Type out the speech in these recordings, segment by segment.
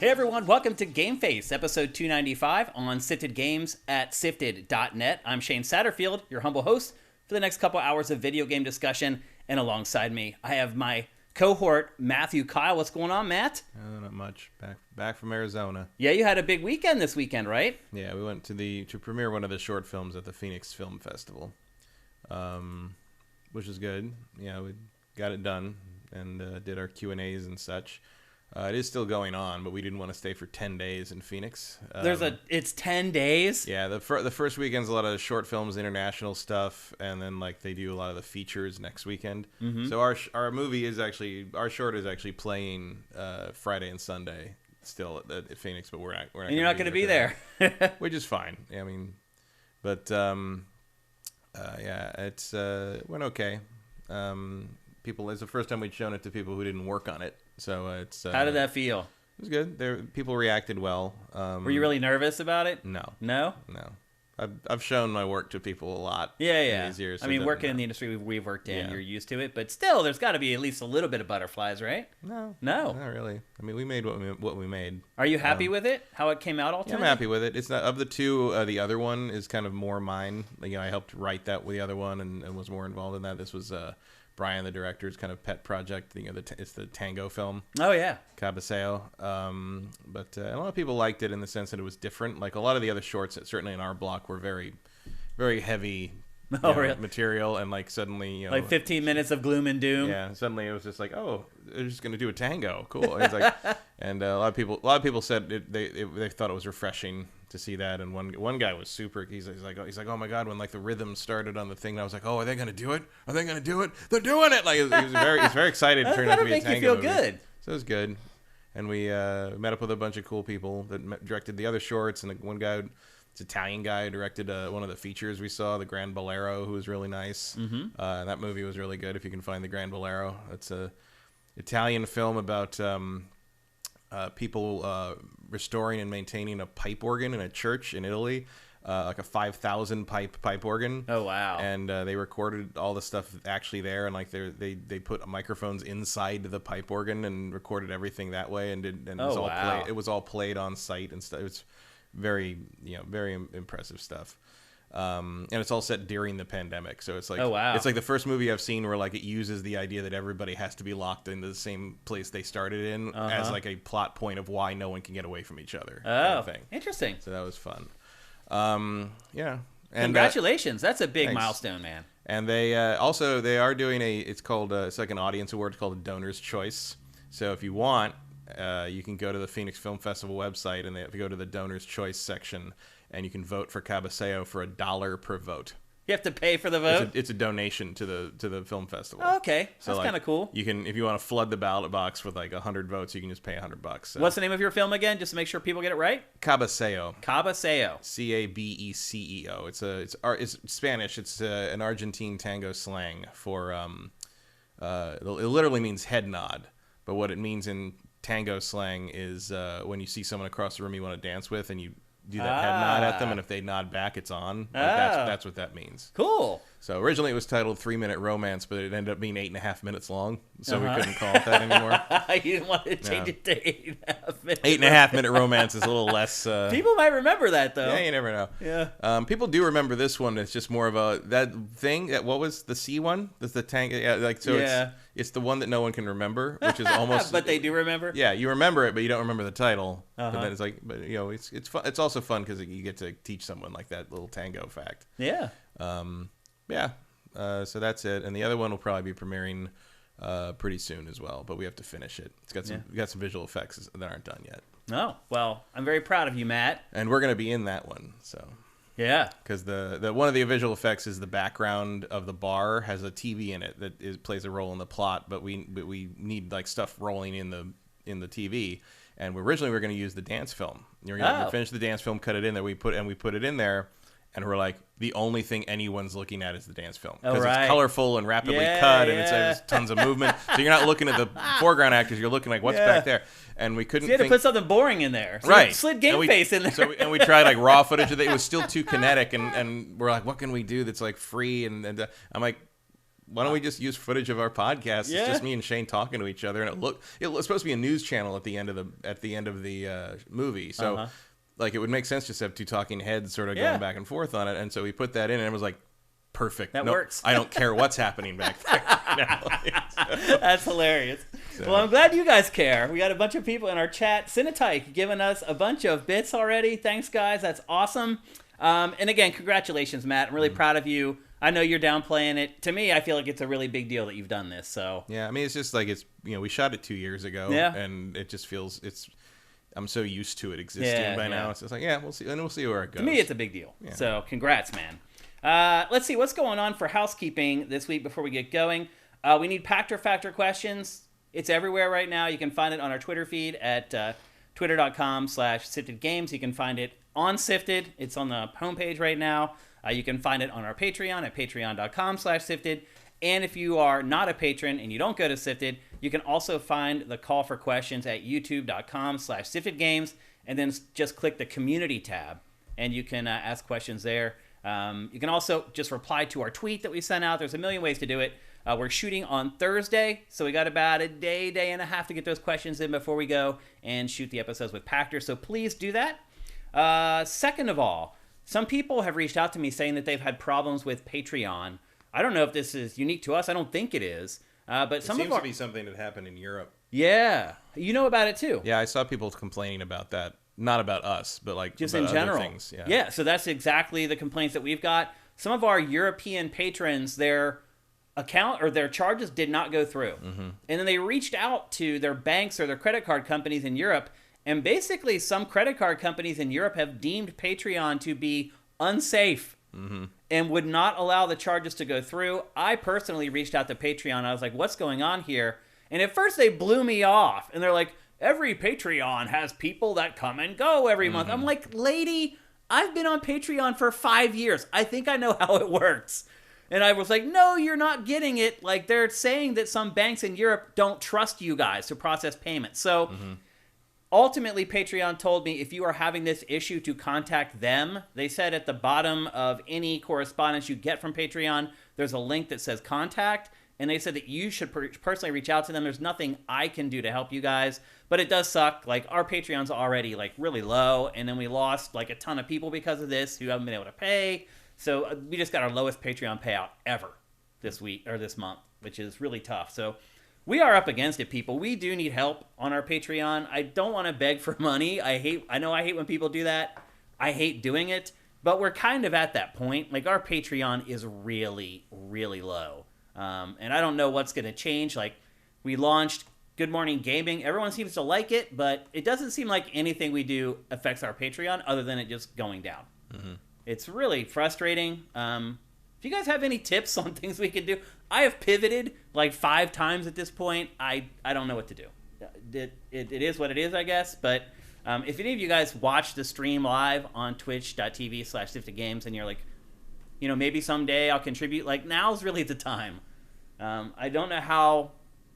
Hey everyone, welcome to GameFace, episode 295 on Sifted Games at sifted.net. I'm Shane Satterfield, your humble host for the next couple hours of video game discussion, and alongside me, I have my cohort, Matthew Kyle. What's going on, Matt? Not much. Back from Arizona. Yeah, you had a big weekend this weekend, right? Yeah, we went to premiere one of the short films at the Phoenix Film Festival, which is good. Yeah, we got it done and did our Q&As and such. It is still going on, but we didn't want to stay for 10 days in Phoenix. It's 10 days? Yeah, the first weekend's a lot of short films, international stuff, and then they do a lot of the features next weekend. Mm-hmm. So our short is actually playing Friday and Sunday still at Phoenix, but we're not. And you're not going to be there, which is fine. I mean, but it's went okay. It's the first time we'd shown it to people who didn't work on it. So it's how did that feel? It was good. People reacted well. Were you really nervous about it? No. I've shown my work to people a lot. Yeah. In these years, I mean, working in the industry we've worked in, you're used to it, but still, there's got to be at least a little bit of butterflies, right? No, not really. I mean, we made what we made. Are you happy with it? How it came out ultimately? Yeah, I'm happy with it. It's not of the two. The other one is kind of more mine. I helped write that with the other one and was more involved in that. This was Brian, the director's kind of pet project. It's the tango film. Oh yeah, Cabaseo. But a lot of people liked it in the sense that it was different. Like a lot of the other shorts, certainly in our block, were very, very heavy really? Material, and suddenly 15 minutes of gloom and doom. Yeah, suddenly it was just like, oh, they're just gonna do a tango, cool. And, and a lot of people said they thought it was refreshing to see that, and one guy was super. He's like, oh my god, when the rhythm started on the thing, I was like, oh, are they gonna do it? Are they gonna do it? They're doing it! He's very excited. It turned out to be a tango. Make you feel good. So it was good, and we met up with a bunch of cool people that directed the other shorts, and one guy. It's an Italian guy who directed one of the features we saw, the Grand Bolero, who was really nice. Mm-hmm. That movie was really good if you can find the Grand Bolero. It's a Italian film about people restoring and maintaining a pipe organ in a church in Italy, like a 5,000 pipe organ. Oh wow! And they recorded all the stuff actually there, and they put microphones inside the pipe organ and recorded everything that way, and it was all played on site and stuff. It was very impressive stuff. And it's all set during the pandemic, so it's it's like the first movie I've seen where it uses the idea that everybody has to be locked into the same place they started in as a plot point of why no one can get away from each other. Kind of thing. Interesting. So that was fun. And congratulations, that's a big thanks. Milestone, man. And they are doing it's like an audience award called a Donor's Choice. So if you want, you can go to the Phoenix Film Festival website, and if you go to the Donor's Choice section, and you can vote for Cabaseo for $1 per vote. You have to pay for the vote? It's a donation to the film festival. Oh, okay, that's kind of cool. You can, if you want to flood the ballot box with 100 votes, you can just pay $100. So. What's the name of your film again, just to make sure people get it right? Cabaseo. Cabaseo. Cabeceo. It's Spanish. It's an Argentine tango slang for it literally means head nod, but what it means in tango slang is when you see someone across the room you want to dance with, and you do that head nod at them, and if they nod back, it's on. That's what that means. Cool. So originally it was titled 3-Minute Romance, but it ended up being 8.5 minutes long, so we couldn't call it that anymore. You didn't want to change it to 8.5 minutes. 8.5-minute Romance is a little less. People might remember that though. Yeah, you never know. Yeah. People do remember this one. It's just more of that thing. What was the C one? That's the tank. Yeah, It's the one that no one can remember, which is almost. But they do remember. Yeah, you remember it, but you don't rember the title. And then it's fun. It's also fun because you get to teach someone that little tango fact. Yeah. So that's it, and the other one will probably be premiering pretty soon as well. But we have to finish it. We got some visual effects that aren't done yet. Oh well, I'm very proud of you, Matt. And we're gonna be in that one. So. Yeah, because the one of the visual effects is the background of the bar has a TV in it that plays a role in the plot, but we need stuff rolling in the TV, and originally we were going to use the dance film. We're going to finish the dance film, cut it in there. We put it in there, and we're like, the only thing anyone's looking at is the dance film because it's colorful and rapidly cut, and there's tons of movement. So you're not looking at the foreground actors; you're looking what's back there. And we couldn't. So you had to put something boring in there, so right? You slid GameFace in there. And we tried raw footage of it. It was still too kinetic, and we're like, what can we do that's free? And I'm like, why don't we just use footage of our podcast? Yeah. It's just me and Shane talking to each other, and it's supposed to be a news channel at the end of the movie. So like it would make sense just to have two talking heads sort of going back and forth on it. And so we put that in, and it was like, perfect. That works. I don't care what's happening back there. That's hilarious. So. Well, I'm glad you guys care. We got a bunch of people in our chat. Cinetike giving us a bunch of bits already. Thanks, guys. That's awesome. And again, congratulations, Matt. I'm really proud of you. I know you're downplaying it. To me, I feel like it's a really big deal that you've done this. So yeah, I mean, it's just like we shot it 2 years ago, and it just feels I'm so used to it existing by now. It's just like we'll see, and we'll see where it goes. To me, it's a big deal. Yeah. So congrats, man. Let's see what's going on for housekeeping this week before we get going. We need Pactor Factor questions. It's everywhere right now. You can find it on our Twitter feed at twitter.com/SiftedGames. You can find it on Sifted. It's on the homepage right now. You can find it on our Patreon at patreon.com/Sifted. And if you are not a patron and you don't go to Sifted, you can also find the call for questions at youtube.com/SiftedGames. And then just click the community tab and you can ask questions there. You can also just reply to our tweet that we sent out. There's a million ways to do it. We're shooting on Thursday, so we got about a day and a half to get those questions in before we go and shoot the episodes with Pactor. So please do that. Second of all, some people have reached out to me saying that they've had problems with Patreon. I don't know if this is unique to us. I don't think it is. But it seems to be something that happened in Europe. Yeah. You know about it too. Yeah, I saw people complaining about that. Not about us, but like just about in general. Other things. Yeah, so that's exactly the complaints that we've got. Some of our European patrons, their account or their charges did not go through. Mm-hmm. And then they reached out to their banks or their credit card companies in Europe. And basically some credit card companies in Europe have deemed Patreon to be unsafe and would not allow the charges to go through. I personally reached out to Patreon. I was like, what's going on here? And at first they blew me off. And they're like, every Patreon has people that come and go every month. I'm like, lady, I've been on Patreon for 5 years. I think I know how it works. And I was like, no, you're not getting it. Like, they're saying that some banks in Europe don't trust you guys to process payments. So ultimately, Patreon told me if you are having this issue to contact them. They said at the bottom of any correspondence you get from Patreon, there's a link that says contact. And they said that you should personally reach out to them. There's nothing I can do to help you guys. But it does suck. Like, our Patreon's already, like, really low. And then we lost, like, a ton of people because of this who haven't been able to pay. So we just got our lowest Patreon payout ever this week, or this month, which is really tough. So we are up against it, people. We do need help on our Patreon. I don't want to beg for money. I know I hate when people do that. I hate doing it. But we're kind of at that point. Like, our Patreon is really, really low. And I don't know what's going to change. Like, we launched Good Morning Gaming. Everyone seems to like it, but it doesn't seem like anything we do affects our Patreon other than it just going down. It's really frustrating. If you guys have any tips on things we could do, I have pivoted like 5 times at this point. I don't know what to do. It is what it is, I guess. But if any of you guys watch the stream live on twitch.tv/SiftedGames and you're like, you know, maybe someday I'll contribute, like, now's really the time. I don't know how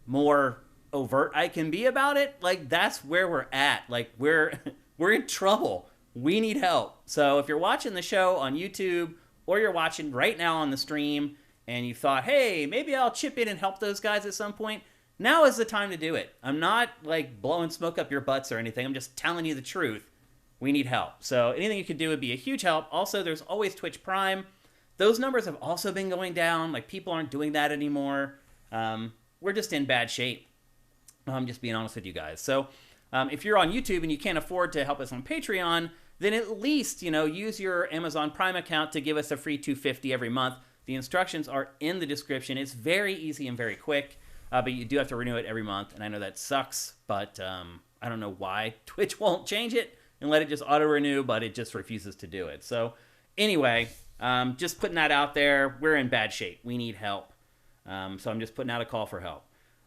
more overt I can be about it. Like, that's where we're at. Like, we're in trouble. We need help. So if you're watching the show on YouTube or you're watching right now on the stream and you thought, hey, maybe I'll chip in and help those guys at some point, now is the time to do it. I'm not, like, blowing smoke up your butts or anything. I'm just telling you the truth. We need help. So anything you could do would be a huge help. Also, there's always Twitch Prime. Those numbers have also been going down. Like, people aren't doing that anymore. We're just in bad shape. I'm just being honest with you guys. So if you're on YouTube and you can't afford to help us on Patreon, then at least, you know, use your Amazon Prime account to give us a free $2.50 every month. The instructions are in the description. It's very easy and very quick, but you do have to renew it every month. And I know that sucks, but I don't know why Twitch won't change it and let it just auto-renew, but it just refuses to do it. So anyway, just putting that out there. We're in bad shape. We need help. So I'm just putting out a call for help.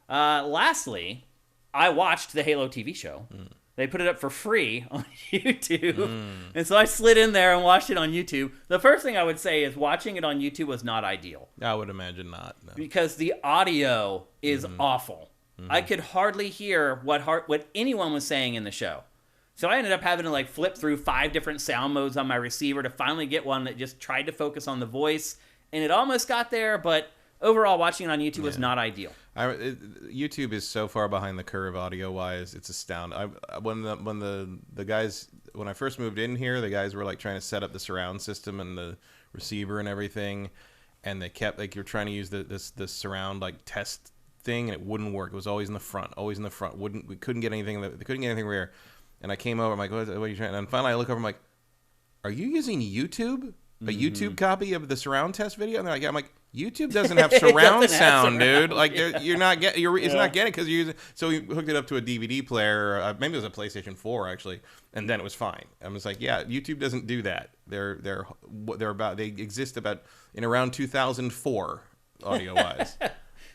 Lastly, I watched the Halo TV show. They put it up for free on YouTube. And so I slid in there and watched it on YouTube. The first thing I would say is watching it on YouTube was not ideal. I would imagine not. No. Because the audio is awful. I could hardly hear what anyone was saying in the show. So I ended up having to, like, flip through 5 different sound modes on my receiver to finally get one that just tried to focus on the voice. And it almost got there, but overall, watching it on YouTube was not ideal. YouTube is so far behind the curve audio wise. It's astounding. When I first moved in here, the guys were like trying to set up the surround system and the receiver and everything, and they kept like you're trying to use the surround like test thing, and it wouldn't work. It was always in the front. We couldn't get anything. They couldn't get anything rare. And I came over. I'm like, what are you trying? And finally, I look over. I'm like, are you using YouTube? A YouTube copy of the surround test video? And they're like, yeah. I'm like, YouTube doesn't have surround sound, dude. Like you're not getting. It's not getting because you're using. So we hooked it up to a DVD player. Maybe it was a PlayStation 4 actually, and then it was fine. I was like, yeah, YouTube doesn't do that. They exist about in around 2004 audio wise.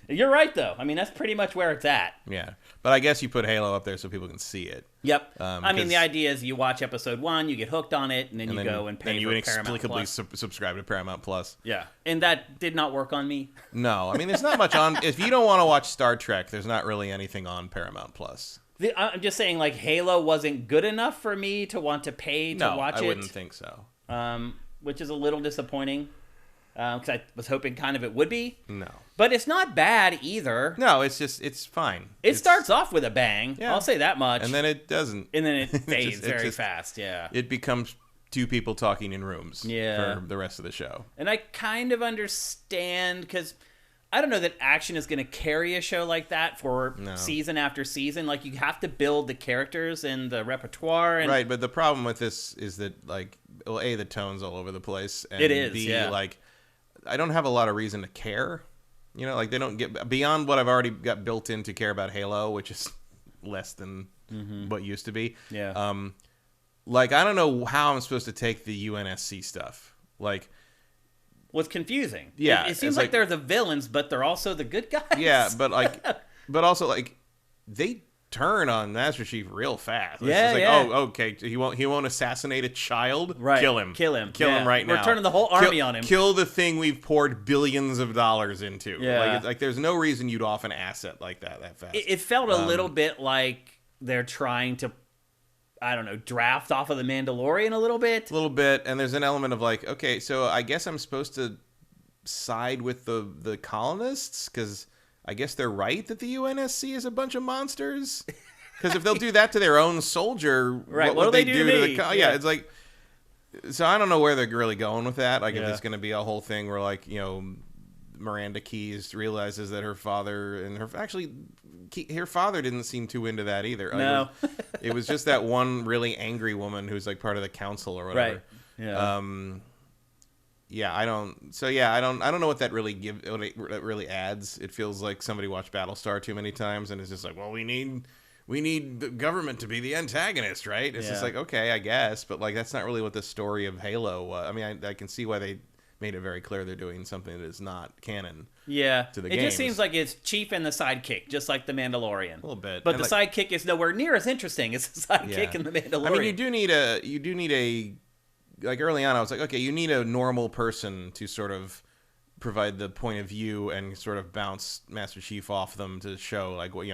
You're right, though. I mean, that's pretty much where it's at. Yeah. But I guess you put Halo up there so people can see it. Yep. I mean, the idea is you watch episode 1, you get hooked on it, and then you go and pay for Paramount Plus. Subscribe to Paramount Plus. Yeah. And that did not work on me. No. I mean, there's not much on... If you don't want to watch Star Trek, there's not really anything on Paramount Plus. I'm just saying, like, Halo wasn't good enough for me to want to pay to watch it. No, I wouldn't think so. Which is a little disappointing. Because I was hoping kind of it would be. No. But it's not bad either. No, it's fine. It starts off with a bang. Yeah. I'll say that much. And then it doesn't. And then it fades very fast, yeah. It becomes two people talking in rooms for the rest of the show. And I kind of understand, because I don't know that action is going to carry a show like that for season after season. Like, you have to build the characters and the repertoire. And right, but the problem with this is that, like, well, A, the tone's all over the place. And it is, B, like, I don't have a lot of reason to care. You know, like, they don't get beyond what I've already got built in to care about Halo, which is less than what used to be. Yeah. Like, I don't know how I'm supposed to take the UNSC stuff. Like, what's confusing? Yeah, it seems like they're the villains, but they're also the good guys. Yeah, but like, but also like, they turn on Master Chief real fast. It's just like, oh, okay, he won't assassinate a child. Right, kill him right now. We're turning the whole army on him. Kill the thing we've poured billions of dollars into. Yeah, like there's no reason you'd off an asset like that fast. It felt a little bit like they're trying to, I don't know, draft off of the Mandalorian a little bit. And there's an element of like, okay, so I guess I'm supposed to side with the colonists because I guess they're right that the UNSC is a bunch of monsters. Because if they'll do that to their own soldier, right? What would they do to the it's like. So I don't know where they're really going with that. Like if it's going to be a whole thing where like Miranda Keyes realizes that her father and her father didn't seem too into that either. No, it was just that one really angry woman who's like part of the council or whatever. Right. Yeah. I don't know what that really adds. It feels like somebody watched Battlestar too many times and it's just like, well, we need the government to be the antagonist, right? It's just like, okay, I guess, but like that's not really what the story of Halo was. I mean, I can see why they made it very clear they're doing something that is not canon. Yeah, to the it games. just seems like it's Chief and the sidekick, just like the Mandalorian. A little bit, but the sidekick is nowhere near as interesting as the sidekick in the Mandalorian. I mean, you do need a like early on. I was like, okay, you need a normal person to sort of provide the point of view and sort of bounce Master Chief off them to show like what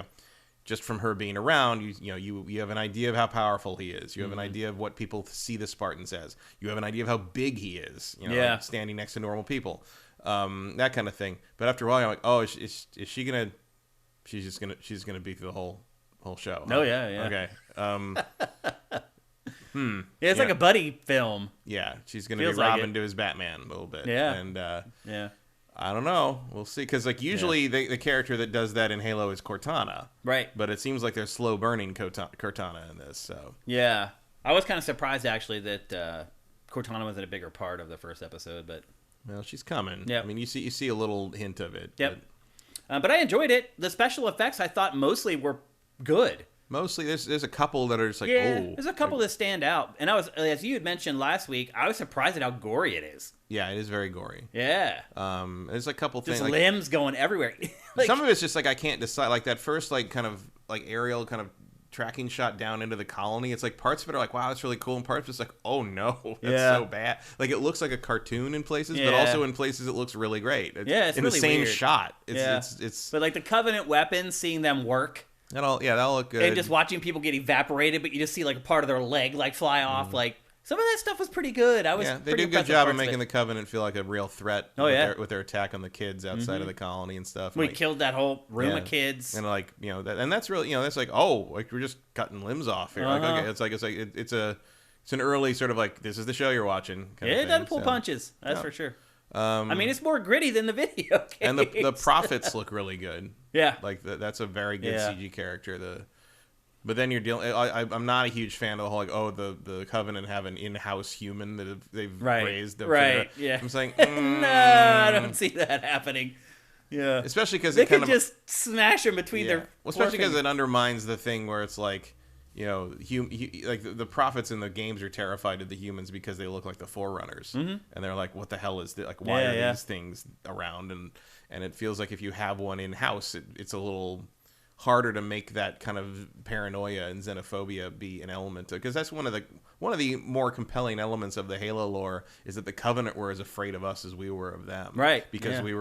just from her being around, you have an idea of how powerful he is. You have an idea of what people see the Spartans as. You have an idea of how big he is. Like standing next to normal people, that kind of thing. But after a while, you're like, oh, is she gonna? She's gonna be through the whole show. Huh? Oh yeah. Okay. Yeah, it's like a buddy film. Yeah, she's gonna be Robin to his Batman a little bit. Yeah, and I don't know. We'll see. Because like usually the character that does that in Halo is Cortana, right? But it seems like they're slow burning Cortana in this. So yeah, I was kind of surprised actually that Cortana wasn't a bigger part of the first episode, but well, she's coming. Yeah, I mean you see a little hint of it. Yep. But I enjoyed it. The special effects I thought mostly were good. Mostly, there's a couple that are just like, there's a couple that stand out. And I was, as you had mentioned last week, I was surprised at how gory it is. Yeah, it is very gory. Yeah. There's a couple things. Just limbs going everywhere. Like, some of it's just like I can't decide. Like that first like kind of like aerial kind of tracking shot down into the colony. It's like parts of it are like, wow, that's really cool, and parts of it's like, oh no, that's so bad. Like it looks like a cartoon in places, but also in places it looks really great. It's in really the same weird. Shot. It's but like the Covenant weapons, seeing them work. That'll look good. And just watching people get evaporated, but you just see like a part of their leg like fly off. Like Some of that stuff was pretty good. I was they do a good job of making the Covenant feel like a real threat. With their attack on the kids outside of the colony and stuff. We killed that whole room of kids, and like and that's really that's like like we're just cutting limbs off here. Like, okay, it's an early sort of like this is the show you're watching. It doesn't pull punches. That's for sure. I mean, it's more gritty than the video games. And the prophets look really good. Yeah, like that's a very good CG character. But then you're dealing. I'm not a huge fan of the whole the Covenant have an in-house human that they've raised. Yeah, I'm saying no, I don't see that happening. Yeah, especially because they could just smash them between their. Well, especially because it undermines the thing where it's like. Like the prophets in the games are terrified of the humans because they look like the Forerunners, and they're like, "What the hell is this? Like, why are these things around?" And it feels like if you have one in house, it's a little harder to make that kind of paranoia and xenophobia be an element, because that's one of the more compelling elements of the Halo lore is that the Covenant were as afraid of us as we were of them, right? Because we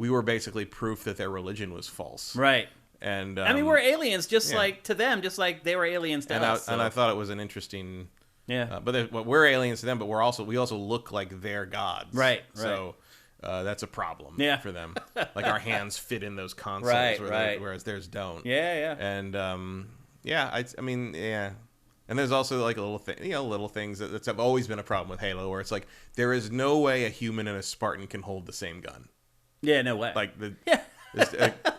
were basically proof that their religion was false, right? And I mean, we're aliens, just like to them, just like they were aliens to us. And I thought it was an interesting, but we're aliens to them, but we also look like their gods, right? So that's a problem, for them. Like our hands fit in those consoles, whereas theirs don't. And I mean, And there's also like little things that have always been a problem with Halo, where it's like there is no way a human and a Spartan can hold the same gun. Yeah, no way. Like and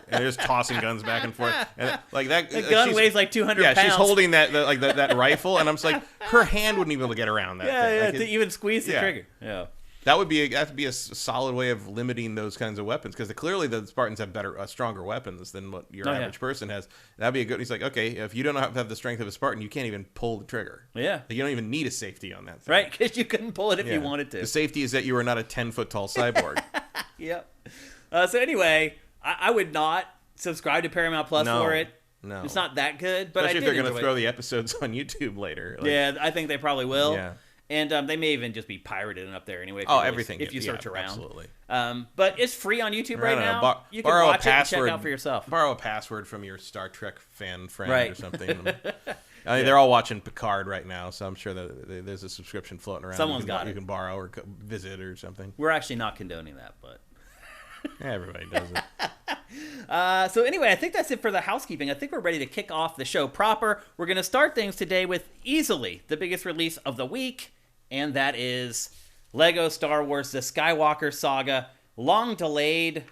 they're just tossing guns back and forth, and like that. The gun weighs like 200 pounds. Yeah, she's holding that rifle, and I'm just like, her hand wouldn't even be able to get around that. Yeah, to even squeeze the trigger. Yeah, that would be a solid way of limiting those kinds of weapons, because clearly the Spartans have stronger weapons than what your average person has. That'd be a good. He's like, okay, if you don't have the strength of a Spartan, you can't even pull the trigger. Yeah, you don't even need a safety on that thing. Right? Because you couldn't pull it if you wanted to. The safety is that you are not a 10-foot tall cyborg. Yep. So anyway. I would not subscribe to Paramount Plus for it. No. It's not that good. But especially if they're going to throw the episodes on YouTube later. Yeah, I think they probably will. Yeah. And they may even just be pirated up there anyway. If you search around. Absolutely. But it's free on YouTube right now. You can watch it and check out for yourself. Borrow a password from your Star Trek fan friend or something. I mean, they're all watching Picard right now, so I'm sure that there's a subscription floating around. Someone's got it. You can borrow or visit or something. We're actually not condoning that, but... Everybody does it. So anyway, I think that's it for the housekeeping. I think we're ready to kick off the show proper. We're going to start things today with easily the biggest release of the week, and that is Lego Star Wars The Skywalker Saga. Long delayed.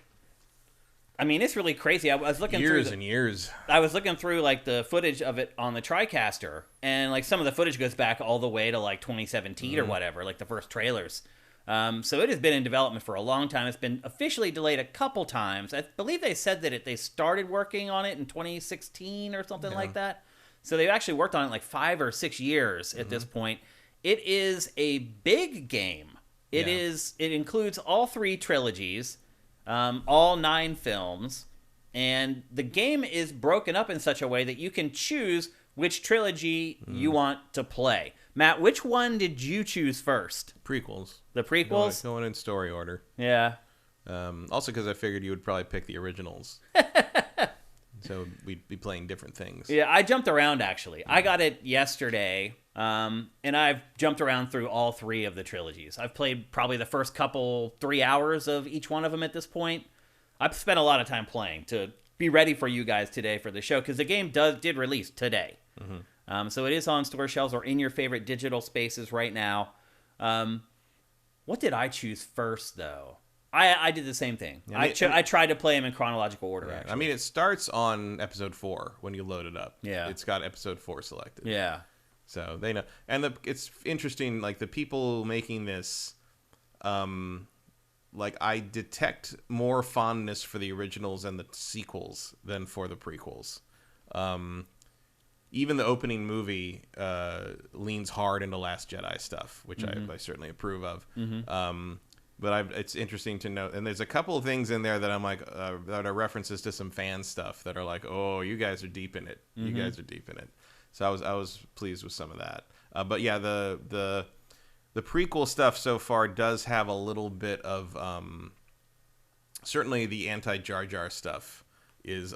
I mean, it's really crazy. I was looking through years. I was looking through like the footage of it on the TriCaster, and like some of the footage goes back all the way to like 2017 or whatever, like the first trailers. So it has been in development for a long time. It's been officially delayed a couple times. I believe they said that they started working on it in 2016 or something like that. So they've actually worked on it like 5 or 6 years at this point. It is a big game. It includes all 3 trilogies, all 9 films, and the game is broken up in such a way that you can choose which trilogy you want to play. Matt, which one did you choose first? Prequels. The prequels? Going in story order. Yeah. Also because I figured you would probably pick the originals. So we'd be playing different things. Yeah, I jumped around, actually. I got it yesterday, and I've jumped around through all 3 of the trilogies. I've played probably the first 3 hours of each one of them at this point. I've spent a lot of time playing to be ready for you guys today for the show, because the game did release today. So it is on store shelves or in your favorite digital spaces right now. What did I choose first, though? I did the same thing. I tried to play them in chronological order, actually. I mean, it starts on episode 4 when you load it up. Yeah. It's got episode 4 selected. Yeah. So they know. And it's interesting, like, the people making this, like, I detect more fondness for the originals and the sequels than for the prequels. Even the opening movie leans hard into Last Jedi stuff, which I certainly approve of. But it's interesting to note, and there's a couple of things in there that I'm like, that are references to some fan stuff that are like, oh, you guys are deep in it. You guys are deep in it. So I was pleased with some of that. But yeah, the prequel stuff so far does have a little bit of, certainly the anti-Jar Jar stuff is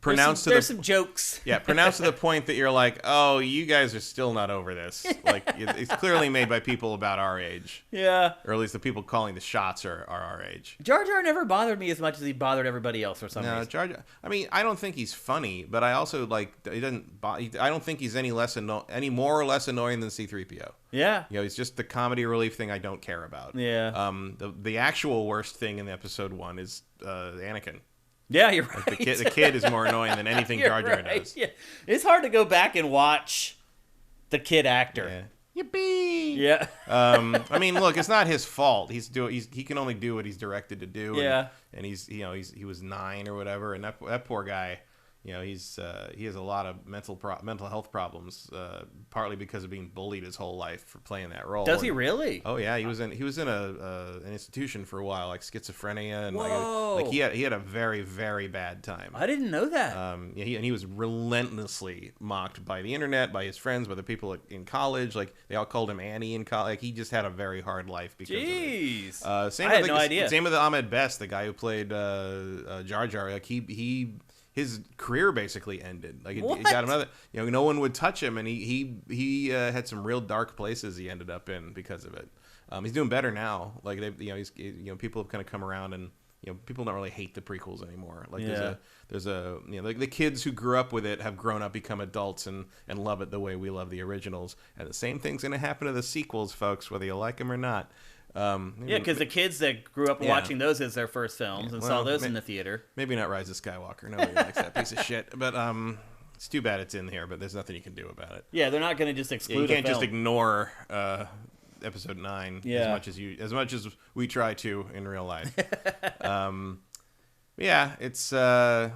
pronounced there's some jokes. Yeah, pronounced to the point that you're like, oh, you guys are still not over this. Like, it's clearly made by people about our age. Yeah. Or at least the people calling the shots are our age. Jar Jar never bothered me as much as he bothered everybody else for some reason. Jar Jar. I mean, I don't think he's funny, but I also like he doesn't. I don't think he's any more or less annoying than C-3PO. Yeah. You know, he's just the comedy relief thing I don't care about. Yeah. The actual worst thing in episode 1 is Anakin. Yeah, you're right. Like the kid is more annoying than anything Jar Jar does. Yeah. It's hard to go back and watch the kid actor. Yeah. Yippee! Yeah. I mean, look, it's not his fault. He can only do what he's directed to do. Yeah. And he was 9 or whatever, and that poor guy, you know, he has a lot of mental health problems, partly because of being bullied his whole life for playing that role. Does he really? Oh yeah, he was in an institution for a while, like schizophrenia, and Whoa. like he had a very, very bad time. I didn't know that. Yeah, he was relentlessly mocked by the internet, by his friends, by the people in college. Like they all called him Annie in college. Like he just had a very hard life because of it. I had no idea. Same with Ahmed Best, the guy who played Jar Jar. Like his career basically ended. Like it got another. You know, no one would touch him, and he had some real dark places he ended up in because of it. He's doing better now. Like people have kind of come around, and people don't really hate the prequels anymore. Like there's a like the kids who grew up with it have grown up, become adults, and love it the way we love the originals. And the same thing's going to happen to the sequels, folks, whether you like them or not. Because the kids that grew up watching those as their first films and saw those in the theater. Maybe not Rise of Skywalker. Nobody likes that piece of shit. But it's too bad it's in here. But there's nothing you can do about it. Yeah, they're not going to just exclude. You can't just ignore Episode 9 as much as we try to in real life. Yeah, it's very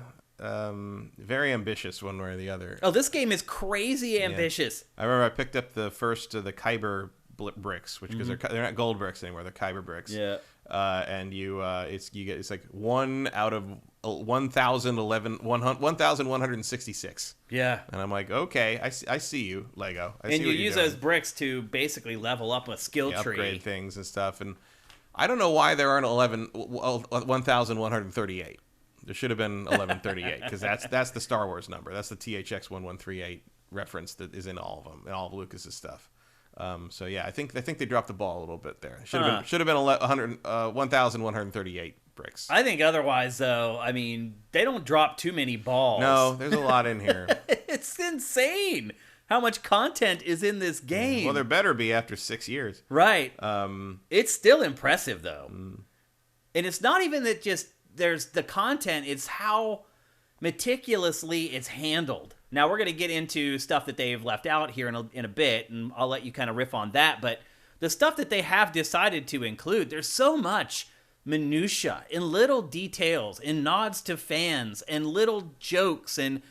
ambitious one way or the other. Oh, this game is crazy ambitious. I remember I picked up the first of the Kyber bricks, which because they're not gold bricks anymore, they're Kyber bricks. Yeah. And it's like 1 out of 1,166. Yeah. And I'm like, okay, I see you, Lego. I see and you use those bricks to basically level up a skill tree, upgrade things and stuff. And I don't know why there aren't 1,138. There should have been 1138 because that's the Star Wars number. That's the THX 1138 reference that is in all of them, in all of Lucas's stuff. So yeah, I think they dropped the ball a little bit there. Should have been 1,138 bricks. I think otherwise, though. I mean, they don't drop too many balls. No, there's a lot in here. It's insane how much content is in this game. Well, there better be after 6 years. Right. It's still impressive though, and it's not even that just there's the content. It's how meticulously it's handled. Now, we're going to get into stuff that they've left out here in a bit, and I'll let you kind of riff on that. But the stuff that they have decided to include, there's so much minutia and little details and nods to fans and little jokes. And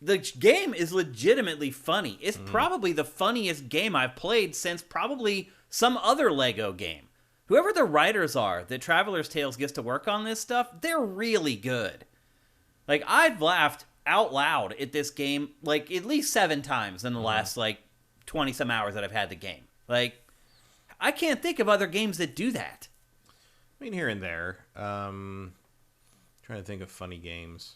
the game is legitimately funny. It's probably the funniest game I've played since probably some other Lego game. Whoever the writers are that Traveler's Tales gets to work on this stuff, they're really good. Like, I've laughed out loud at this game like at least 7 times in the last like 20 some hours that I've had the game. Like, I can't think of other games that do that. I mean, here and there. Trying to think of funny games.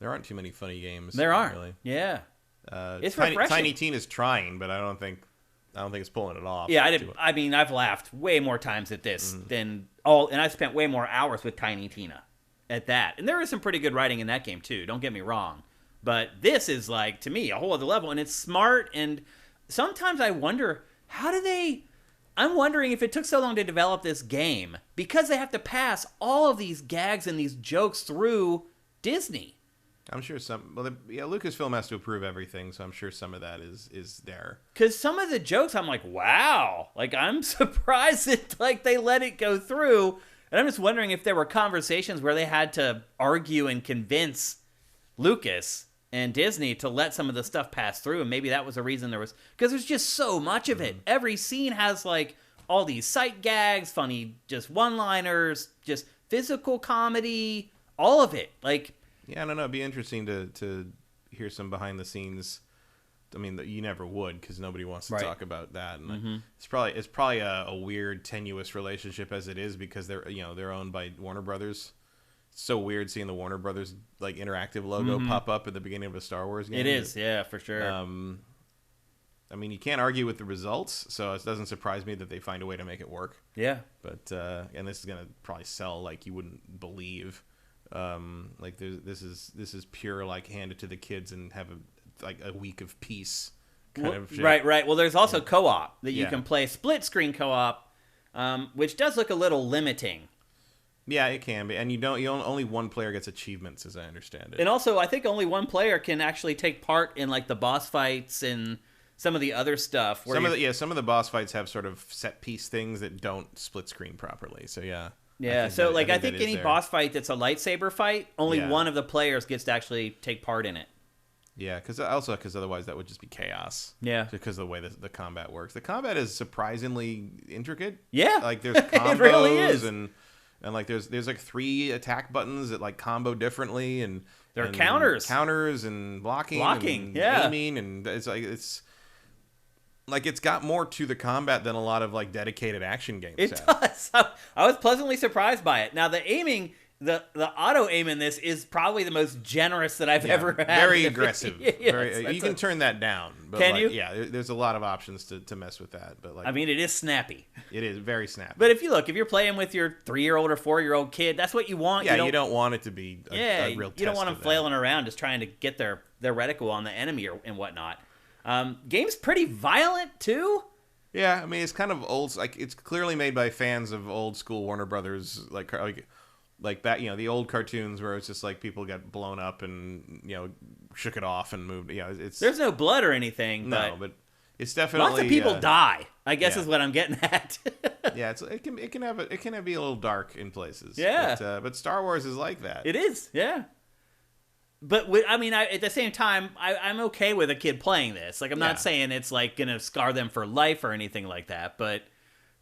There aren't too many funny games. There aren't. Really. Yeah. It's refreshing. Tiny Tina's trying, but I don't think it's pulling it off. Yeah, I mean, I've laughed way more times at this and I've spent way more hours with Tiny Tina at that. And there is some pretty good writing in that game too, don't get me wrong. But this is like, to me, a whole other level, and it's smart. And sometimes I wonder, I'm wondering if it took so long to develop this game because they have to pass all of these gags and these jokes through Disney. I'm sure Lucasfilm has to approve everything, so I'm sure some of that is there. Because some of the jokes, I'm like, wow. Like, I'm surprised that like they let it go through. And I'm just wondering if there were conversations where they had to argue and convince Lucas and Disney to let some of the stuff pass through. And maybe that was the reason because there's just so much of it. Every scene has like all these sight gags, funny just one-liners, just physical comedy, all of it. Like, yeah, I don't know. It'd be interesting to hear some behind the scenes. I mean, you never would because nobody wants to talk about that. And it's probably a weird, tenuous relationship as it is because they're owned by Warner Brothers, so weird seeing the Warner Brothers like interactive logo pop up at the beginning of a Star Wars game. It is, yeah, for sure. I mean, you can't argue with the results, so it doesn't surprise me that they find a way to make it work. Yeah. But and this is gonna probably sell like you wouldn't believe. Like this is pure like hand it to the kids and have a week of peace kind of shit. Right. Well, there's also co-op that you can play, split screen co-op, which does look a little limiting. Yeah, it can be, and only one player gets achievements, as I understand it. And also, I think only one player can actually take part in like the boss fights and some of the other stuff. Some of the boss fights have sort of set piece things that don't split screen properly. So yeah. Yeah, I think any boss fight that's a lightsaber fight, only one of the players gets to actually take part in it. Yeah, because otherwise that would just be chaos. Yeah. Because of the way the combat works. The combat is surprisingly intricate. Yeah. Like there's combos it really is. and like there's like 3 attack buttons that like combo differently and there are counters and blocking and yeah. aiming, and it's got more to the combat than a lot of like dedicated action games. It does. I was pleasantly surprised by it. Now the aiming, the auto aim in this is probably the most generous that I've ever had. Very aggressive. Yes, you can turn that down. But can you? Yeah, there's a lot of options to mess with that. But like, I mean, it is snappy. It is very snappy. But if you're playing with your 3-year-old or 4-year-old kid, that's what you want. Yeah, you don't want it to be a real test. You don't want them flailing around just trying to get their reticle on the enemy and whatnot. Game's pretty violent too. Yeah, I mean it's kind of old. Like it's clearly made by fans of old school Warner Brothers, like that. The old cartoons where it's just like people got blown up and shook it off and moved. There's no blood or anything. But it's definitely lots of people die. I guess is what I'm getting at. Yeah, it can be a little dark in places. Yeah, but Star Wars is like that. It is. Yeah. But at the same time, I'm okay with a kid playing this. Like, I'm not saying it's like gonna scar them for life or anything like that. But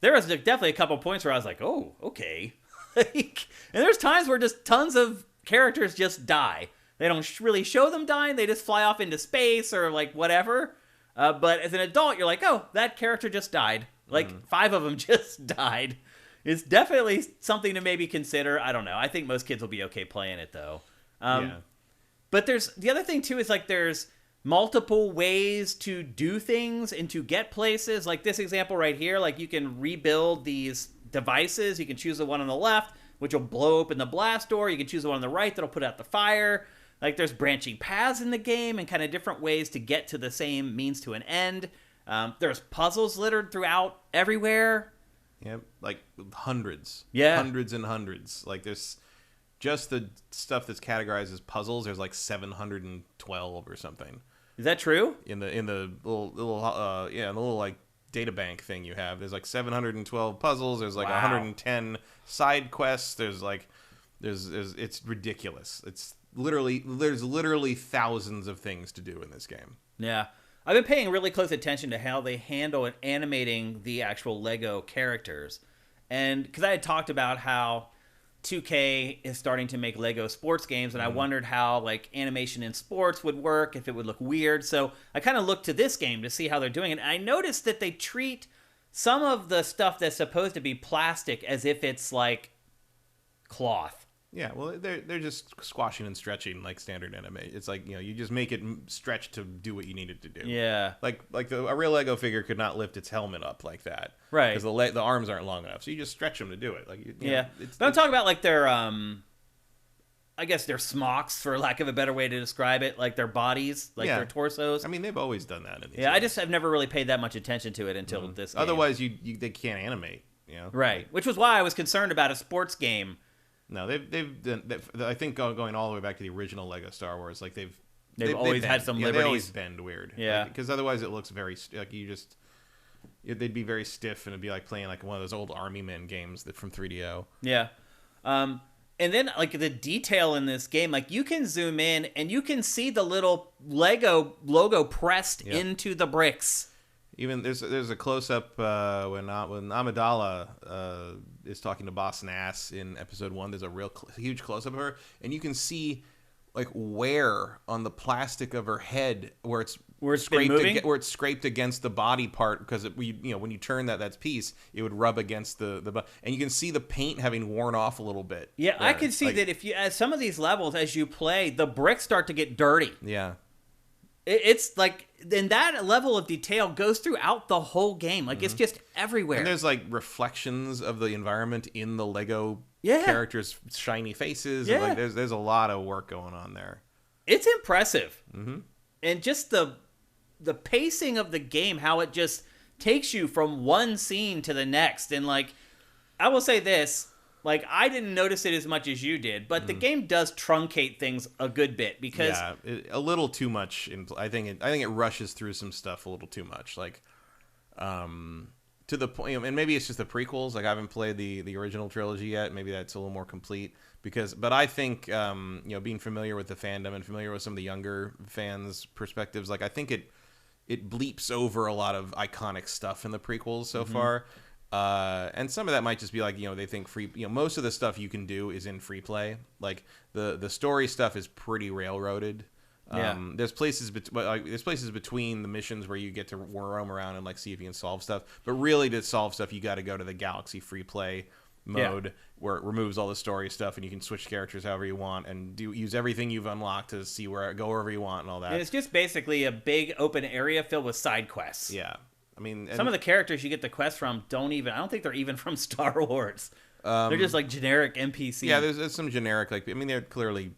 there was definitely a couple points where I was like, "Oh, okay." And there's times where just tons of characters just die. They don't really show them dying; they just fly off into space or like whatever. But as an adult, you're like, "Oh, that character just died." Like 5 of them just died. It's definitely something to maybe consider. I don't know. I think most kids will be okay playing it though. But there's the other thing too is like there's multiple ways to do things and to get places. Like this example right here, like you can rebuild these devices. You can choose the one on the left, which will blow open the blast door. You can choose the one on the right that'll put out the fire. Like there's branching paths in the game and kind of different ways to get to the same means to an end. There's puzzles littered throughout everywhere. Yep, like hundreds. Yeah. Hundreds and hundreds. Like there's just the stuff that's categorized as puzzles. There's like 712 or something. Is that true? In the little like data bank thing you have, there's like 712 puzzles. There's like 110 side quests. There's it's ridiculous. There's literally thousands of things to do in this game. Yeah. I've been paying really close attention to how they handle and animating the actual Lego characters. And because I had talked about how 2K is starting to make Lego sports games, and I wondered how like animation in sports would work, if it would look weird. So I kind of looked to this game to see how they're doing it. And I noticed that they treat some of the stuff that's supposed to be plastic as if it's like cloth. Yeah, well, they're just squashing and stretching like standard anime. It's like, you just make it stretch to do what you need it to do. Yeah. Like a real Lego figure could not lift its helmet up like that. Right. Because the arms aren't long enough. So you just stretch them to do it. Like But I'm talking about like their, I guess their smocks, for lack of a better way to describe it. Like their bodies, like their torsos. I mean, they've always done that in these games. I just have never really paid that much attention to it until this game. Otherwise, they can't animate, Right. Which was why I was concerned about a sports game. No, they've done. I think going all the way back to the original Lego Star Wars, like they've always had some liberties. They always bend weird. Yeah, because otherwise it looks very like they'd be very stiff, and it'd be like playing like one of those old Army Men games from 3DO. Yeah, and then like the detail in this game, like you can zoom in and you can see the little Lego logo pressed into the bricks. Even there's a close up when Amidala is talking to Boss Nass in episode 1. There's a real huge close up of her, and you can see like wear on the plastic of her head where it's Where it's been moving? where it's scraped against the body part, because when you turn that piece, it would rub against the and you can see the paint having worn off a little bit. Yeah, I could see that if you, as some of these levels, as you play, the bricks start to get dirty. Yeah. It's like, then that level of detail goes throughout the whole game. Like, it's just everywhere. And there's like reflections of the environment in the Lego characters' shiny faces. Yeah. And like, there's a lot of work going on there. It's impressive. Mm-hmm. And just the pacing of the game, how it just takes you from one scene to the next. And like, I will say this, like, I didn't notice it as much as you did, but the game does truncate things a good bit, because a little too much. I think it rushes through some stuff a little too much. Like, to the point, and maybe it's just the prequels. Like, I haven't played the original trilogy yet. Maybe that's a little more complete. But I think, being familiar with the fandom and familiar with some of the younger fans' perspectives, like, I think it bleeps over a lot of iconic stuff in the prequels so far. And some of that might just be like, they think most of the stuff you can do is in free play. Like, the story stuff is pretty railroaded. There's places between the missions where you get to roam around and like see if you can solve stuff. But really, to solve stuff, you got to go to the Galaxy free play mode, where it removes all the story stuff and you can switch characters however you want and use everything you've unlocked to see go wherever you want and all that. And it's just basically a big open area filled with side quests. Yeah. I mean, some of the characters you get the quests from I don't think they're even from Star Wars. They're just like generic NPCs. Yeah, there's some generic, like, I mean, they're clearly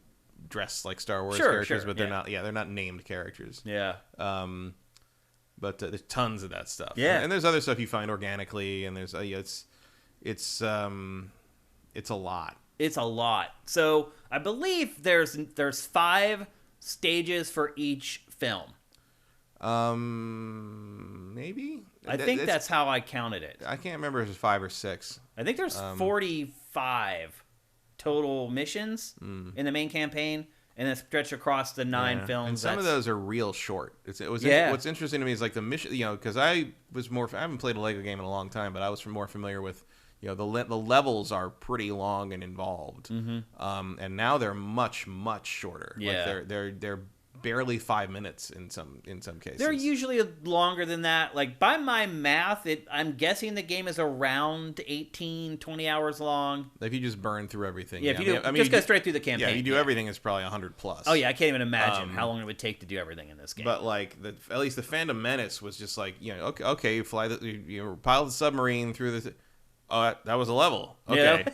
dressed like Star Wars characters, but they're not named characters. Yeah. But there's tons of that stuff. Yeah. And there's other stuff you find organically, and there's it's a lot. It's a lot. So I believe there's 5 stages for each film. Maybe. I think that's how I counted it. I can't remember if it's 5 or 6. I think there's 45 total missions in the main campaign, and then stretch across the 9 films. And some of those are real short. What's interesting to me is like the mission, because I haven't played a Lego game in a long time, but I was more familiar with, the levels are pretty long and involved. Mm-hmm. And now they're much, much shorter. Yeah. Like they're barely 5 minutes in some cases. They're usually longer than that. Like, by my math, I'm guessing the game is around 18, 20 hours long. If you just burn through everything. Yeah, if you just go straight through the campaign. Yeah, you do everything, it's probably 100 plus. Oh yeah, I can't even imagine how long it would take to do everything in this game. But like, at least the Phantom Menace was just like, okay, you fly you pilot the submarine through the. Oh, that was a level. Okay.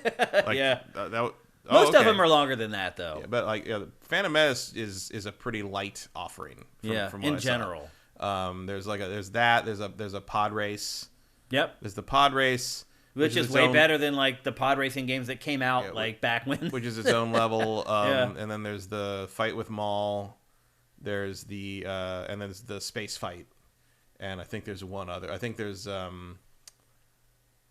Yeah. That Most of them are longer than that, though. Yeah, but like, Phantom Menace is a pretty light offering. From what in general. There's a pod race. Yep. There's the pod race, which is way better than like the pod racing games that came out back when. Which is its own level. And then there's the fight with Maul. There's the and then there's the space fight. And I think there's one other. I think there's an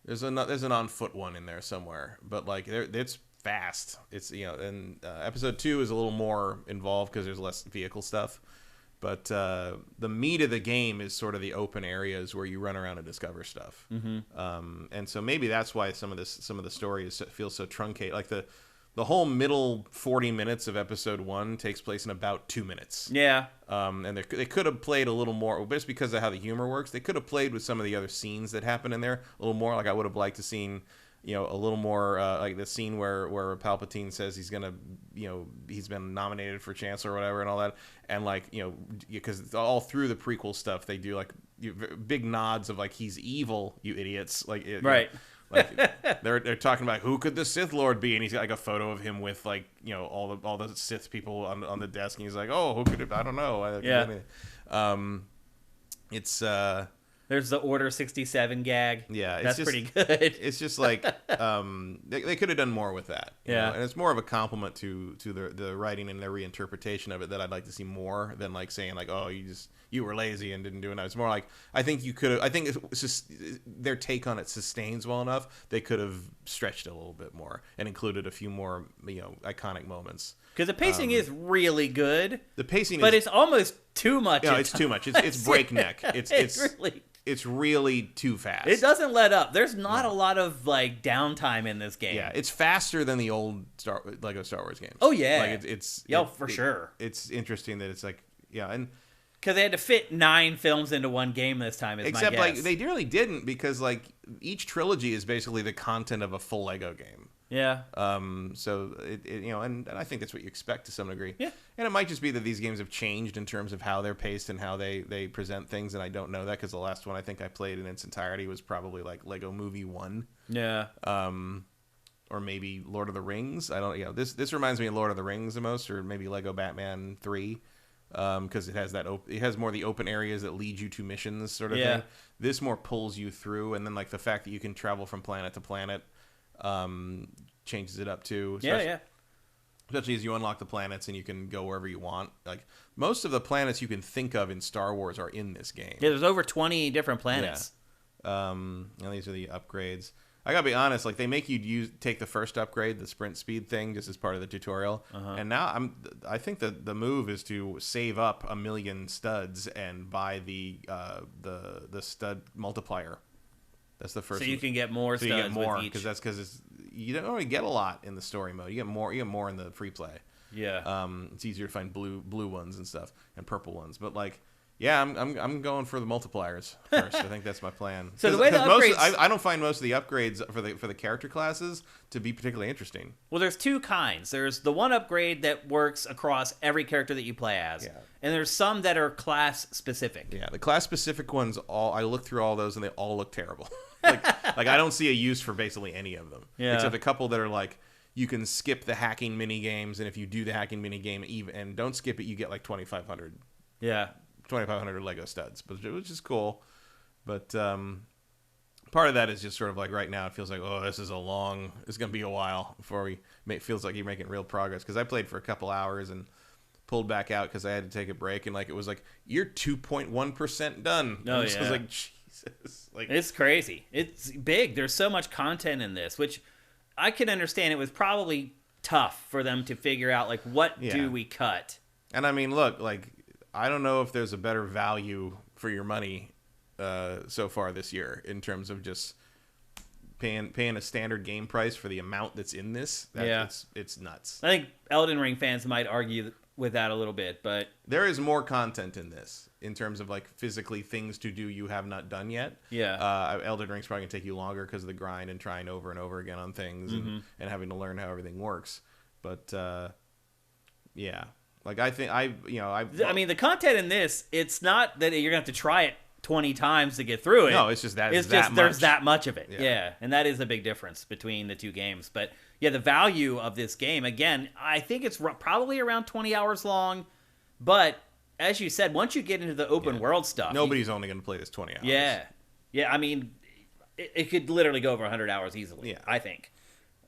on foot one in there somewhere. But like, it's fast. It's and episode 2 is a little more involved because there's less vehicle stuff, but the meat of the game is sort of the open areas where you run around and discover stuff. And so maybe that's why some of the story feels so truncated. Like the whole middle 40 minutes of episode 1 takes place in about 2 minutes. And they could have played a little more, just because of how the humor works. They could have played with some of the other scenes that happen in there a little more. Like, I would have liked to seen a little more, like the scene where Palpatine says he's gonna, he's been nominated for Chancellor or whatever and all that, and like, because all through the prequel stuff they do like big nods of like, he's evil, you idiots, like right. Like they're talking about who could the Sith Lord be, and he's got like a photo of him with like all the Sith people on the desk, and he's like, oh, who could it? I don't know. It's There's the Order 67 gag. Yeah, that's pretty good. It's just like they could have done more with that. Yeah, and it's more of a compliment to the writing and their reinterpretation of it that I'd like to see more than like saying like, oh, you were lazy and didn't do enough. It's more like, I think you could have. I think it's just their take on it sustains well enough. They could have stretched it a little bit more and included a few more iconic moments. Because the pacing is really good. The pacing, but it's almost too much. No, it's too much. It's breakneck. It's really too fast. It doesn't let up. There's not a lot of like downtime in this game. Yeah, it's faster than the old Lego Star Wars games. Oh yeah, like it's for sure. It's interesting that it's like, and Because they had to fit 9 films into one game this time, is Except, my guess. like, they really didn't, because, like, each trilogy is basically the content of a full Lego game. Yeah. So, and I think that's what you expect to some degree. Yeah. And it might just be that these games have changed in terms of how they're paced and how they present things, and I don't know that, because the last one I think I played in its entirety was probably, like, Lego Movie 1. Yeah. Or maybe Lord of the Rings. I don't, this reminds me of Lord of the Rings the most, or maybe Lego Batman 3. Because it has it has more the open areas that lead you to missions sort of thing. This more pulls you through, and then like the fact that you can travel from planet to planet changes it up too. Especially as you unlock the planets and you can go wherever you want. Like most of the planets you can think of in Star Wars are in this game. Yeah, there's over 20 different planets. And these are the upgrades. I gotta be honest, like they make you take the first upgrade, the sprint speed thing, just as part of the tutorial. And now I think that the move is to save up 1 million studs and buy the stud multiplier. That's the first. So you can get more studs. You get more because you don't really get a lot in the story mode. You get more in the free play. Yeah. It's easier to find blue ones and stuff and purple ones, but like. Yeah, I'm going for the multipliers first. I think that's my plan. So the way the upgrades, I don't find most of the upgrades for the character classes to be particularly interesting. Well, there's 2 kinds. There's the one upgrade that works across every character that you play as, and there's some that are class specific. Yeah, the class specific ones. I looked through all those and they all look terrible. like I don't see a use for basically any of them. Yeah. Except a couple that are like you can skip the hacking mini games, and if you do the hacking mini game and don't skip it, you get like 2,500. Yeah. 2,500 Lego studs, but which is cool. But part of that is just sort of like right now it feels like, oh, this is it's going to be a while before feels like you're making real progress. Because I played for a couple hours and pulled back out because I had to take a break, and like it was like, you're 2.1% done. Oh, I was like, Jesus. Like, it's crazy. It's big. There's so much content in this, which I can understand. It was probably tough for them to figure out, like, what do we cut? And I mean, look, like, I don't know if there's a better value for your money so far this year in terms of just paying a standard game price for the amount that's in this. It's nuts. I think Elden Ring fans might argue with that a little bit, but there is more content in this in terms of like physically things to do you have not done yet. Yeah. Elden Ring's probably gonna take you longer because of the grind and trying over and over again on things and having to learn how everything works. But yeah. Like, I think I mean, the content in this, it's not that you're going to have to try it 20 times to get through it. No, it's just that. It's just there's that much of it. Yeah. And that is a big difference between the 2 games. But, yeah, the value of this game, again, I think it's probably around 20 hours long. But, as you said, once you get into the open world stuff. Nobody's only going to play this 20 hours. Yeah. Yeah, I mean, it could literally go over 100 hours easily, I think.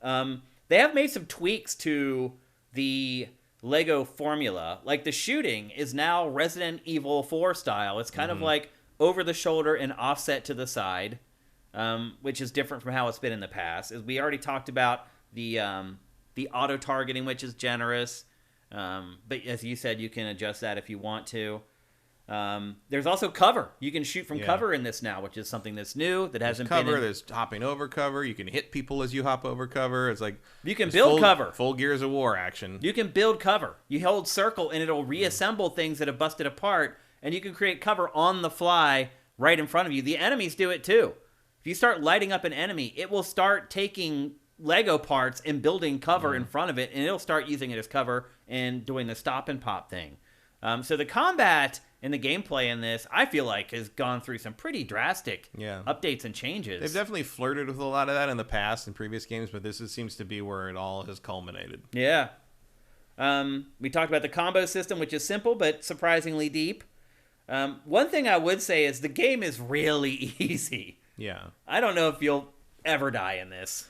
They have made some tweaks to the Lego formula. Like the shooting is now Resident Evil 4 style. It's kind of like over the shoulder and offset to the side, which is different from how it's been in the past. As we already talked about the auto targeting, which is generous, but as you said, you can adjust that if you want to. There's also cover. You can shoot from cover in this now, which is something that's new that hasn't been in. There's hopping over cover. You can hit people as you hop over cover. It's like you can build cover. Full Gears of War action. You can build cover. You hold circle and it'll reassemble things that have busted apart, and you can create cover on the fly right in front of you. The enemies do it too. If you start lighting up an enemy, it will start taking Lego parts and building cover in front of it, and it'll start using it as cover and doing the stop and pop thing. So the combat and the gameplay in this, I feel like, has gone through some pretty drastic updates and changes. They've definitely flirted with a lot of that in the past in previous games, but this seems to be where it all has culminated. Yeah. We talked about the combo system, which is simple but surprisingly deep. One thing I would say is the game is really easy. Yeah. I don't know if you'll ever die in this.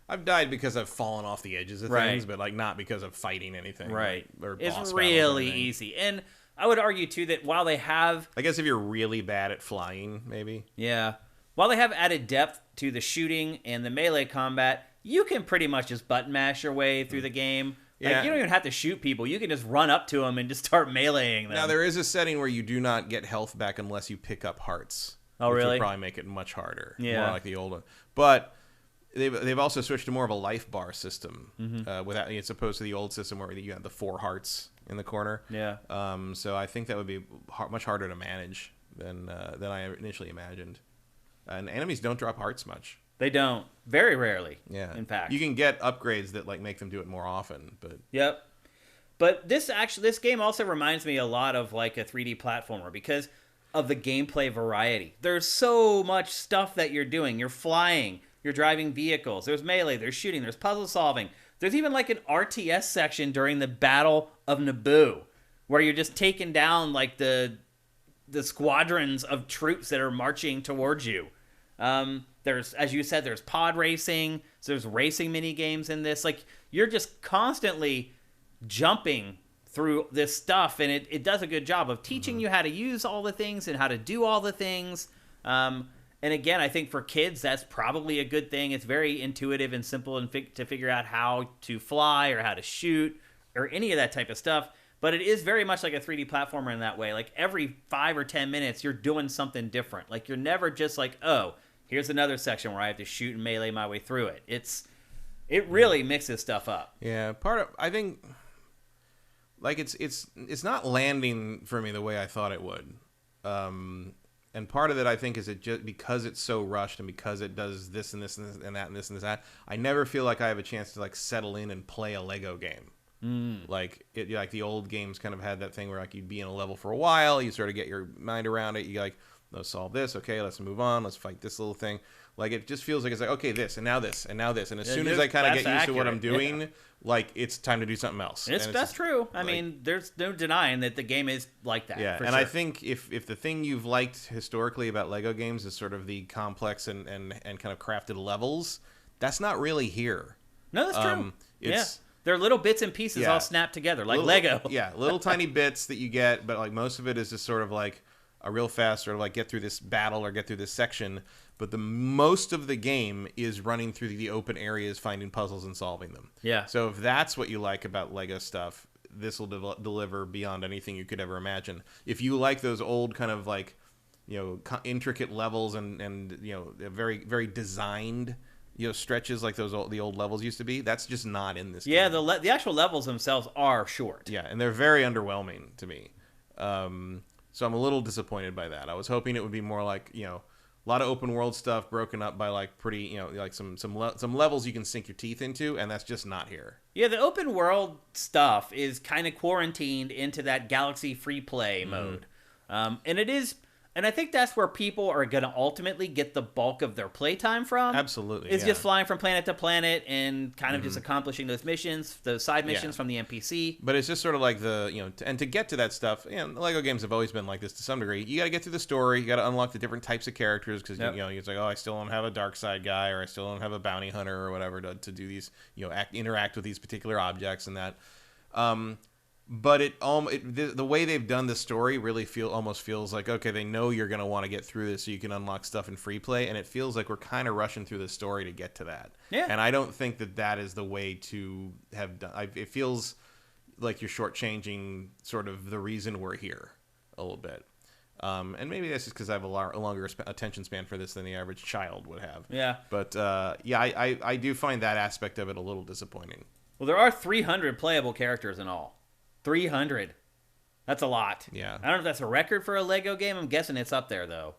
I've died because I've fallen off the edges of things, but like not because of fighting anything. Right. Or it's really easy. And I would argue, too, that while they have... I guess if you're really bad at flying, maybe. Yeah. While they have added depth to the shooting and the melee combat, you can pretty much just button mash your way through the game. Like, you don't even have to shoot people. You can just run up to them and just start meleeing them. Now, there is a setting where you do not get health back unless you pick up hearts. Oh, really? Which would probably make it much harder. Yeah. More like the old one. But... They've also switched to more of a life bar system, without, as opposed to the old system where you have the 4 hearts in the corner. Yeah. So I think that would be much harder to manage than I initially imagined. And enemies don't drop hearts much. They don't. Very rarely. Yeah. In fact, you can get upgrades that like make them do it more often, but Yep. But this game also reminds me a lot of like a 3D platformer because of the gameplay variety. There's so much stuff that you're doing. You're flying, you're driving vehicles, there's melee, there's shooting, there's puzzle solving. There's even like an RTS section during the Battle of Naboo where you're just taking down like the squadrons of troops that are marching towards you. There's, as you said, there's pod racing, so there's racing mini games in this. Like, you're just constantly jumping through this stuff, and it does a good job of teaching you how to use all the things and how to do all the things. And again, I think for kids, that's probably a good thing. It's very intuitive and simple and to figure out how to fly or how to shoot or any of that type of stuff. But it is very much like a 3D platformer in that way. Like, every 5 or 10 minutes, you're doing something different. Like, you're never just like, oh, here's another section where I have to shoot and melee my way through it. It really mixes stuff up. Yeah, I think like it's not landing for me the way I thought it would. And part of it I think is it just because it's so rushed and because it does this and this and this and that and this and this and that, I never feel like I have a chance to like settle in and play a Lego game. Like the old games kind of had that thing where like you'd be in a level for a while, you sort of get your mind around it, you like, let's solve this, okay, let's move on, let's fight this little thing. Like, it just feels like it's like, okay, this, and now this, and now this. And as soon as I kind of get used to what I'm doing, like, it's time to do something else. That's true. I mean, there's no denying that the game is like that. Yeah, for and sure. I think if the thing you've liked historically about Lego games is sort of the complex and kind of crafted levels, that's not really here. No, that's true. They're little bits and pieces all snapped together, like Lego. Yeah, little tiny bits that you get, but like most of it is just sort of like a real fast sort of like get through this battle or get through this section. But the most of the game is running through the open areas, finding puzzles and solving them. Yeah. So if that's what you like about Lego stuff, this will deliver beyond anything you could ever imagine. If you like those old kind of like, you know, intricate levels and you know, very, very designed, you know, stretches like the old levels used to be, that's just not in this game. Yeah, the actual levels themselves are short. Yeah, and they're very underwhelming to me. So I'm a little disappointed by that. I was hoping it would be more like, you know, a lot of open world stuff broken up by like pretty, you know, like some levels you can sink your teeth into, and that's just not here. Yeah, the open world stuff is kind of quarantined into that Galaxy free play mode. And it is, and I think that's where people are going to ultimately get the bulk of their playtime from. Absolutely. It's just flying from planet to planet and kind of just accomplishing those missions, those side missions from the NPC. But it's just sort of like the, you know, and to get to that stuff, you know, Lego games have always been like this to some degree. You got to get through the story. You got to unlock the different types of characters because, you know, it's like, oh, I still don't have a dark side guy or I still don't have a bounty hunter or whatever to do these, you know, interact with these particular objects and that. But the way they've done the story really almost feels like, okay, they know you're going to want to get through this so you can unlock stuff in free play, and it feels like we're kind of rushing through the story to get to that. Yeah. And I don't think that is the way to have done. It feels like you're shortchanging sort of the reason we're here a little bit. And maybe that's just because I have a longer attention span for this than the average child would have. Yeah. But I do find that aspect of it a little disappointing. Well, there are 300 playable characters in all. 300. That's a lot. Yeah. I don't know if that's a record for a Lego game. I'm guessing it's up there, though.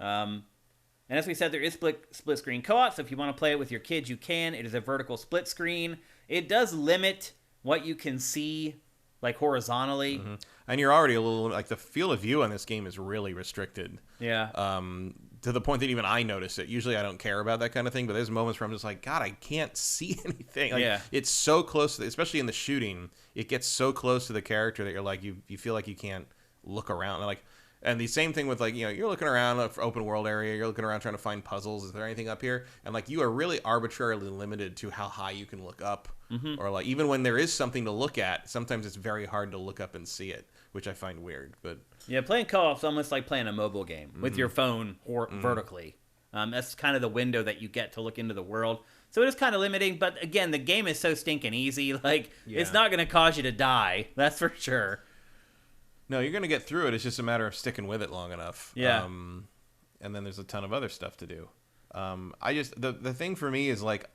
And as we said, there is split screen co-op, so if you want to play it with your kids, you can. It is a vertical split screen. It does limit what you can see, like, horizontally. Mm-hmm. And you're already a little, like, the field of view on this game is really restricted. Yeah. To the point that even I notice it. Usually I don't care about that kind of thing, but there's moments where I'm just like, God, I can't see anything. Like, it's so close, especially in the shooting, it gets so close to the character that you're like, you feel like you can't look around. And the same thing with, like, you know, you're looking around for open world area, you're looking around trying to find puzzles. Is there anything up here? And, like, you are really arbitrarily limited to how high you can look up. Mm-hmm. Or, like, even when there is something to look at, sometimes it's very hard to look up and see it, which I find weird. But yeah, playing co-op's almost like playing a mobile game with your phone or vertically. That's kind of the window that you get to look into the world. So it is kind of limiting, but again, the game is so stinking easy. Like, it's not going to cause you to die. That's for sure. No, you're going to get through it. It's just a matter of sticking with it long enough. Yeah. And then there's a ton of other stuff to do. The thing for me is, like,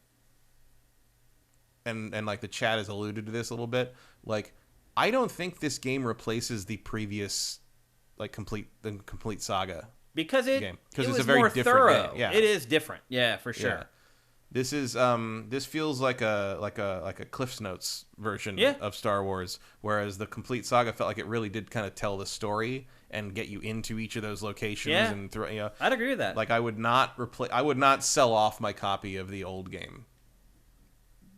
and like the chat has alluded to this a little bit, like, I don't think this game replaces the previous complete saga because game, because it's was a very more different thorough. game. Yeah, it is different. Yeah, for sure. Yeah. This is this feels like a Cliff's Notes version of Star Wars, whereas the complete saga felt like it really did kind of tell the story and get you into each of those locations. Yeah. And I'd agree with that. Like I would not sell off my copy of the old game.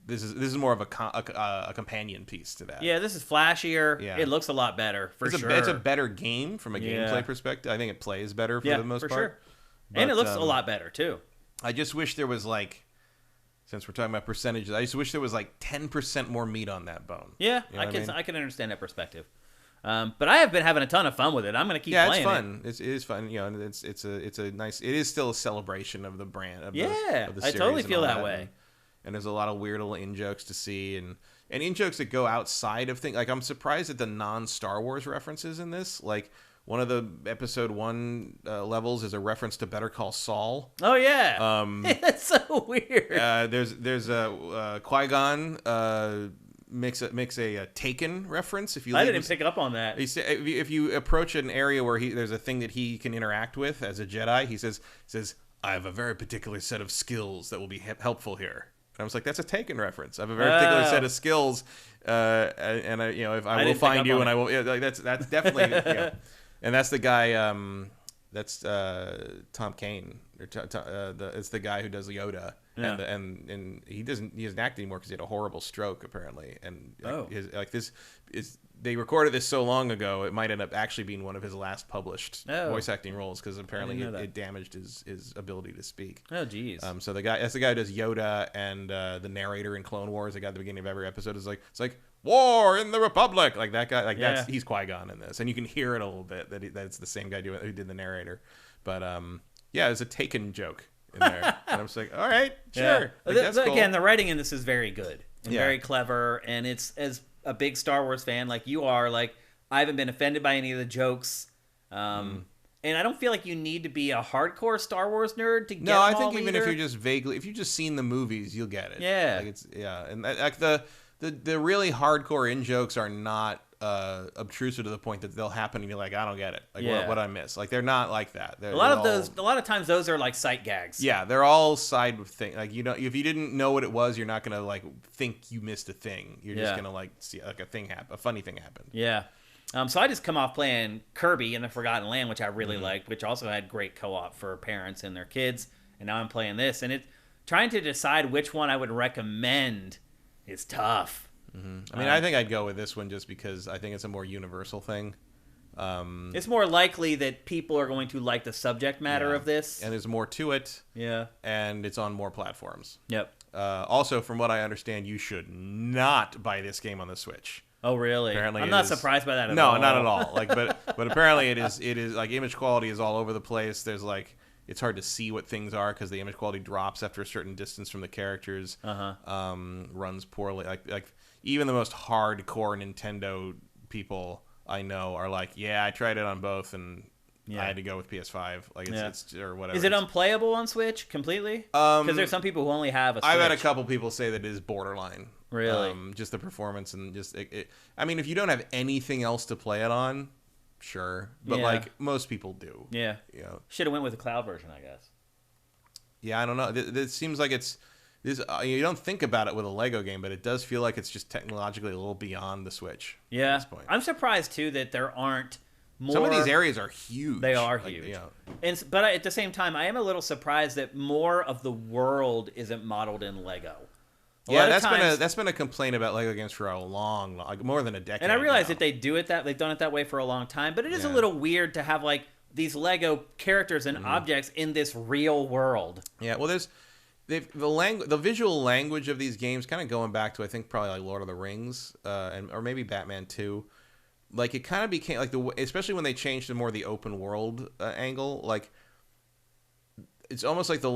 This is more of a companion piece to that. Yeah, this is flashier. Yeah. It looks a lot better for sure. It's a better game from a gameplay perspective. I think it plays better for the most part. Sure. And it looks a lot better too. I just wish there was since we're talking about percentages, I just wish there was 10% more meat on that bone. Yeah, I can understand that perspective. But I have been having a ton of fun with it. I'm going to keep playing it. Yeah, it's fun. It is fun. And it's a nice. It is still a celebration of the brand. Of the I totally feel that way. And there's a lot of weird little in jokes to see, and in jokes that go outside of things. Like I'm surprised at the non-Star Wars references in this. Like one of the episode 1 levels is a reference to Better Call Saul. Oh yeah, that's so weird. There's a Qui-Gon makes a Taken reference. I didn't pick up on that. If you approach an area where there's a thing that he can interact with as a Jedi, he says, I have a very particular set of skills that will be helpful here. And I was like, that's a Taken reference. I have a very particular set of skills, and if I will find you, and I will. That's definitely. And that's the guy. That's Tom Kane. It's the guy who does Yoda. Yeah. And he doesn't act anymore because he had a horrible stroke apparently. And they recorded this so long ago, it might end up actually being one of his last published voice acting roles because apparently it damaged his ability to speak. Oh, geez. So that's the guy who does Yoda, and the narrator in Clone Wars, the guy at the beginning of every episode is it's like War in the Republic, like that guy. He's Qui-Gon in this, and you can hear it a little bit that it's the same guy who did the narrator. But there's a Taken joke in there, and I'm just like, all right, sure. Yeah. That's cool. Again, the writing in this is very good and very clever, and it's as a big Star Wars fan like you are, I haven't been offended by any of the jokes. And I don't feel like you need to be a hardcore Star Wars nerd to get them all. No, I think even if you're just if you've just seen the movies, you'll get it. Yeah. And the really hardcore in jokes are not obtrusive to the point that they'll happen and you're like, I don't get it. What I miss? They're not like that. A lot of times those are like sight gags. Yeah, they're all side thing. If you didn't know what it was, you're not gonna think you missed a thing. You're just gonna see a thing happen, a funny thing happened. Yeah. So I just come off playing Kirby in the Forgotten Land, which I really liked, which also had great co-op for parents and their kids. And now I'm playing this, and trying to decide which one I would recommend is tough. I mean, I think I'd go with this one just because I think it's a more universal thing. It's more likely that people are going to like the subject matter of this. And there's more to it. Yeah. And it's on more platforms. Yep. Also, from what I understand, you should not buy this game on the Switch. Oh, really? Apparently I'm not surprised by that at all. No, not at all. But apparently it is image quality is all over the place. There's it's hard to see what things are because the image quality drops after a certain distance from the characters. Runs poorly. Even the most hardcore Nintendo people I know are I tried it on both and I had to go with PS5. It's or whatever. Is it unplayable on Switch completely? Because there's some people who only have a Switch. I've had a couple people say that it is borderline. Really? Just the performance and just I mean, if you don't have anything else to play it on, sure. But most people do. Yeah. Should have went with the cloud version, I guess. Yeah, I don't know. This seems like it's this. You don't think about it with a Lego game, but it does feel like it's just technologically a little beyond the Switch. Yeah. At this point. I'm surprised too that there aren't more. Some of these areas are huge. They are huge. But at the same time, I am a little surprised that more of the world isn't modeled in Lego. That's been a complaint about Lego games for a long, more than a decade. And I realize that they've done it that way for a long time, but it is a little weird to have these Lego characters and objects in this real world. Yeah, well, the visual language of these games, kind of going back to I think probably Lord of the Rings, or maybe Batman 2. It kind of became especially when they changed to more the open world angle. It's almost like the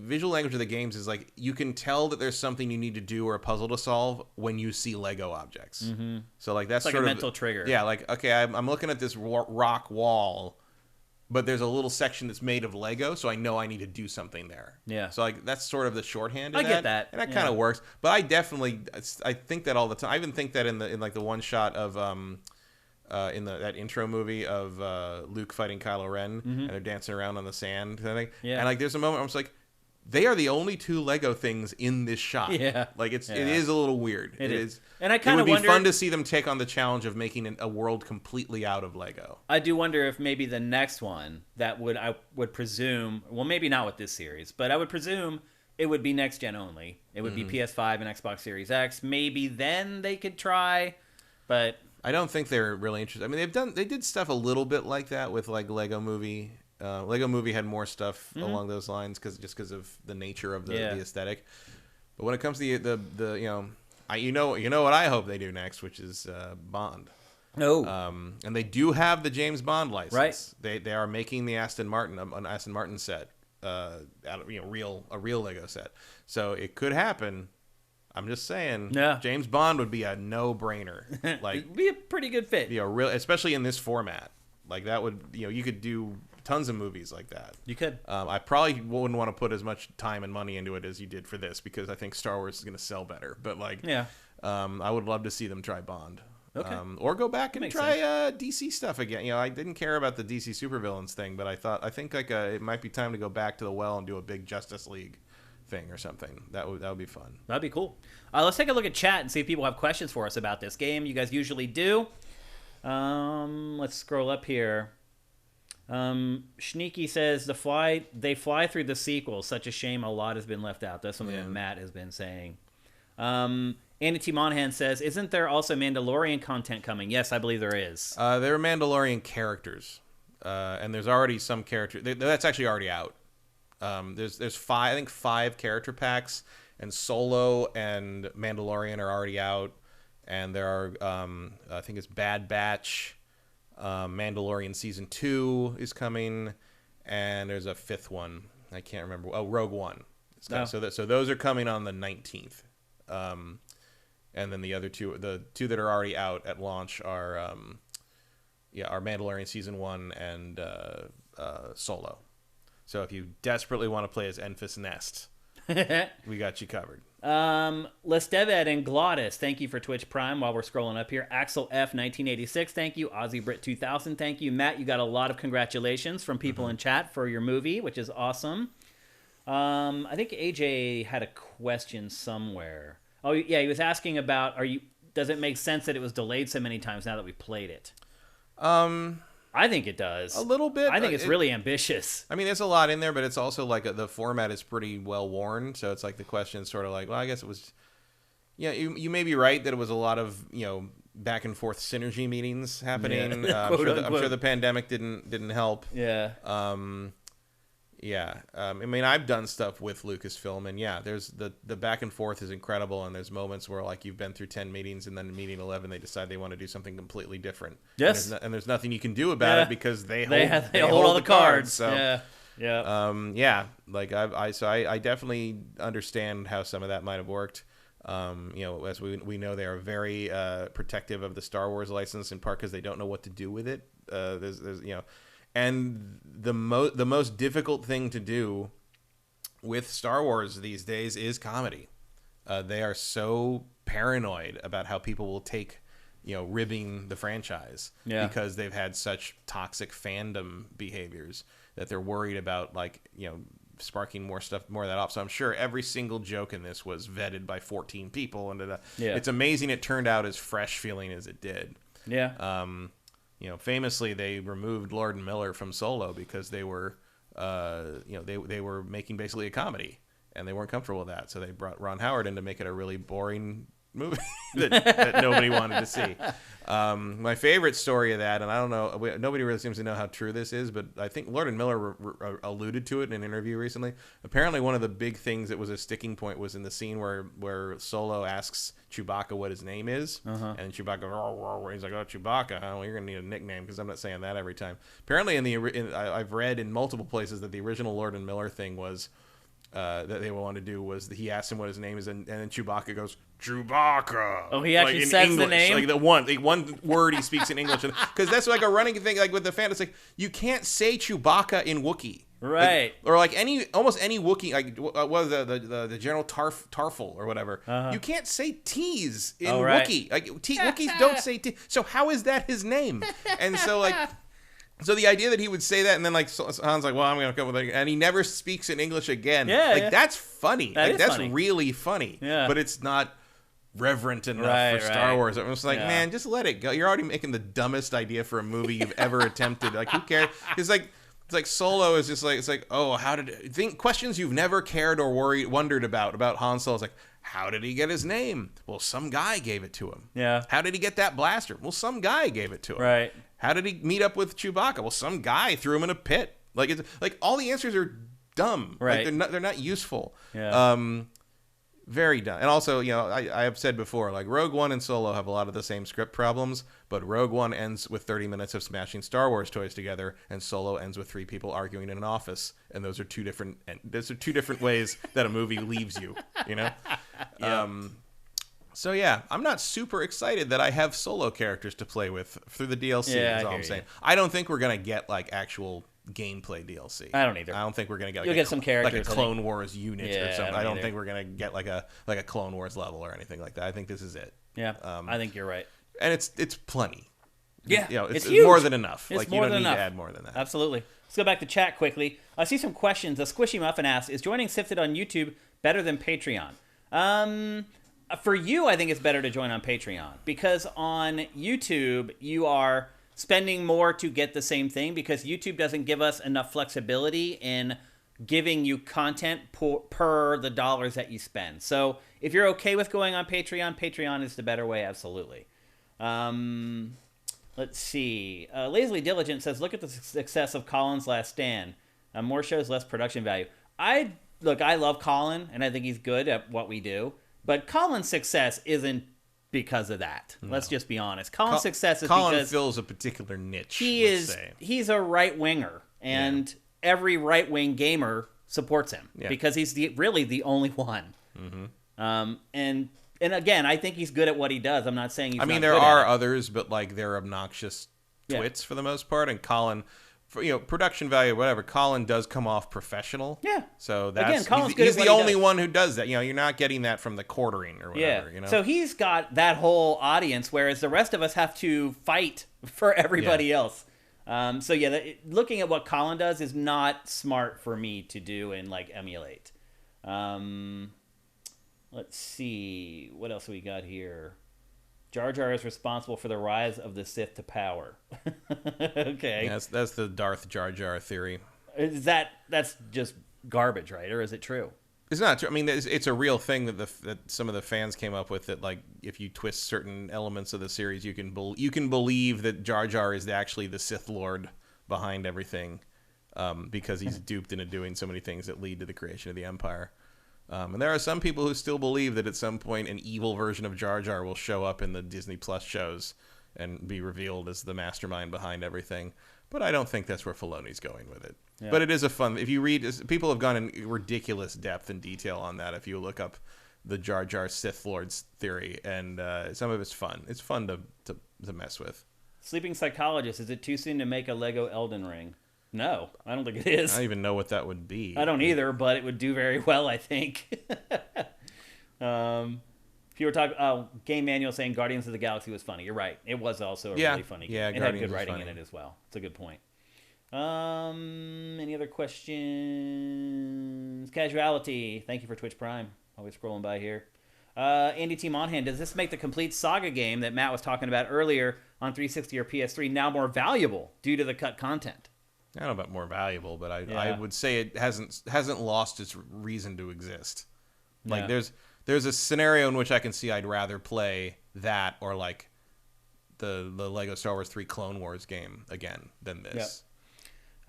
visual language of the games is you can tell that there's something you need to do or a puzzle to solve when you see Lego objects. So that's it's sort a mental trigger. Yeah, okay, I'm looking at this rock wall. but there's a little section that's made of Lego, so I know I need to do something there. Yeah. So like that's sort of the shorthand. I get that, and that kind of works. But I think that all the time. I even think that in like the one shot of that intro movie of Luke fighting Kylo Ren, and they're dancing around on the sand. And like there's a moment where I'm just like, they are the only two Lego things in this shot. Yeah. Like it is a little weird. It is. And I kind of wonder. It would be fun wonder, to see them take on the challenge of making a world completely out of Lego. I do wonder if maybe the next one I would presume, well, maybe not with this series, but I would presume it would be next gen only. It would be PS5 and Xbox Series X. Maybe then they could try, but I don't think they're really interested. I mean, they did stuff a little bit like that with like Lego Movie. Lego Movie had more stuff along those lines because of the nature of the aesthetic. But when it comes to the you know what I hope they do next, which is Bond. No. And they do have the James Bond license. Right. They are making the an Aston Martin set, out of a real Lego set. So it could happen. I'm just saying. Yeah. James Bond would be a no-brainer. Like it'd be a pretty good fit. Especially in this format. Like that would you could do tons of movies like that. You could. I probably wouldn't want to put as much time and money into it as you did for this because I think Star Wars is going to sell better. But I would love to see them try Bond. Okay. Or go back and try DC stuff again. I didn't care about the DC supervillains thing, but I think it might be time to go back to the well and do a big Justice League thing or something. That would be fun. That'd be cool. Let's take a look at chat and see if people have questions for us about this game. You guys usually do. Let's scroll up here. Schneeky says they fly through the sequel. Such a shame a lot has been left out. That's something that Matt has been saying. Andy T. Monahan says, isn't there also Mandalorian content coming? Yes, I believe there is. There are Mandalorian characters, and there's already some character that's actually already out. There's five character packs, and Solo and Mandalorian are already out, and there are I think it's Bad Batch. Mandalorian Season 2 is coming, and there's a fifth one. I can't remember. Oh, Rogue One. So those are coming on the 19th. And then the other two, the two that are already out at launch are Mandalorian Season 1 and Solo. So if you desperately want to play as Enfys Nest, we got you covered. Lestevad and Glottis, thank you for Twitch Prime while we're scrolling up here. Axel F 1986, thank you. Aussie Brit 2000, thank you. Matt, you got a lot of congratulations from people in chat for your movie, which is awesome. I think AJ had a question somewhere. Oh yeah, he was asking about does it make sense that it was delayed so many times now that we played it? I think it does. A little bit. I think it's really ambitious. I mean, there's a lot in there, but it's also like the format is pretty well worn. So it's like the question is sort of like, well, I guess it was. Yeah, you may be right that it was a lot of back and forth synergy meetings happening. Yeah. I'm sure the pandemic didn't help. Yeah. I mean, I've done stuff with Lucasfilm, and there's the back and forth is incredible, and there's moments where like you've been through 10 meetings, and then in meeting 11 they decide they want to do something completely different. Yes, and there's nothing you can do about it because they hold all the cards. So yeah. Like I definitely understand how some of that might have worked. As we know, they are very protective of the Star Wars license, in part because they don't know what to do with it. And the most difficult thing to do with Star Wars these days is comedy. They are so paranoid about how people will take, ribbing the franchise because they've had such toxic fandom behaviors that they're worried about, sparking more of that off. So I'm sure every single joke in this was vetted by 14 people, and it's amazing it turned out as fresh feeling as it did. Yeah. Famously they removed Lord and Miller from Solo because they were, they were making basically a comedy, and they weren't comfortable with that. So they brought Ron Howard in to make it a really boring movie that nobody wanted to see. My favorite story of that, and I don't know, nobody really seems to know how true this is, but I think Lord and Miller alluded to it in an interview recently. Apparently one of the big things that was a sticking point was in the scene where Solo asks Chewbacca what his name is, and Chewbacca goes, he's like, oh, Chewbacca, well, you're gonna need a nickname because I'm not saying that every time. Apparently I've read in multiple places that the original Lord and Miller thing was that they wanted to do was he asked him what his name is, and then Chewbacca goes, Chewbacca. Oh, he actually in says English, the name? like the one word he speaks in English, because that's like a running thing. Like with the fan, it's like you can't say Chewbacca in Wookiee, right? Or like almost any Wookiee, like what was the General Tarful or whatever. You can't say T's in Wookiee. Like Wookiees don't say T. So how is that his name? And so like. So the idea that he would say that, and then like Han's like, well, I'm gonna come with it, and he never speaks in English again. That's funny. That's funny. Really funny. Yeah. But it's not reverent enough for Star Wars. I'm just like, man, just let it go. You're already making the dumbest idea for a movie you've ever attempted. Like, who cares? It's like Solo is just like, it's like, oh, questions you've never cared or wondered about Han Solo. It's like, how did he get his name? Well, some guy gave it to him. Yeah. How did he get that blaster? Well, some guy gave it to him. Right. How did he meet up with Chewbacca? Well, some guy threw him in a pit. Like it's like all the answers are dumb. Right. Like they're not useful. Yeah. Very dumb. And also, I have said before, like Rogue One and Solo have a lot of the same script problems, but Rogue One ends with 30 minutes of smashing Star Wars toys together, and Solo ends with 3 people arguing in an office. And those are two different ways that a movie leaves you. Yeah. So yeah, I'm not super excited that I have Solo characters to play with through the DLC. Is all I'm saying. I don't think we're gonna get like actual gameplay DLC. I don't either. I don't think we're gonna get. You'll get some characters, like a Clone Wars unit or something. I don't think we're gonna get like a Clone Wars level or anything like that. I think this is it. Yeah, I think you're right. And it's plenty. Yeah, it's huge. More than enough. It's like more you don't than need enough. to add more than that. Absolutely. Let's go back to chat quickly. I see some questions. A Squishy Muffin asks, "Is joining Sifted on YouTube better than Patreon?" For you, I think it's better to join on Patreon, because on YouTube, you are spending more to get the same thing, because YouTube doesn't give us enough flexibility in giving you content per the dollars that you spend. So if you're okay with going on Patreon, Patreon is the better way, absolutely. Let's see. Lazily Diligent says, look at the success of Colin's Last Stand. More shows, less production value. I love Colin, and I think he's good at what we do. But Colin's success isn't because of that. No. Let's just be honest. Colin's success is Colin because fills a particular niche. He's a right winger, and every right wing gamer supports him because he's really the only one. Mm-hmm. And again, I think he's good at what he does. I'm not saying he's. I mean, there are others, but like they're obnoxious twits for the most part. And Colin, production value, whatever. Colin does come off professional. Yeah. So that's he's the only one who does that. You're not getting that from the quartering or whatever. Yeah. So he's got that whole audience, whereas the rest of us have to fight for everybody else. So looking at what Colin does is not smart for me to do and like emulate. Let's see what else we got here. Jar Jar is responsible for the rise of the Sith to power. Okay. Yeah, that's the Darth Jar Jar theory. That's just garbage, right? Or is it true? It's not true. I mean, it's a real thing that some of the fans came up with, that like if you twist certain elements of the series, you can believe that Jar Jar is actually the Sith Lord behind everything, because he's duped into doing so many things that lead to the creation of the Empire. And there are some people who still believe that at some point an evil version of Jar Jar will show up in the Disney Plus shows and be revealed as the mastermind behind everything. But I don't think that's where Filoni's going with it. Yeah. But it is a fun... If you read... People have gone in ridiculous depth and detail on that if you look up the Jar Jar Sith Lord's theory. And some of it's fun. It's fun to mess with. Sleeping Psychologist, is it too soon to make a Lego Elden Ring? No, I don't think it is. I don't even know what that would be. I don't either, but it would do very well, I think. If you were talking, Game Manual saying Guardians of the Galaxy was funny. You're right. It was also a really funny game. Yeah, it had good writing in it as well. It's a good point. Any other questions? Casuality. Thank you for Twitch Prime. Always scrolling by here. Andy T. Monhan, does this make the complete Saga game that Matt was talking about earlier on 360 or PS3 now more valuable due to the cut content? I don't know about more valuable, but I would say it hasn't lost its reason to exist. Like there's a scenario in which I can see I'd rather play that or like the Lego Star Wars 3 Clone Wars game again than this.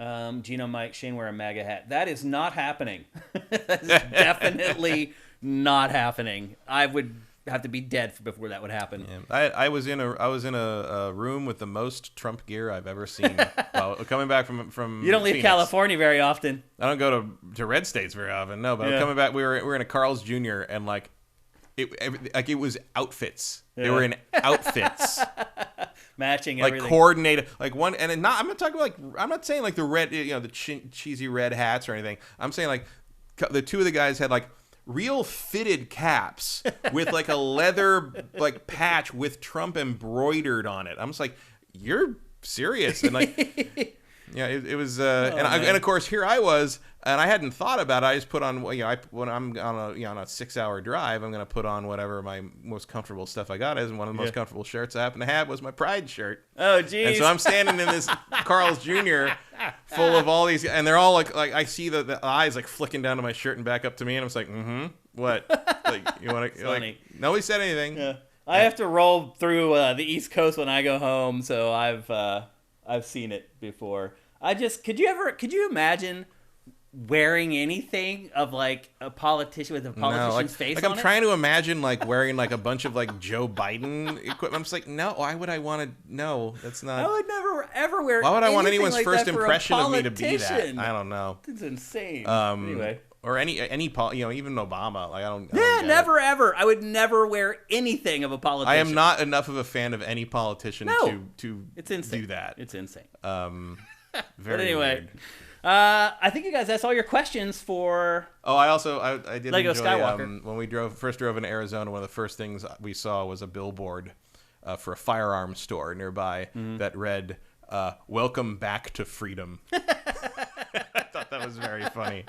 Yep. Gino Mike Shane wear a MAGA hat. That is not happening. That is definitely not happening. I would have to be dead before that would happen. Yeah. I was in a room with the most Trump gear I've ever seen. Well, coming back from You don't leave Phoenix. California very often. I don't go to red states very often. No, but coming back, we were in a Carl's Jr. and like it was outfits. Yeah. They were in outfits. Matching like everything. coordinated, like one, and not. I'm not talking about I'm not saying like the red, the cheesy red hats or anything. I'm saying like the two of the guys had like real fitted caps with like a leather like patch with Trump embroidered on it. I'm just like, you're serious, and like. Yeah, it was, and of course here I was, and I hadn't thought about it. I just put on, when I'm on a 6-hour drive, I'm gonna put on whatever my most comfortable stuff I got is, and one of the most comfortable shirts I happen to have was my Pride shirt. Oh, geez. And so I'm standing in this Carl's Jr. full of all these, and they're all like I see the eyes like flicking down to my shirt and back up to me, and I'm just like, what? Like you want to? Like nobody said anything. Yeah. I have to roll through the East Coast when I go home, so I've seen it before. Could you imagine wearing anything of like a politician with a politician's face like on I'm it? trying to imagine like wearing like a bunch of like Joe Biden equipment. I'm just like, no, why would I want to? No, that's not. I would never ever wear. Why would I want anyone's like first that for impression a of me to be that? politician? I don't know. It's insane. Anyway, or even Obama. Like I don't never ever. I would never wear anything of a politician. I am not enough of a fan of any politician to it's insane. do that. It's insane. Very but anyway. weird. I think you guys, that's all your questions for. Oh, I did Lego enjoy, Skywalker. When we first drove into Arizona, one of the first things we saw was a billboard for a firearms store nearby that read, "Welcome back to freedom." I thought that was very funny.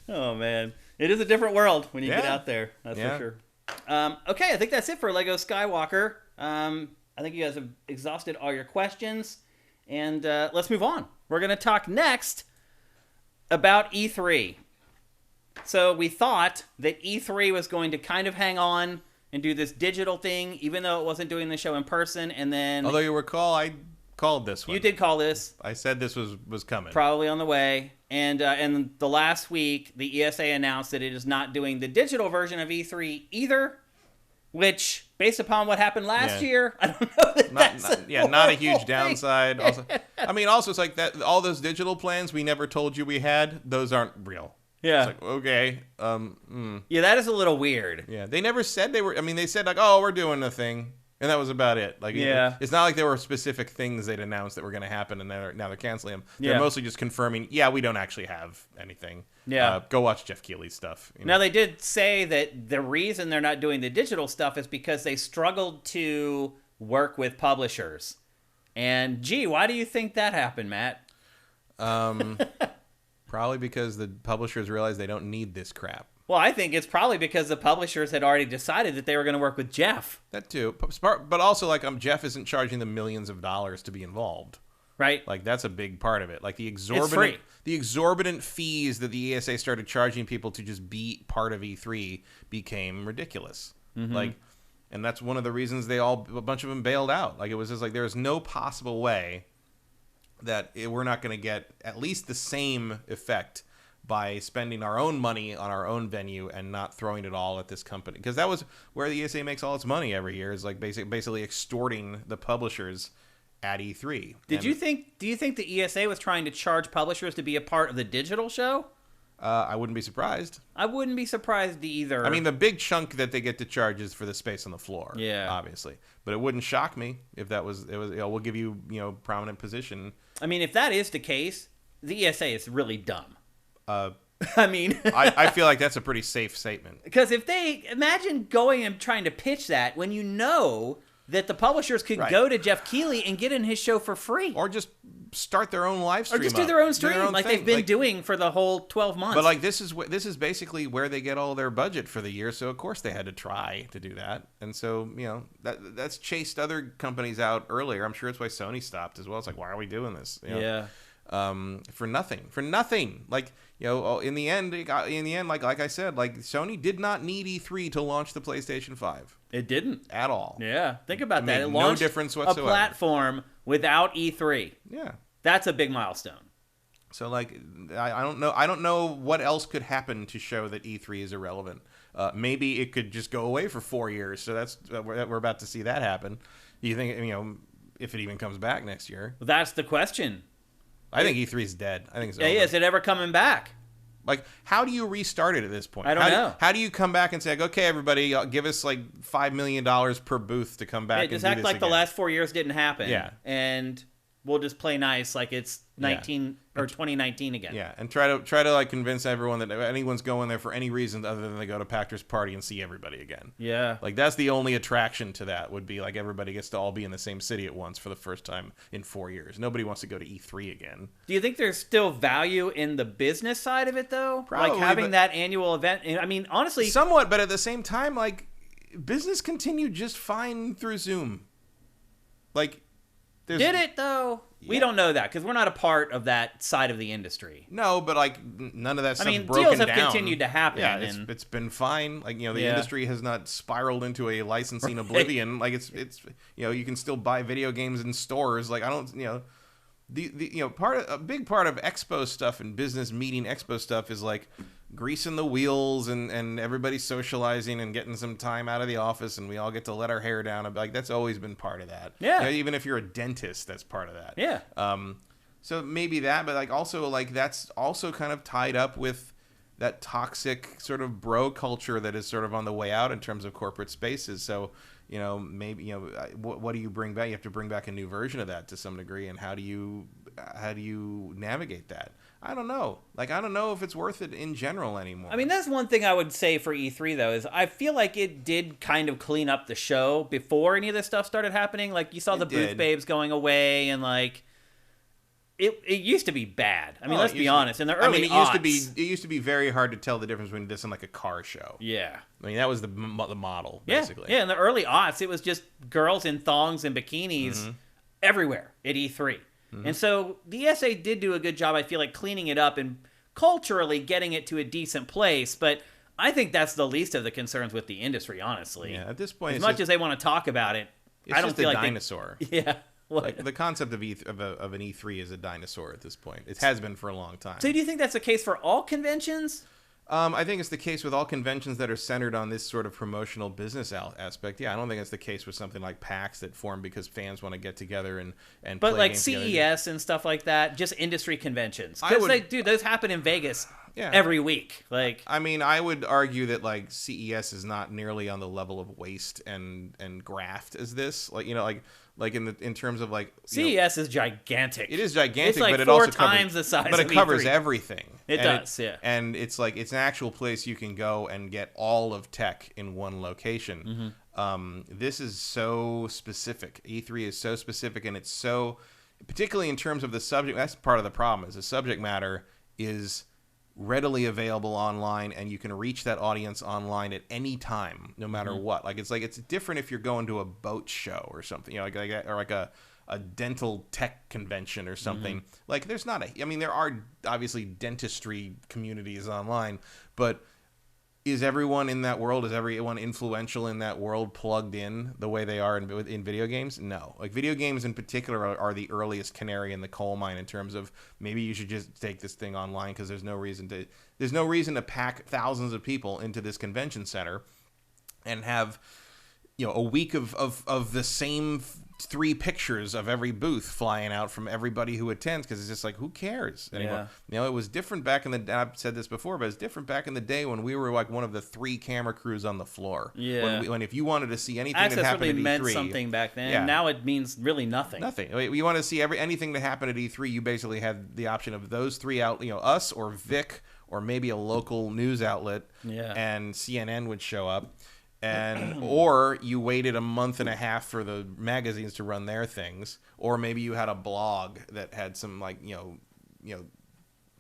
Oh man, it is a different world when you get out there. That's for sure. Okay, I think that's it for Lego Skywalker. I think you guys have exhausted all your questions, and let's move on. We're going to talk next about E3. So we thought that E3 was going to kind of hang on and do this digital thing, even though it wasn't doing the show in person. And then, although you recall, I called this one. You did call this. I said this was coming. Probably on the way. And the last week, the ESA announced that it is not doing the digital version of E3 either. Which, based upon what happened last year, I don't know that not a huge downside. Also, it's like that. All those digital plans we never told you we had; those aren't real. Yeah. It's like, okay. Yeah, that is a little weird. Yeah, they never said they were. I mean, they said like, "Oh, we're doing a thing," and that was about it. Like, it's not like there were specific things they'd announced that were going to happen, and now they're canceling them. They're mostly just confirming. Yeah, we don't actually have anything. Yeah. Go watch Jeff Keighley's stuff. Now, they did say that the reason they're not doing the digital stuff is because they struggled to work with publishers. And, why do you think that happened, Matt? Probably because the publishers realized they don't need this crap. Well, I think it's probably because the publishers had already decided that they were going to work with Jeff. That too. But also, like, Jeff isn't charging them millions of dollars to be involved. Right. Like, that's a big part of it. Like, the exorbitant fees that the ESA started charging people to just be part of E3 became ridiculous. Like, and that's one of the reasons a bunch of them bailed out. Like, it was just like, there's no possible way that we're not going to get at least the same effect by spending our own money on our own venue and not throwing it all at this company. Because that was where the ESA makes all its money every year, is like basically extorting the publishers at E3. Do you think the ESA was trying to charge publishers to be a part of the digital show? I wouldn't be surprised. I wouldn't be surprised either. I mean, the big chunk that they get to charge is for the space on the floor. Yeah, obviously. But it wouldn't shock me if that was we'll give you prominent position. I mean, if that is the case, the ESA is really dumb. I mean, I feel like that's a pretty safe statement. Because if they imagine going and trying to pitch that when you know that the publishers could go to Jeff Keighley and get in his show for free, or just start their own live stream, or just do their own stream like they've been doing for the whole 12 months. But like this is basically where they get all their budget for the year, so of course they had to try to do that, and so that's chased other companies out earlier. I'm sure it's why Sony stopped as well. It's like, why are we doing this? For nothing. Like, in the end, like I said, like Sony did not need E3 to launch the PlayStation 5. It didn't at all. Yeah, think about that. It no launched difference whatsoever. A platform without E3. Yeah, that's a big milestone. So like, I don't know. I don't know what else could happen to show that E3 is irrelevant. Maybe it could just go away for 4 years. So that's we're about to see that happen. Do you think, if it even comes back next year? Well, that's the question. I think E3 is dead. I think it's over. Is it ever coming back? Like, how do you restart it at this point? I don't know. How do you come back and say, like, okay, everybody, give us like $5 million per booth to come back and just do act this like again? the last 4 years didn't happen. Yeah. And we'll just play nice like it's 2019 again. Yeah, and try to like convince everyone that anyone's going there for any reason other than they go to Pactor's party and see everybody again. Yeah. Like, that's the only attraction to that, would be like everybody gets to all be in the same city at once for the first time in 4 years. Nobody wants to go to E3 again. Do you think there's still value in the business side of it, though? Probably, like having that annual event? I mean, honestly... Somewhat, but at the same time, like, business continued just fine through Zoom. Like, did it, though? Yeah. We don't know that, because we're not a part of that side of the industry. No, but, like, none of that stuff broken down. Deals have continued to happen. Yeah, it's been fine. Like, the industry has not spiraled into a licensing oblivion. Like, it's you can still buy video games in stores. Like, I don't, a big part of expo stuff and business meeting expo stuff is, like, greasing the wheels and everybody socializing and getting some time out of the office, and we all get to let our hair down. Like, that's always been part of that. Yeah. Even if you're a dentist, that's part of that. Yeah. So maybe that, but like also like that's also kind of tied up with that toxic sort of bro culture that is sort of on the way out in terms of corporate spaces. So, maybe, what do you bring back? You have to bring back a new version of that to some degree. And how do you navigate that? I don't know. Like, I don't know if it's worth it in general anymore. I mean, that's one thing I would say for E3, though, is I feel like it did kind of clean up the show before any of this stuff started happening. Like, you saw the booth babes going away, and like, it used to be bad. I mean, let's be honest. In the early it used to be very hard to tell the difference between this and like a car show. Yeah. I mean, that was the model, basically. Yeah, in the early aughts, it was just girls in thongs and bikinis everywhere at E3. And so the ESA did do a good job, I feel like, cleaning it up and culturally getting it to a decent place. But I think that's the least of the concerns with the industry, honestly. Yeah, at this point, as much as they want to talk about it, I don't feel like dinosaur. Yeah. Like, the concept of an E3 is a dinosaur at this point. It has been for a long time. So do you think that's the case for all conventions? I think it's the case with all conventions that are centered on this sort of promotional business aspect. Yeah, I don't think it's the case with something like PAX that formed because fans want to get together and but play like games CES together. and stuff like that, just industry conventions. Because those happen in Vegas every week. Like, I mean, I would argue that like CES is not nearly on the level of waste and graft as this. Like in terms of like CES is gigantic. It is gigantic, it's like but it 4 also times covers, the size. But of it covers E3. everything. It does, yeah. And it's like it's an actual place you can go and get all of tech in one location. This is so specific. E3 is so specific, and it's so, particularly in terms of the subject. That's part of the problem. Is the subject matter is readily available online, and you can reach that audience online at any time, no matter what. Like it's different if you're going to a boat show or something, or like a dental tech convention or something. Like there's not there are obviously dentistry communities online, but is everyone in that world, is everyone influential in that world plugged in the way they are in video games? No. Like video games in particular are the earliest canary in the coal mine in terms of maybe you should just take this thing online because there's no reason to pack thousands of people into this convention center and have a week of the same 3 pictures of every booth flying out from everybody who attends, because it's just like, who cares anymore? It was different back in the, I've said this before, but it's different back in the day when we were like one of the 3 camera crews on the floor. When if you wanted to see anything that happened at E3, meant something back then. Now it means really nothing. You want to see anything that happened at E3, you basically had the option of those 3 out, us or Vic or maybe a local news outlet, and CNN would show up. Or you waited a month and a half for the magazines to run their things, or maybe you had a blog that had some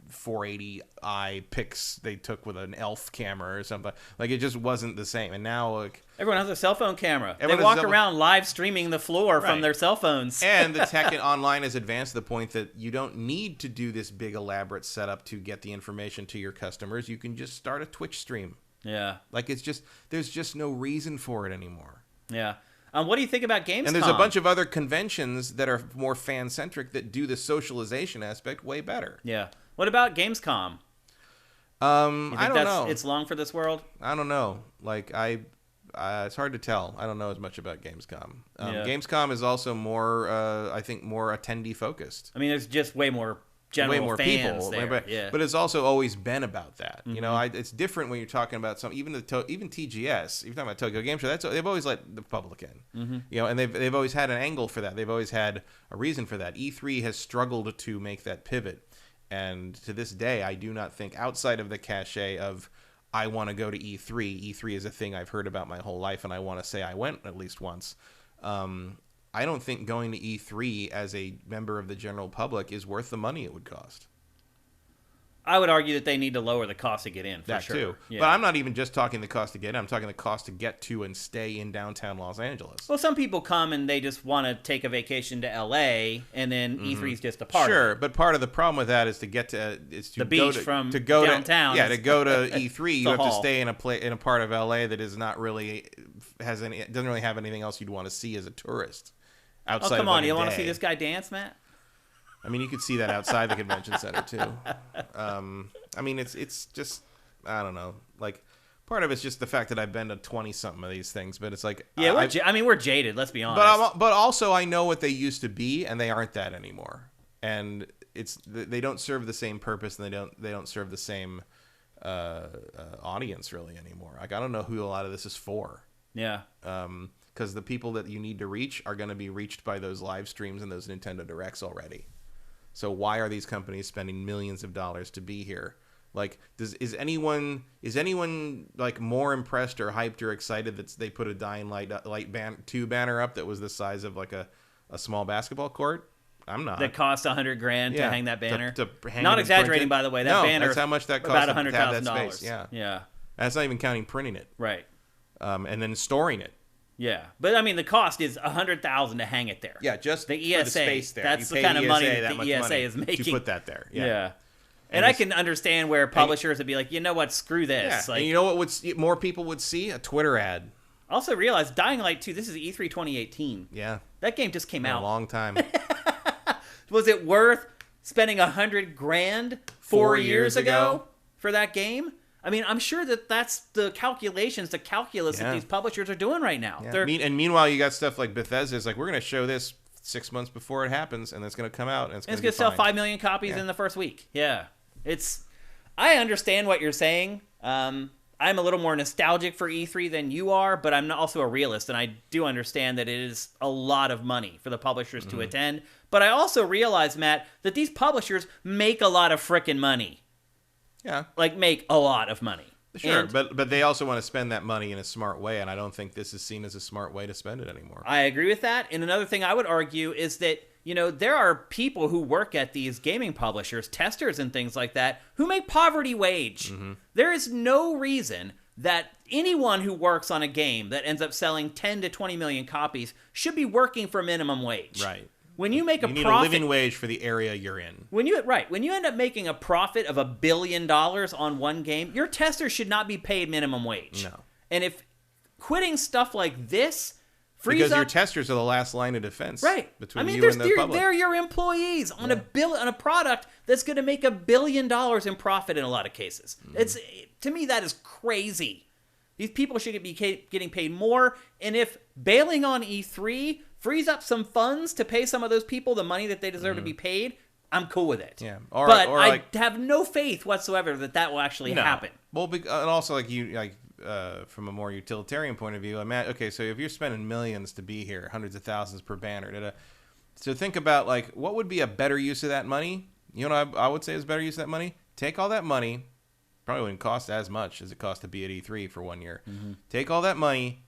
480i pics they took with an elf camera or something. Like it just wasn't the same. And now everyone has a cell phone camera. They walk around live streaming the floor from their cell phones. And the tech online has advanced to the point that you don't need to do this big elaborate setup to get the information to your customers. You can just start a Twitch stream. Yeah. Like there's just no reason for it anymore. Yeah. What do you think about Gamescom? And there's a bunch of other conventions that are more fan-centric that do the socialization aspect way better. Yeah. What about Gamescom? I don't know. It's long for this world? I don't know. Like, it's hard to tell. I don't know as much about Gamescom. Gamescom is also more, I think, more attendee-focused. I mean, there's just way more general fans people there. But, but it's also always been about that. You know, it's different when you're talking about even TGS, even talking about Tokyo Game Show. They've always let the public in. You know, and they've always had an angle for that. They've always had a reason for that. E3 has struggled to make that pivot, and to this day, I do not think, outside of the cachet of I want to go to E3. E3 is a thing I've heard about my whole life, and I want to say I went at least once. I don't think going to E3 as a member of the general public is worth the money it would cost. I would argue that they need to lower the cost to get in, for that sure. Too. Yeah. But I'm not even just talking the cost to get in. I'm talking the cost to get to and stay in downtown Los Angeles. Well, some people come and they just want to take a vacation to LA, and then E3 is just a part Sure, of it. But part of the problem with that is to get to the beach from downtown. To go to E3, you have to stay in a part of LA that is not really doesn't really have anything else you'd want to see as a tourist. Outside come on, you want to see this guy dance, Matt? I mean, you could see that outside the convention center too. I mean, it's just, I don't know. Like, part of it's just the fact that I've been to 20-something of these things, but it's like, yeah, we're jaded. Let's be honest. But also, I know what they used to be, and they aren't that anymore. And they don't serve the same purpose, and they don't serve the same audience really anymore. Like, I don't know who a lot of this is for. Yeah. Because the people that you need to reach are going to be reached by those live streams and those Nintendo Directs already. So why are these companies spending millions of dollars to be here? Like, is anyone like more impressed or hyped or excited that they put a Dying Light 2 banner up that was the size of like a small basketball court? I'm not. That cost $100,000 to hang that banner. To hang not exaggerating, by the way. That banner. That's how much that costs. About $100,000. Yeah. Yeah. That's not even counting printing it. Right. And then storing it. Yeah, but I mean the cost is $100,000 to hang it there. Yeah, just the ESA. For the space there. That's the kind of money that the ESA is making to put that there. Yeah. And I can understand where publishers would be like, you know what, screw this. Yeah. Like, and you know what more people would see? A Twitter ad. Also realize Dying Light 2. This is E3 2018. Yeah, that game just came out a long time. Was it worth spending $100,000 4 years ago for that game? I mean, I'm sure that's the calculus that these publishers are doing right now. Yeah. And meanwhile, you got stuff like Bethesda's like, we're going to show this 6 months before it happens, and it's going to come out, and it's going to sell 5 million copies in the first week. Yeah. I understand what you're saying. I'm a little more nostalgic for E3 than you are, but I'm also a realist, and I do understand that it is a lot of money for the publishers to attend. But I also realize, Matt, that these publishers make a lot of frickin' money. Yeah. Like, make a lot of money. Sure, but they also want to spend that money in a smart way, and I don't think this is seen as a smart way to spend it anymore. I agree with that. And another thing I would argue is that, there are people who work at these gaming publishers, testers and things like that, who make poverty wage. There is no reason that anyone who works on a game that ends up selling 10 to 20 million copies should be working for minimum wage. Right. When you make you need a living wage for the area you're in. When you end up making a profit of $1 billion on one game, your testers should not be paid minimum wage. No. And if quitting stuff like this frees because your testers are the last line of defense, right? Between you and the public. They're your employees on on a product that's going to make $1 billion in profit in a lot of cases. To me, that is crazy. These people should be getting paid more. And if bailing on E3 frees up some funds to pay some of those people the money that they deserve to be paid, I'm cool with it. Yeah. But I have no faith whatsoever that will actually happen. Well, and also from a more utilitarian point of view, okay, so if you're spending millions to be here, hundreds of thousands per banner, so think about like what would be a better use of that money? You know what I would say is better use of that money? Take all that money, probably wouldn't cost as much as it cost to be at E3 for 1 year. Take all that money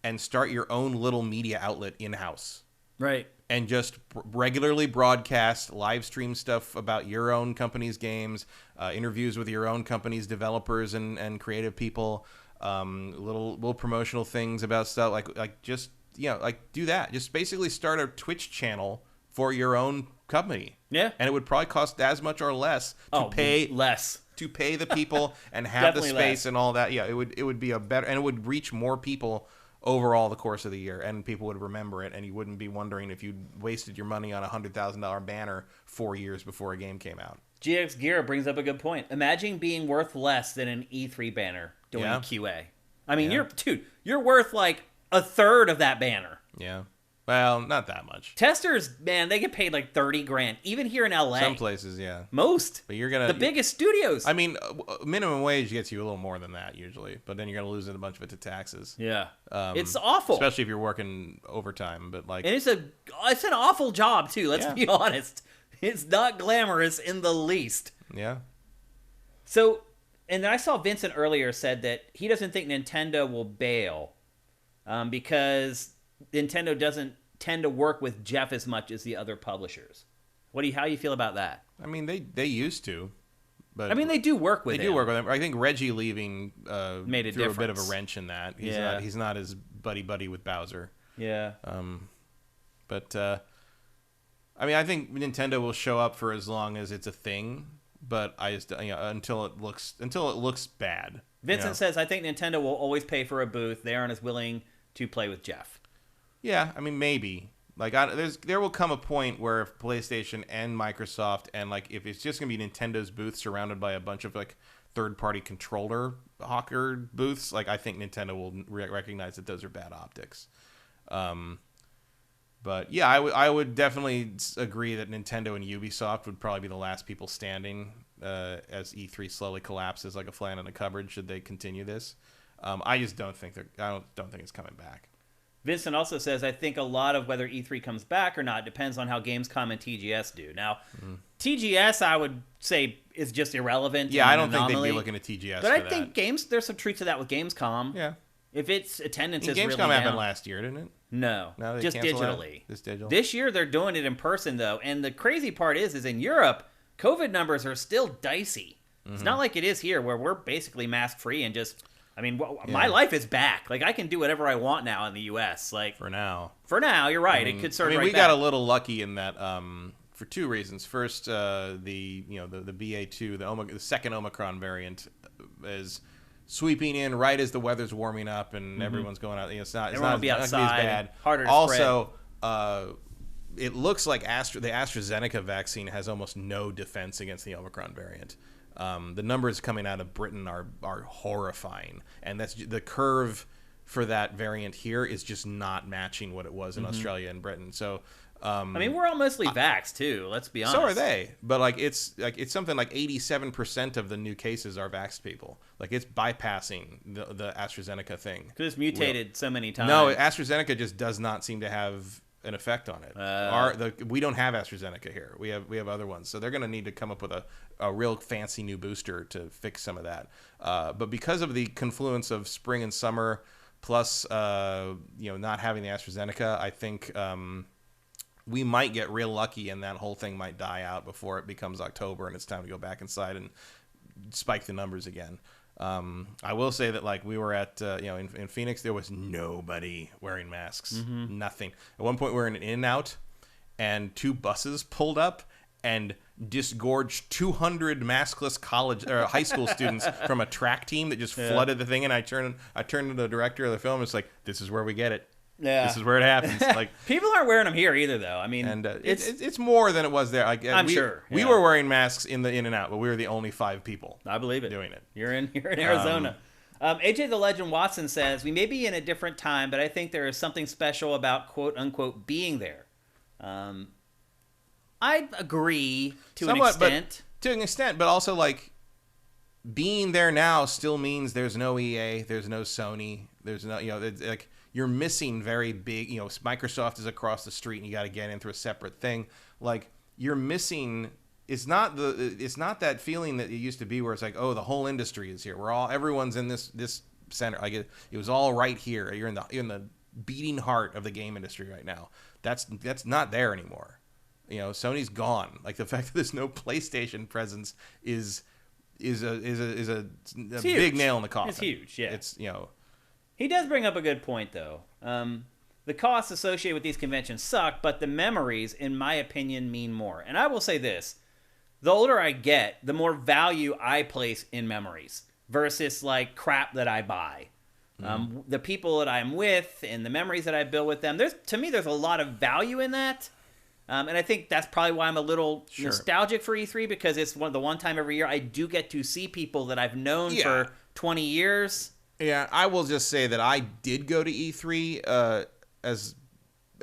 and start your own little media outlet in-house. Right. And just regularly broadcast, live stream stuff about your own company's games, interviews with your own company's developers and creative people, little promotional things about stuff like just do that. Just basically start a Twitch channel for your own company. Yeah. And it would probably cost as much or less to pay the people and have the space and all that. Yeah, it would be a better, and it would reach more people overall the course of the year, and people would remember it, and you wouldn't be wondering if you wasted your money on a $100,000 banner 4 years before a game came out. GX Gear brings up a good point. Imagine being worth less than an E3 banner doing a QA. I mean, you're worth like a third of that banner. Yeah. Well, not that much. Testers, man, they get paid like $30,000, even here in LA. Some places, yeah. Most. But you're gonna the biggest studios. I mean, minimum wage gets you a little more than that usually, but then you're gonna lose a bunch of it to taxes. Yeah. It's awful, especially if you're working overtime. But like, and it's an awful job too. Let's be honest. It's not glamorous in the least. Yeah. So, and then I saw Vincent earlier said that he doesn't think Nintendo will bail because Nintendo doesn't tend to work with Jeff as much as the other publishers. How do you feel about that? I mean, they used to, but I mean, they do work with him. They do work with him. I think Reggie leaving made threw a bit of a wrench in that. He's not as buddy with Bowser. Yeah. But I mean, I think Nintendo will show up for as long as it's a thing, but I just until it looks bad. Vincent says, I think Nintendo will always pay for a booth. They aren't as willing to play with Jeff. Yeah, I mean, maybe. Like, there will come a point where if PlayStation and Microsoft and, like, if it's just going to be Nintendo's booth surrounded by a bunch of, like, third-party controller hawker booths, like, I think Nintendo will recognize that those are bad optics. But, yeah, I would definitely agree that Nintendo and Ubisoft would probably be the last people standing as E3 slowly collapses like a fly in the cupboard should they continue this. I just don't think don't think it's coming back. Vincent also says, I think a lot of whether E3 comes back or not depends on how Gamescom and TGS do. Now, TGS, I would say, is just irrelevant. Yeah, I don't think they'd be looking at TGS but I think there's some truth to that with Gamescom. Yeah. If its attendance is really Gamescom happened down. Last year, didn't it? No, just digitally. Just digital? This year, they're doing it in person, though. And the crazy part is in Europe, COVID numbers are still dicey. It's not like it is here, where we're basically mask-free and just... I mean, my life is back. Like, I can do whatever I want now in the U.S. Like for now, you're right. It could start. I mean, right we back. got a little lucky in that for two reasons. First, the BA.2, the second Omicron variant, is sweeping in right as the weather's warming up and everyone's going out. It's not be as outside. bad. Harder to also, it looks like the AstraZeneca vaccine has almost no defense against the Omicron variant. The numbers coming out of Britain are horrifying, and that's the curve for that variant here is just not matching what it was in Australia and Britain. So, I mean, we're all mostly vaxxed too. Let's be honest. So are they, but it's something like 87% of the new cases are vaxxed people. Like it's bypassing the AstraZeneca thing because it's mutated so many times. No, AstraZeneca just does not seem to have an effect on it. We don't have AstraZeneca here. We have other ones, so they're going to need to come up with a real fancy new booster to fix some of that. But because of the confluence of spring and summer, plus not having the AstraZeneca, I think we might get real lucky, and that whole thing might die out before it becomes October and it's time to go back inside and spike the numbers again. I will say that like we were at in Phoenix, there was nobody wearing masks. Nothing. At one point we were in an In-N-Out and 2 buses pulled up and disgorged 200 maskless high school students from a track team that just flooded the thing. And I turned to the director of the film and it's like, this is where we get it. Yeah, this is where it happens. Like people aren't wearing them here either, though. I mean, and it's more than it was there. I'm sure we were wearing masks in the In-N-Out, but we were the only 5 people. I believe it. Doing it. You're in Arizona. AJ the Legend Watson says we may be in a different time, but I think there is something special about quote unquote being there. I agree to an extent, but also like being there now still means there's no EA, there's no Sony, there's no it's like. You're missing very big, Microsoft is across the street and you got to get in through a separate thing. Like you're missing, it's not that feeling that it used to be where it's like, oh, the whole industry is here. Everyone's in this center. Like it was all right here. You're in the beating heart of the game industry right now. That's not there anymore. Sony's gone. Like the fact that there's no PlayStation presence is a big nail in the coffin. It's huge. Yeah. It's He does bring up a good point, though. The costs associated with these conventions suck, but the memories, in my opinion, mean more. And I will say this. The older I get, the more value I place in memories versus, like, crap that I buy. The people that I'm with and the memories that I build with them. To me, there's a lot of value in that. And I think that's probably why I'm a little nostalgic for E3, because it's the one time every year I do get to see people that I've known for 20 years. Yeah, I will just say that I did go to E3 as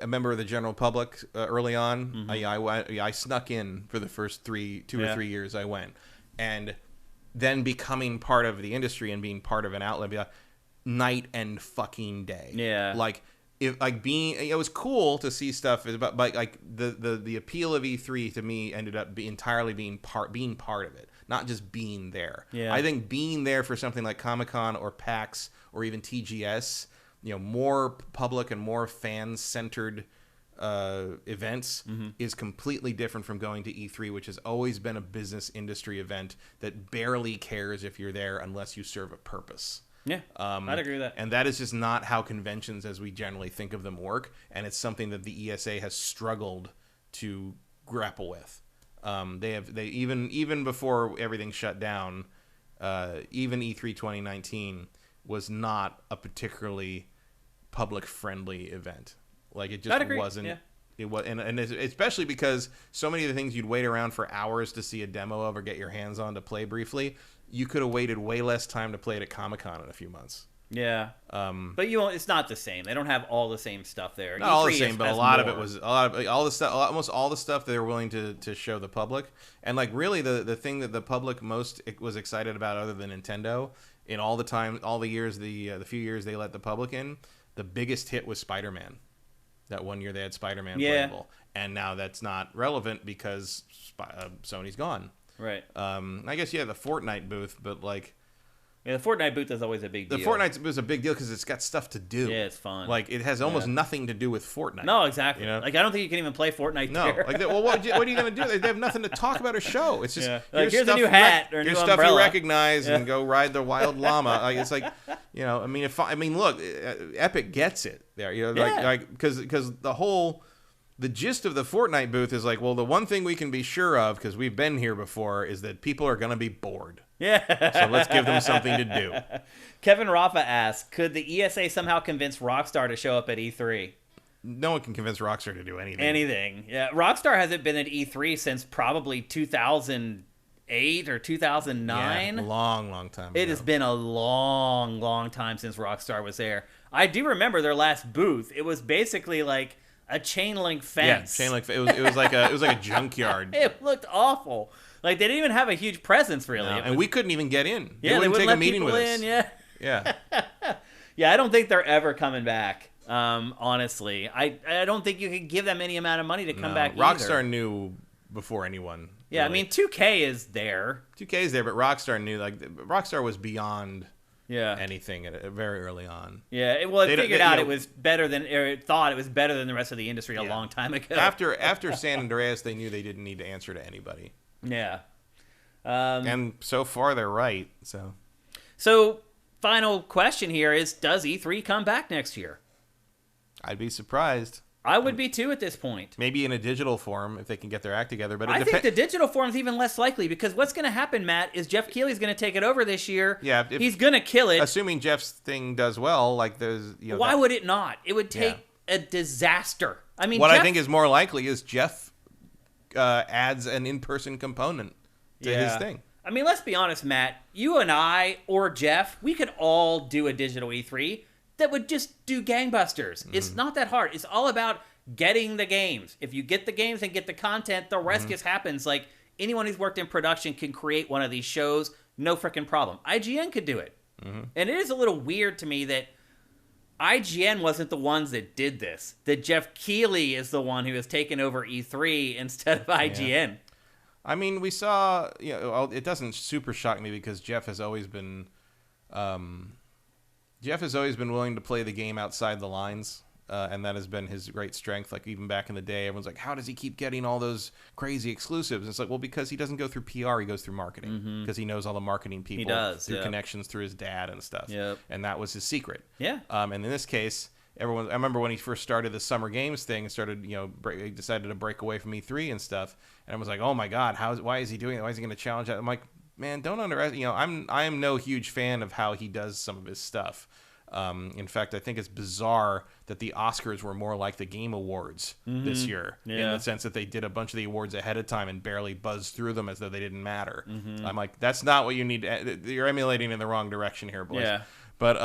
a member of the general public early on. I snuck in for the first 2 or 3 years I went. And then becoming part of the industry and being part of an outlet, night and fucking day. Yeah. It was cool to see stuff, but like the appeal of E3 to me ended up entirely being part of it, not just being there. Yeah. I think being there for something like Comic-Con or PAX or even TGS, more public and more fan-centered events is completely different from going to E3, which has always been a business industry event that barely cares if you're there unless you serve a purpose. Yeah, I'd agree with that. And that is just not how conventions as we generally think of them work, and it's something that the ESA has struggled to grapple with. They even before everything shut down, even E3 2019 was not a particularly public friendly event. Like, it just wasn't. Yeah. It was, and especially because so many of the things you'd wait around for hours to see a demo of or get your hands on to play briefly, you could have waited way less time to play it at Comic-Con in a few months. Yeah. But it's not the same. They don't have all the same stuff there. Not all the same, but a lot of it was all the stuff. Almost all the stuff they were willing to show the public, and like really the thing that the public most was excited about, other than Nintendo, in all the years, the few years they let the public in, the biggest hit was Spider-Man. That one year they had Spider-Man playable, and now that's not relevant because Sony's gone. Right. I guess the Fortnite booth, but like. Yeah, the Fortnite booth is always a big deal. The Fortnite booth is a big deal because it's got stuff to do. Yeah, it's fun. Like, it has almost nothing to do with Fortnite. No, exactly. Like, I don't think you can even play Fortnite there. Like, well, what are you going to do? They have nothing to talk about or show. It's just, here's a new hat or a new umbrella. Stuff you recognize and go ride the wild llama. Like, it's like, look, Epic gets it there. Because the gist of the Fortnite booth is like, well, the one thing we can be sure of, because we've been here before, is that people are going to be bored. Yeah. So let's give them something to do. Kevin Rafa asks, could the ESA somehow convince Rockstar to show up at E3? No one can convince Rockstar to do anything. Anything. Yeah. Rockstar hasn't been at E3 since probably 2008 or 2009. Yeah, long time ago. It has been a long time since Rockstar was there. I do remember their last booth. It was basically like a chain link fence. Yeah, chain link. It was like a junkyard. It looked awful. Like, they didn't even have a huge presence, really. No, and we couldn't even get in. Yeah, they wouldn't take let a meeting with us. Yeah. Yeah, I don't think they're ever coming back. Honestly, I don't think you could give them any amount of money to come back. Rockstar knew before anyone. Yeah, really. I mean, 2K is there. 2K is there, but Rockstar knew. Like, Rockstar was beyond. Yeah. Anything very early on. Yeah, it figured out it was better than, or it thought it was better than the rest of the industry a long time ago. After San Andreas, they knew they didn't need to answer to anybody. Yeah. And so far they're right. So final question here is, does E3 come back next year? I'd be surprised. I would be too at this point. Maybe in a digital form if they can get their act together. But I think the digital form is even less likely, because what's going to happen, Matt, is Jeff Keighley's going to take it over this year. Yeah, he's going to kill it. Assuming Jeff's thing does well, like there's why would it not? It would take a disaster. I mean, I think is more likely is Jeff adds an in-person component to his thing. I mean, let's be honest, Matt. You and I, or Jeff, we could all do a digital E3 that would just do gangbusters. It's not that hard. It's all about getting the games. If you get the games and get the content, the rest just happens. Like, anyone who's worked in production can create one of these shows, no freaking problem. IGN could do it. And it is a little weird to me that IGN wasn't the ones that did this. That Jeff Keighley is the one who has taken over E3 instead of IGN. Yeah. I mean, we saw, it doesn't super shock me because Jeff has always been willing to play the game outside the lines. And that has been his great strength. Like, even back in the day, everyone's like, how does he keep getting all those crazy exclusives? And it's like, well, because he doesn't go through PR, he goes through marketing. Because he knows all the marketing people. He does, through connections through his dad and stuff. Yep. And that was his secret. Yeah. And in this case, I remember when he first started the Summer Games thing and started, decided to break away from E3 and stuff. And I was like, oh my God, why is he doing that? Why is he going to challenge that? I'm like, man, don't underestimate. I am no huge fan of how he does some of his stuff. In fact, I think it's bizarre that the Oscars were more like the Game Awards this year, in the sense that they did a bunch of the awards ahead of time and barely buzzed through them as though they didn't matter. I'm like, that's not what you need. You're emulating in the wrong direction here, boys. Yeah. But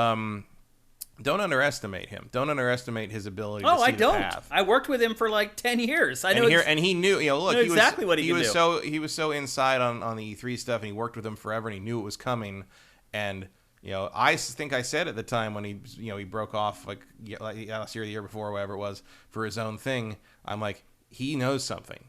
don't underestimate him. Don't underestimate his ability to see the path. I worked with him for like 10 years. I know, and he knew, look, he exactly what he was he was so inside on the E3 stuff, and he worked with them forever, and he knew it was coming. And I think I said at the time when he broke off like last year, the year before, whatever it was, for his own thing. I'm like, he knows something.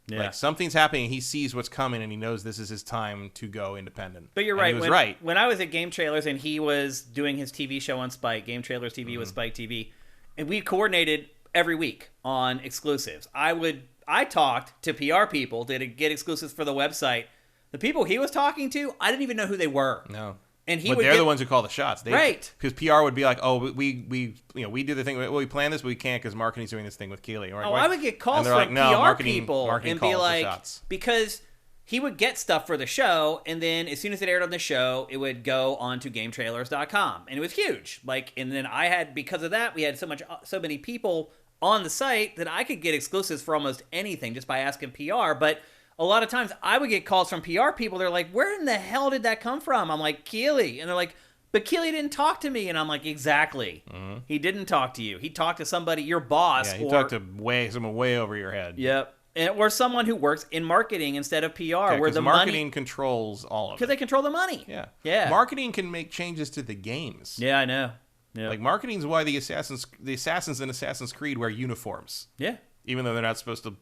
Yeah. Like something's happening. He sees what's coming, and he knows this is his time to go independent. But you're right. He was right. When I was at Game Trailers and he was doing his TV show on Spike, Game Trailers TV with Spike TV, and we coordinated every week on exclusives. I talked to PR people to get exclusives for the website. The people he was talking to, I didn't even know who they were. No. And they're the ones who call the shots. Right. Because PR would be like, oh, we do the thing. Well, we plan this, but we can't because marketing's doing this thing with Keighley. Like, I would get calls from like, no, PR people and be like, because he would get stuff for the show, and then as soon as it aired on the show, it would go onto GameTrailers.com, and it was huge. And then because of that, we had so many people on the site that I could get exclusives for almost anything just by asking PR, but a lot of times I would get calls from PR people. They're like, where in the hell did that come from? I'm like, Keighley. And they're like, but Keighley didn't talk to me. And I'm like, exactly. Mm-hmm. He didn't talk to you. He talked to somebody, your boss. Yeah, he talked to someone way over your head. Yep. Or someone who works in marketing instead of PR. Yeah, where the marketing controls all of it. Because they control the money. Yeah. Yeah. Marketing can make changes to the games. Yeah, I know. Yep. Like marketing is why the assassins in Assassin's Creed wear uniforms. Yeah. Even though they're not supposed to.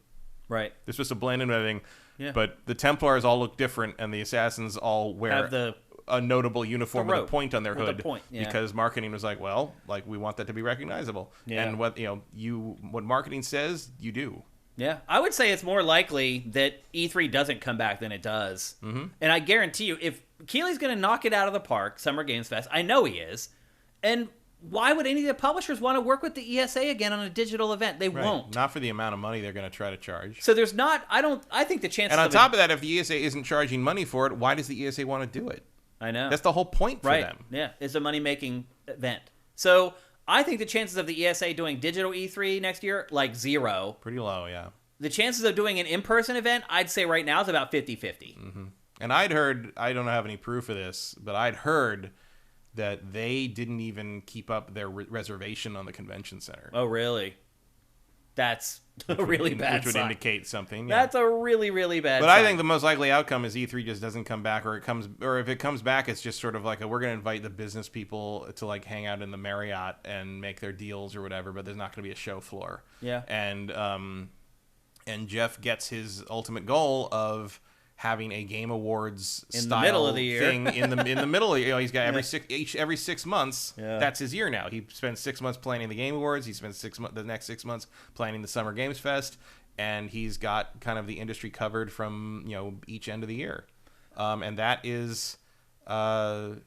Right. They're supposed to blend in with everything. Yeah. But the Templars all look different, and the Assassins all wear a notable uniform with a point on their hood. Because marketing was like, well, we want that to be recognizable. Yeah. And what marketing says, you do. Yeah. I would say it's more likely that E3 doesn't come back than it does. Mm-hmm. And I guarantee you, if Keighley's going to knock it out of the park, Summer Games Fest, I know he is, and why would any of the publishers want to work with the ESA again on a digital event? They won't. Not for the amount of money they're going to try to charge. So there's not, I think the chances And on top of that, if the ESA isn't charging money for it, why does the ESA want to do it? I know. That's the whole point for them. Yeah, it's a money-making event. So I think the chances of the ESA doing digital E3 next year, 0. Pretty low, yeah. The chances of doing an in-person event, I'd say right now is about 50-50. Mm-hmm. And I'd heard, I don't have any proof of this, but I'd heard that they didn't even keep up their reservation on the convention center. Oh, really? That's a really bad sign. Which would indicate something. Yeah. That's a really, really bad But sign. I think the most likely outcome is E3 just doesn't come back, or if it comes back, it's just sort of like we're going to invite the business people to hang out in the Marriott and make their deals or whatever, but there's not going to be a show floor. Yeah. And Jeff gets his ultimate goal of having a Game Awards in style the middle of the year. Thing in the middle of the year. He's got every 6 months. Yeah. That's his year now. He spends 6 months planning the Game Awards. He spends the next 6 months planning the Summer Games Fest, and he's got kind of the industry covered from each end of the year, and that is. And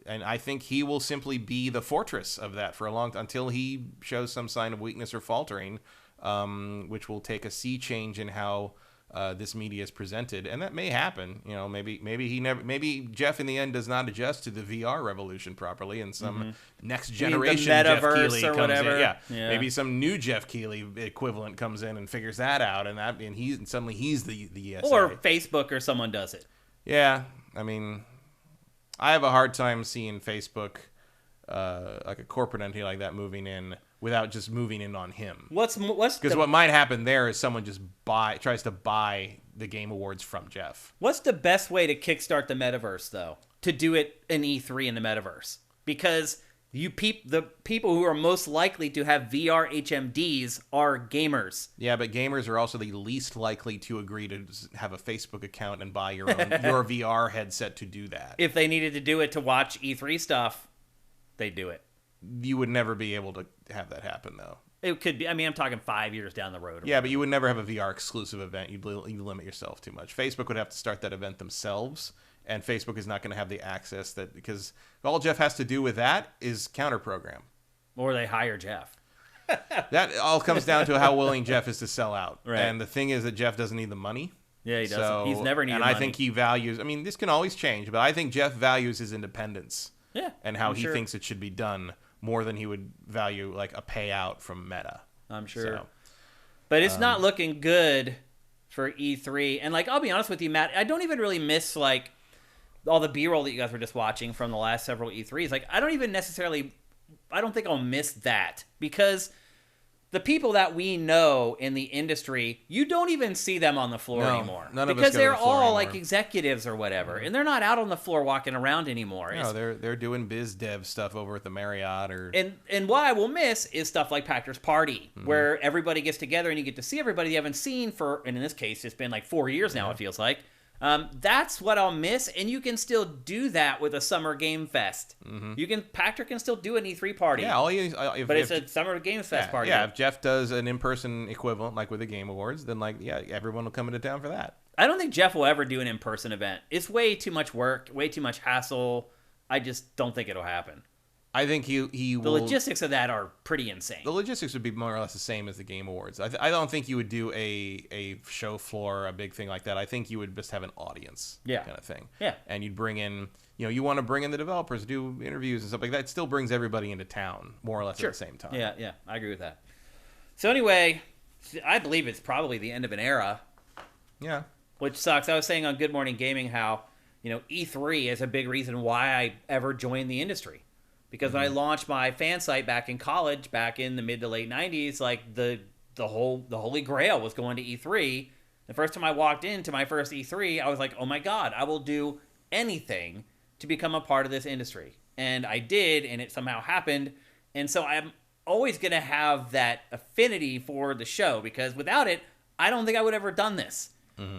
I think he will simply be the fortress of that for a long time until he shows some sign of weakness or faltering, which will take a sea change in how this media is presented, and that may happen. Maybe Jeff in the end does not adjust to the VR revolution properly, and some next generation Jeff Keighley comes whatever. in. Yeah, maybe some new Jeff Keighley equivalent comes in and figures that out, and suddenly he's the ESA. Or Facebook or someone does it. Yeah, I mean, I have a hard time seeing Facebook, like a corporate entity like that, moving in without just moving in on him. Because what might happen there is someone just tries to buy the Game Awards from Jeff. What's the best way to kickstart the metaverse, though? To do it in E3 in the metaverse? Because the people who are most likely to have VR HMDs are gamers. Yeah, but gamers are also the least likely to agree to have a Facebook account and buy your VR headset to do that. If they needed to do it to watch E3 stuff, they'd do it. You would never be able to have that happen, though. It could be. I mean, I'm talking 5 years down the road. Yeah, but you would never have a VR exclusive event. You'd limit yourself too much. Facebook would have to start that event themselves, and Facebook is not going to have the access because all Jeff has to do with that is counter program. Or they hire Jeff. That all comes down to how willing Jeff is to sell out. Right. And the thing is that Jeff doesn't need the money. Yeah, he doesn't. He's never needed money. And I think he values, this can always change, but I think Jeff values his independence Yeah, and how I'm he sure. thinks it should be done more than he would value like a payout from Meta. I'm sure. So, but it's not looking good for E3. And like, I'll be honest with you, Matt, I don't even really miss like all the B-roll that you guys were just watching from the last several E3s. Like, I don't think I'll miss that, because the people that we know in the industry, you don't even see them on the floor anymore. None of us because go to they're the floor all anymore. like executives or whatever, and they're not out on the floor walking around anymore. No, they're doing biz dev stuff over at the Marriott or. And what I will miss is stuff like Packers Party, where everybody gets together and you get to see everybody you haven't seen for, and in this case, it's been like 4 years now, it feels like. That's what I'll miss, and you can still do that with a Summer Game Fest. Patrick can still do an E3 party. Yeah, but it's a Summer Games Fest party. Yeah, if Jeff does an in-person equivalent, like with the Game Awards, then everyone will come into town for that. I don't think Jeff will ever do an in-person event. It's way too much work, way too much hassle. I just don't think it'll happen. I think he will. The logistics of that are pretty insane. The logistics would be more or less the same as the Game Awards. I don't think you would do a show floor, a big thing like that. I think you would just have an audience kind of thing. Yeah. And you'd bring in, you want to bring in the developers, do interviews and stuff like that. It still brings everybody into town, more or less at the same time. Yeah, I agree with that. So anyway, I believe it's probably the end of an era. Yeah. Which sucks. I was saying on Good Morning Gaming how, E3 is a big reason why I ever joined the industry. Because when I launched my fan site back in college, back in the mid to late 90s, like the holy grail was going to E3. The first time I walked into my first E3, I was like, oh my God, I will do anything to become a part of this industry. And I did, and it somehow happened. And so I'm always going to have that affinity for the show, because without it, I don't think I would have ever done this.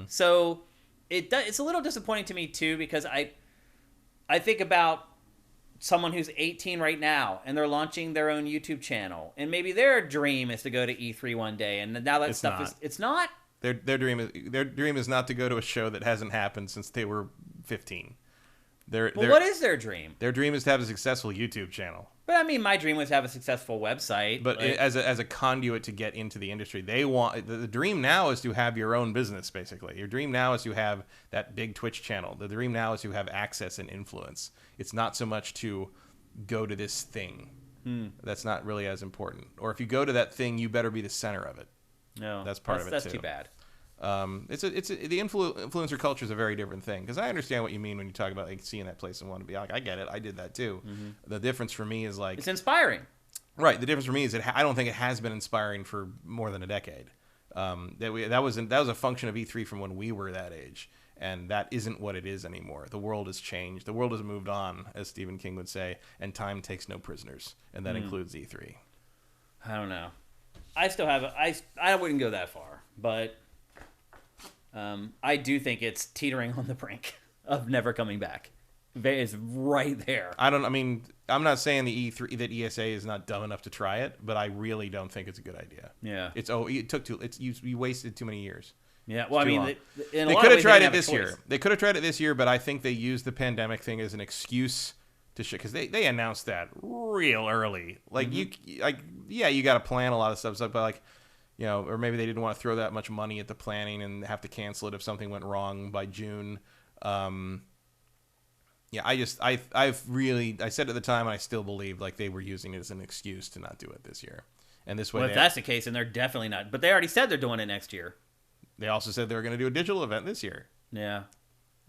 So it's a little disappointing to me too, because I think about someone who's 18 right now and they're launching their own YouTube channel, and maybe their dream is to go to E3 one day, and now that it's not. Their dream is not to go to a show that hasn't happened since they were 15. What is their dream? Their dream is to have a successful YouTube channel. But I mean, my dream was to have a successful website. But as a conduit to get into the industry, they want the dream now is to have your own business. Basically, your dream now is to have that big Twitch channel. The dream now is to have access and influence. It's not so much to go to this thing. That's not really as important. Or if you go to that thing, you better be the center of it. No, that's part of it that's too. Too bad. The influencer culture is a very different thing, because I understand what you mean when you talk about like seeing that place and wanting to be like, I get it, I did that too. The difference for me is like it's inspiring, right? The difference for me is that I don't think it has been inspiring for more than a decade. That was a function of E3 from when we were that age, and that isn't what it is anymore. The world has changed. The world has moved on, as Stephen King would say, and time takes no prisoners, and that includes E3. I don't know. I still have I wouldn't go that far, but. I do think it's teetering on the brink of never coming back. It's right there. I'm not saying the E3 that ESA is not dumb enough to try it, but I really don't think it's a good idea. Yeah. You wasted too many years. Yeah. Well, they could have tried it this year. They could have tried it this year, but I think they used the pandemic thing as an excuse to shit, because they announced that real early. Like you got to plan a lot of stuff, but like. Or maybe they didn't want to throw that much money at the planning and have to cancel it if something went wrong by June. I said at the time, and I still believe like they were using it as an excuse to not do it this year. And this way, well, if that's the case, then they're definitely not. But they already said they're doing it next year. They also said they were going to do a digital event this year. Yeah.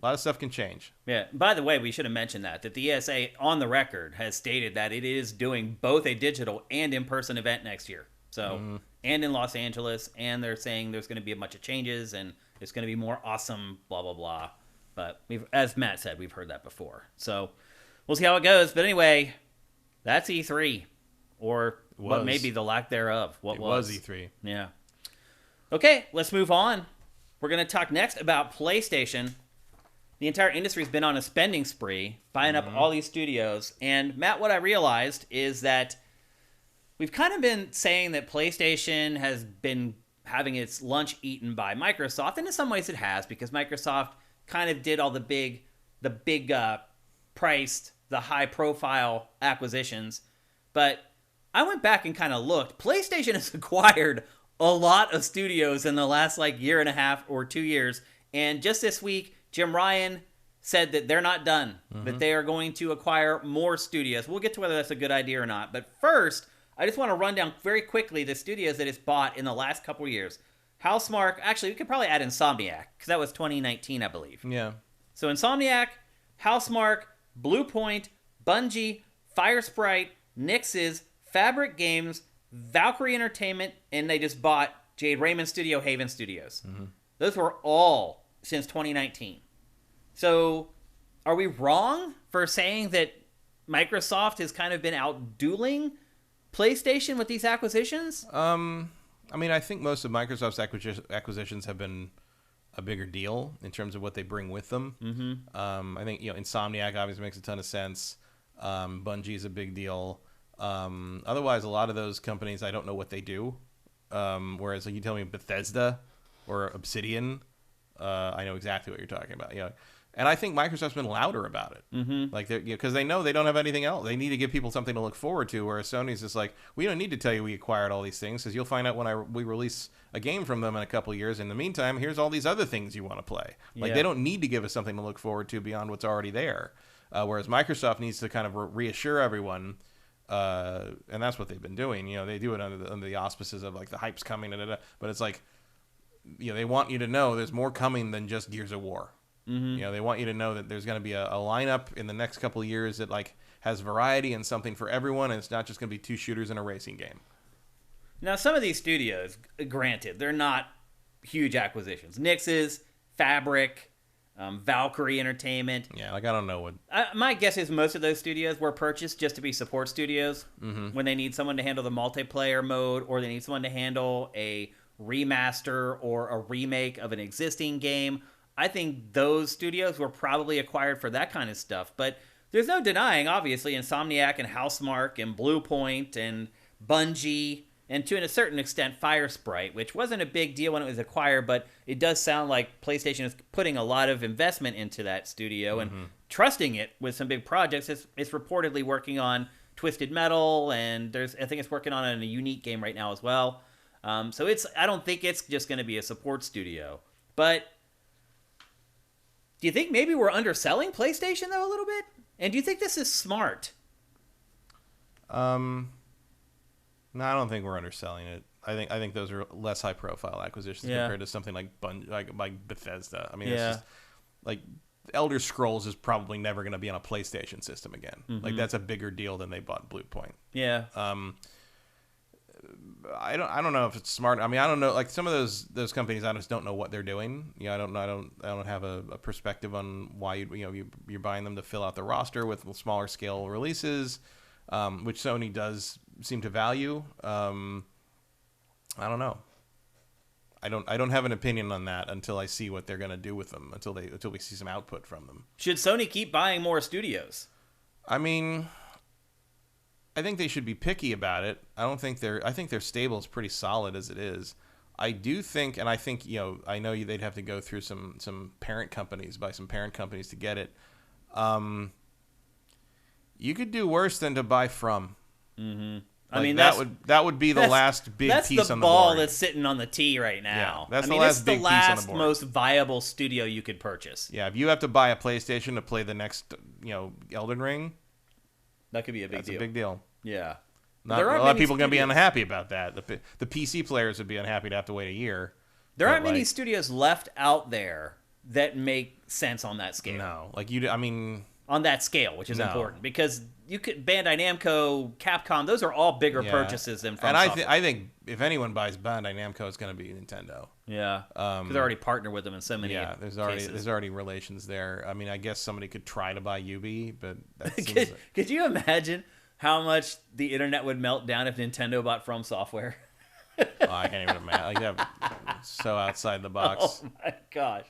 A lot of stuff can change. Yeah. By the way, we should have mentioned that the ESA on the record has stated that it is doing both a digital and in-person event next year. So, and in Los Angeles, and they're saying there's going to be a bunch of changes, and it's going to be more awesome, blah, blah, blah. But as Matt said, we've heard that before. So, we'll see how it goes. But anyway, that's E3, or what may be the lack thereof. It was E3. Yeah. Okay, let's move on. We're going to talk next about PlayStation. The entire industry's been on a spending spree, buying up all these studios. And Matt, what I realized is that we've kind of been saying that PlayStation has been having its lunch eaten by Microsoft, and in some ways it has, because Microsoft kind of did all the big priced, the high-profile acquisitions. But I went back and kind of looked. PlayStation has acquired a lot of studios in the last year and a half or 2 years, and just this week, Jim Ryan said that they're not done, that they are going to acquire more studios. We'll get to whether that's a good idea or not. But first, I just want to run down very quickly the studios that it's bought in the last couple of years. Housemarque, actually, we could probably add Insomniac, because that was 2019, I believe. Yeah. So Insomniac, Housemarque, Bluepoint, Bungie, Firesprite, Nix's, Fabric Games, Valkyrie Entertainment, and they just bought Jade Raymond Studio, Haven Studios. Those were all since 2019. So are we wrong for saying that Microsoft has kind of been out-dueling PlayStation with these acquisitions? I mean, I think most of Microsoft's acquisitions have been a bigger deal in terms of what they bring with them. I think, Insomniac obviously makes a ton of sense. Bungie is a big deal. Otherwise, a lot of those companies, I don't know what they do. Whereas, like, you tell me Bethesda or Obsidian, I know exactly what you're talking about. And I think Microsoft's been louder about it, like, because they know they don't have anything else. They need to give people something to look forward to. Whereas Sony's just like, we don't need to tell you we acquired all these things, because you'll find out when we release a game from them in a couple of years. In the meantime, here's all these other things you want to play. Like, they don't need to give us something to look forward to beyond what's already there. Whereas Microsoft needs to kind of reassure everyone, and that's what they've been doing. They do it under the auspices of, like, the hype's coming, but it's like, they want you to know there's more coming than just Gears of War. They want you to know that there's going to be a lineup in the next couple of years that, like, has variety and something for everyone, and it's not just going to be 2 shooters in a racing game. Now, some of these studios, granted, they're not huge acquisitions. Nix's, Fabric, Valkyrie Entertainment. Yeah, like, I don't know what... my guess is most of those studios were purchased just to be support studios when they need someone to handle the multiplayer mode, or they need someone to handle a remaster or a remake of an existing game. I think those studios were probably acquired for that kind of stuff. But there's no denying, obviously, Insomniac and Housemarque and Bluepoint and Bungie, and to a certain extent, Firesprite, which wasn't a big deal when it was acquired, but it does sound like PlayStation is putting a lot of investment into that studio and trusting it with some big projects. It's reportedly working on Twisted Metal, and I think it's working on a unique game right now as well. So I don't think it's just going to be a support studio. But do you think maybe we're underselling PlayStation, though, a little bit? And do you think this is smart? No, I don't think we're underselling it. I think those are less high profile acquisitions compared to something like Bethesda. I mean, it's just like Elder Scrolls is probably never going to be on a PlayStation system again. Like, that's a bigger deal than they bought Bluepoint. Yeah. I don't know if it's smart. I mean, I don't know. Like, some of those companies, I just don't know what they're doing. I don't have a perspective on why you're buying them to fill out the roster with smaller scale releases, which Sony does seem to value. I don't know. I don't have an opinion on that until I see what they're going to do with them. Until we see some output from them. Should Sony keep buying more studios? I mean, I think they should be picky about it. I think their stable is pretty solid as it is. I do think, and I think, I know they'd have to go through some parent companies, buy some parent companies to get it. You could do worse than to buy From. I mean, that would be the last big piece on the board. That's the ball that's sitting on the tee right now. Yeah, that's the last big piece on the board. It's the last most viable studio you could purchase. Yeah, if you have to buy a PlayStation to play the next, Elden Ring, that could be a big deal. That's a big deal. Yeah. A lot of people are going to be unhappy about that. The PC players would be unhappy to have to wait a year. There aren't many studios left out there that make sense on that scale. No. On that scale, which is important. Because Bandai Namco, Capcom, those are all bigger purchases than From Software. And I think if anyone buys Bandai Namco, it's going to be Nintendo. Yeah. Because they're already partnered with them in so many cases. There's already relations there. I mean, I guess somebody could try to buy Ubi, but that seems could you imagine how much the internet would melt down if Nintendo bought From Software? I can't even imagine. So outside the box. Oh my gosh.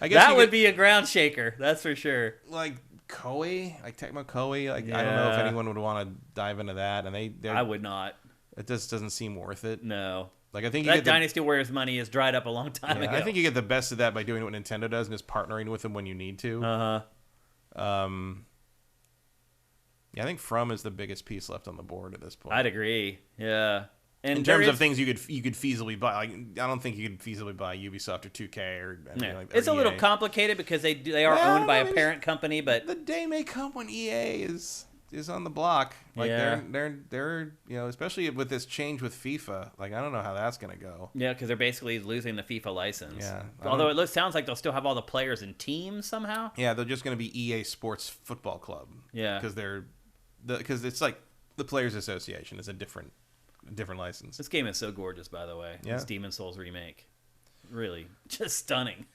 I guess that would be a ground shaker. That's for sure. Like Koei, like Tecmo Koei. Like, I don't know if anyone would want to dive into that, and I would not. It just doesn't seem worth it. No. Like, I think that Dynasty Warriors money is dried up a long time ago. I think you get the best of that by doing what Nintendo does and just partnering with them when you need to. Yeah, I think From is the biggest piece left on the board at this point. I'd agree. Yeah. And in terms of things you could feasibly buy, like I don't think you could feasibly buy Ubisoft or 2K or anything like that. It's a little complicated because they are owned by a parent company, but the day may come when EA is on the block. Like they're especially with this change with FIFA. Like I don't know how that's gonna go. Yeah, because they're basically losing the FIFA license. Yeah. Although it sounds like they'll still have all the players in teams somehow. Yeah, they're just gonna be EA Sports Football Club. Yeah. Because it's like the Players Association is a different license. This game is so gorgeous, by the way. Yeah. This Demon's Souls remake, really just stunning.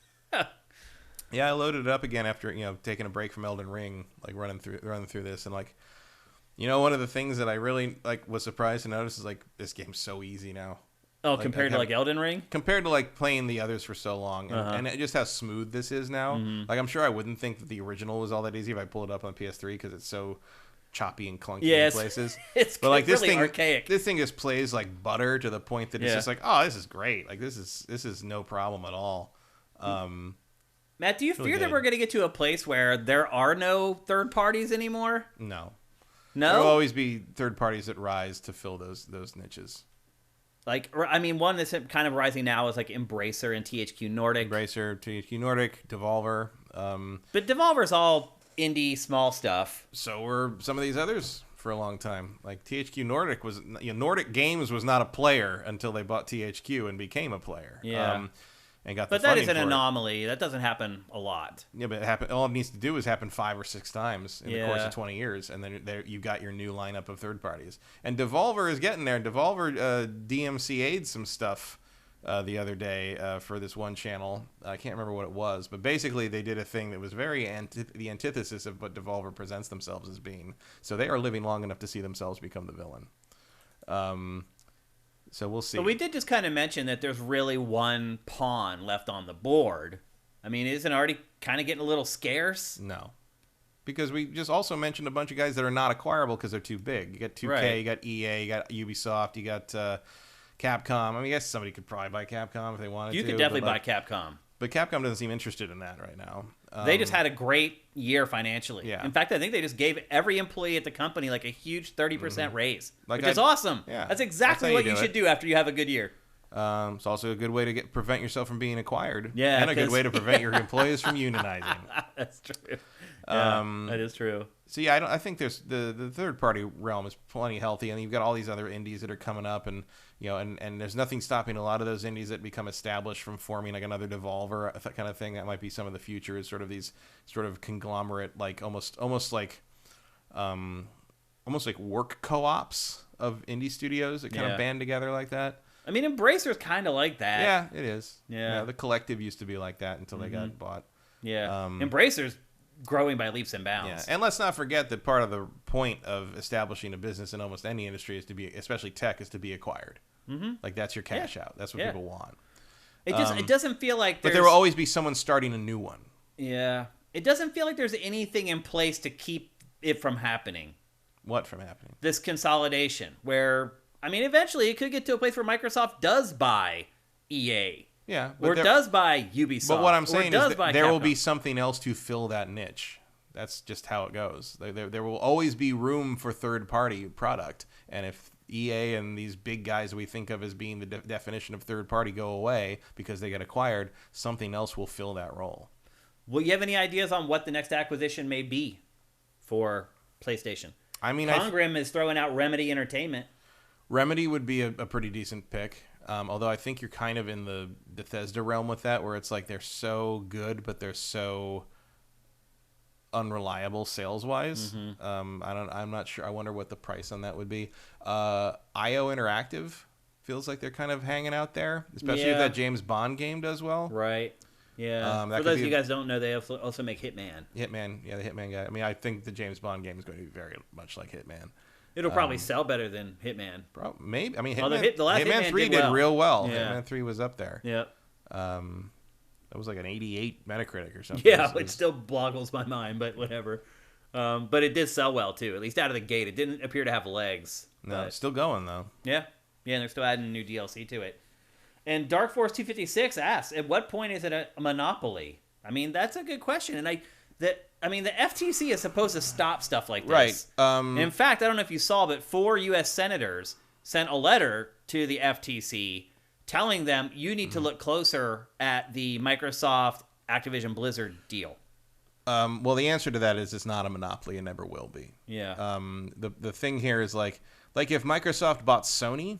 Yeah, I loaded it up again after taking a break from Elden Ring, like running through this, and like, one of the things that I really was surprised to notice is like this game's so easy now. Oh, compared to Elden Ring? Compared to like playing the others for so long, and just how smooth this is now. Mm-hmm. Like I'm sure I wouldn't think that the original was all that easy if I pull it up on PS3 because it's so choppy and clunky in places. It's like this really thing, archaic. This thing just plays like butter to the point that it's just like, oh, this is great. Like this is no problem at all. Matt, do you fear that we're going to get to a place where there are no third parties anymore? No. No? There will always be third parties that rise to fill those niches. Like, I mean, one that's kind of rising now is like Embracer and THQ Nordic. Embracer, THQ Nordic, Devolver. But Devolver's all indie, small stuff. So were some of these others for a long time. Like THQ Nordic was, Nordic Games was not a player until they bought THQ and became a player. Yeah. And got but the that is funding an for it. anomaly. That doesn't happen a lot. Yeah, but all it needs to do is happen 5 or 6 times in the course of 20 years, and then you got your new lineup of third parties. And Devolver is getting there. Devolver DMCA'd some stuff the other day for this one channel. I can't remember what it was, but basically they did a thing that was very the antithesis of what Devolver presents themselves as being. So they are living long enough to see themselves become the villain. So we'll see. But we did just kind of mention that there's really one pawn left on the board. I mean, isn't it already kind of getting a little scarce? No. Because we just also mentioned a bunch of guys that are not acquirable because they're too big. You got 2K, right. You got EA, you got Ubisoft, you got Capcom. I mean, I guess somebody could probably buy Capcom if they wanted to. You could definitely buy Capcom. But Capcom doesn't seem interested in that right now. They just had a great year financially. Yeah. In fact, I think they just gave every employee at the company like a huge 30% raise, Like which is awesome. Yeah. That's exactly what you should do after you have a good year. It's also a good way to prevent yourself from being acquired. Yeah, and a good way to prevent your employees from unionizing. That's true. Yeah, that is true. So yeah, I think there's the third party realm is plenty healthy, and you've got all these other indies that are coming up, and and there's nothing stopping a lot of those indies that become established from forming like another Devolver kind of thing. That might be some of the future, is sort of these sort of conglomerate, like almost like work co-ops of indie studios that kind of band together like that. I mean, Embracer's kind of like that. Yeah, it is. Yeah. The Collective used to be like that until they got bought. Yeah. Embracer's growing by leaps and bounds. Yeah, and let's not forget that part of the point of establishing a business in almost any industry is to be, especially tech, is to be acquired. Mm-hmm. Like that's your cash out. That's what people want. It doesn't feel like but there will always be someone starting a new one. Yeah. It doesn't feel like there's anything in place to keep it from happening. What from happening? This consolidation where, I mean, eventually it could get to a place where Microsoft does buy EA. Yeah. Or does buy Ubisoft. But what I'm saying is that there will Capcom. be something else to fill that niche. That's just how it goes. There will always be room for third-party product. And if EA and these big guys we think of as being the definition of third-party go away because they get acquired, something else will fill that role. Will you have any ideas on what the next acquisition may be for PlayStation? I mean, Congrim is throwing out Remedy Entertainment. Remedy would be a pretty decent pick. Although I think you're kind of in the Bethesda realm with that, where it's like they're so good, but they're so unreliable sales-wise. Mm-hmm. I'm not sure. I wonder what the price on that would be. IO Interactive feels like they're kind of hanging out there, especially if that James Bond game does well. Right. Yeah. For those of you guys who don't know, they also make Hitman. Hitman, yeah, the Hitman guy. I mean, I think the James Bond game is going to be very much like Hitman. It'll probably sell better than Hitman. Maybe. I mean, Hitman 3 did real well. Yeah. Hitman 3 was up there. Yep. That was like an 88 Metacritic or something. Yeah, it still boggles my mind, but whatever. But it did sell well, too, at least out of the gate. It didn't appear to have legs. No, it's still going, though. Yeah. Yeah, and they're still adding new DLC to it. And Dark Force 256 asks, at what point is it a monopoly? I mean, that's a good question. And the FTC is supposed to stop stuff like this. Right. In fact, I don't know if you saw, but 4 U.S. senators sent a letter to the FTC telling them you need to look closer at the Microsoft Activision Blizzard deal. Well, the answer to that is it's not a monopoly and never will be. Yeah. The thing here is like if Microsoft bought Sony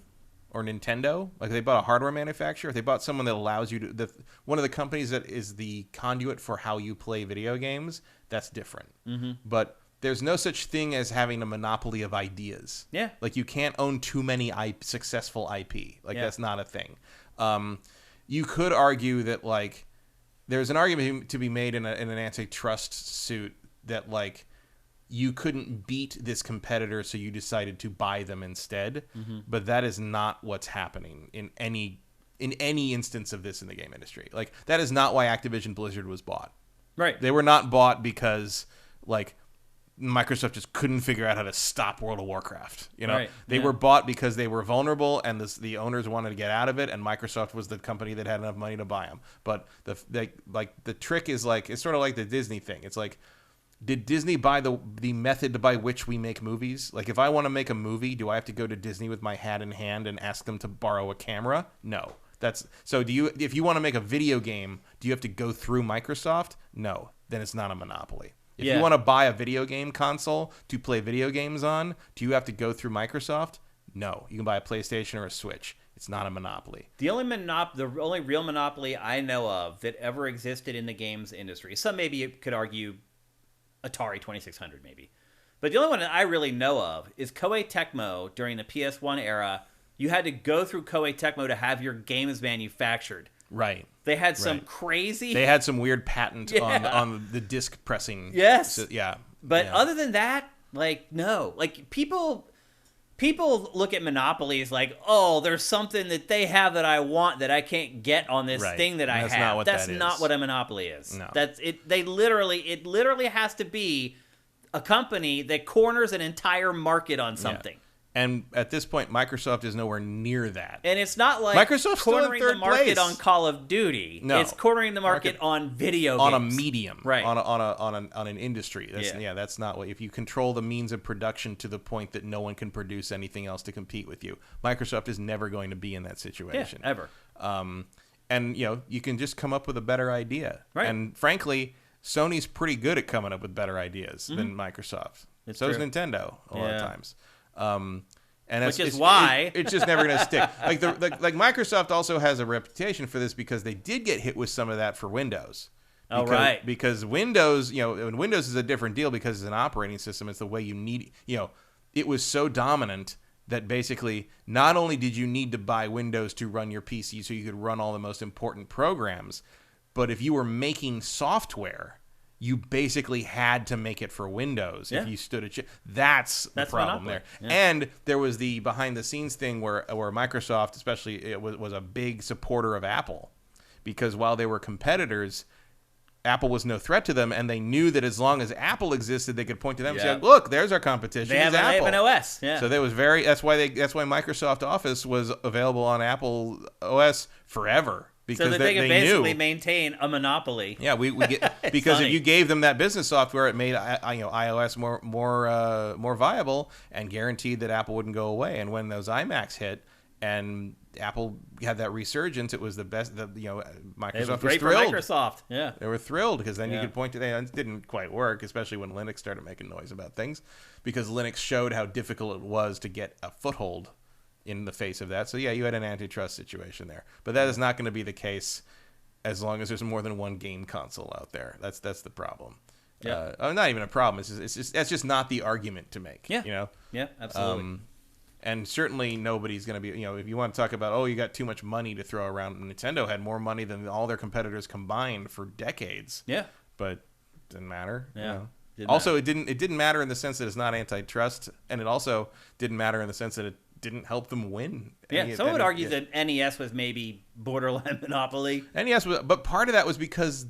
or Nintendo, like they bought a hardware manufacturer, if they bought someone that allows you to, one of the companies that is the conduit for how you play video games, that's different. Mm-hmm. But there's no such thing as having a monopoly of ideas. Yeah. Like you can't own too many successful IP. Like that's not a thing. You could argue that like there's an argument to be made in an antitrust suit that like you couldn't beat this competitor, so you decided to buy them instead. Mm-hmm. But that is not what's happening in any instance of this in the game industry. Like that is not why Activision Blizzard was bought. Right. They were not bought because like Microsoft just couldn't figure out how to stop World of Warcraft. You know, they were bought because they were vulnerable and the owners wanted to get out of it, and Microsoft was the company that had enough money to buy them. But the trick is like it's sort of like the Disney thing. It's like, did Disney buy the method by which we make movies? Like, if I want to make a movie, do I have to go to Disney with my hat in hand and ask them to borrow a camera? No. So if you want to make a video game, do you have to go through Microsoft? No. Then it's not a monopoly. If you want to buy a video game console to play video games on, do you have to go through Microsoft? No. You can buy a PlayStation or a Switch. It's not a monopoly. The only real monopoly I know of that ever existed in the games industry, some maybe you could argue Atari 2600 maybe, but the only one that I really know of is Koei Tecmo. During the PS1 era, you had to go through Koei Tecmo to have your games manufactured. Right. They had some crazy... They had some weird patent on the disc pressing. Yes. So, yeah. But other than that, like, no. Like, people look at monopolies like, oh, there's something that they have that I want that I can't get on this thing that I have. That's not what a monopoly is. No. That's it. It literally has to be a company that corners an entire market on something. Yeah. And at this point, Microsoft is nowhere near that. And it's not like Microsoft's cornering the market place. On Call of Duty. No. It's cornering the market on video games. On a medium. Right. On an industry. That's not what... If you control the means of production to the point that no one can produce anything else to compete with you, Microsoft is never going to be in that situation. Yeah, ever. And, you can just come up with a better idea. Right. And frankly, Sony's pretty good at coming up with better ideas than Microsoft. So is Nintendo a lot of times. And which is why it's just never going to stick. Like Microsoft also has a reputation for this because they did get hit with some of that for Windows. Because Windows, and Windows is a different deal because it's an operating system. It's the way you need. It was so dominant that basically not only did you need to buy Windows to run your PC so you could run all the most important programs, but if you were making software, you basically had to make it for Windows if you stood a chance. That's the problem there. Yeah. And there was the behind-the-scenes thing where Microsoft, especially, it was a big supporter of Apple. Because while they were competitors, Apple was no threat to them, and they knew that as long as Apple existed, they could point to them and say, look, there's our competition. They have an OS. Yeah. So that was that's why Microsoft Office was available on Apple OS forever. Because so that they could basically maintain a monopoly. Yeah, we get because if you gave them that business software, it made iOS more viable and guaranteed that Apple wouldn't go away. And when those iMacs hit and Apple had that resurgence, it was the best. Microsoft was thrilled. For Microsoft. Yeah, they were thrilled because then you could point to it didn't quite work, especially when Linux started making noise about things, because Linux showed how difficult it was to get a foothold in the face of that. So you had an antitrust situation there, but that is not going to be the case as long as there's more than one game console out there. That's the problem. Yeah, not even a problem. That's just not the argument to make. Yeah, yeah, absolutely. And certainly nobody's going to be. If you want to talk about you got too much money to throw around, Nintendo had more money than all their competitors combined for decades. Yeah, but it didn't matter. Yeah. Also, it didn't matter in the sense that it's not antitrust, and it also didn't matter in the sense that it didn't help them win. Yeah, someone would argue that NES was maybe borderline monopoly. NES was, but part of that was because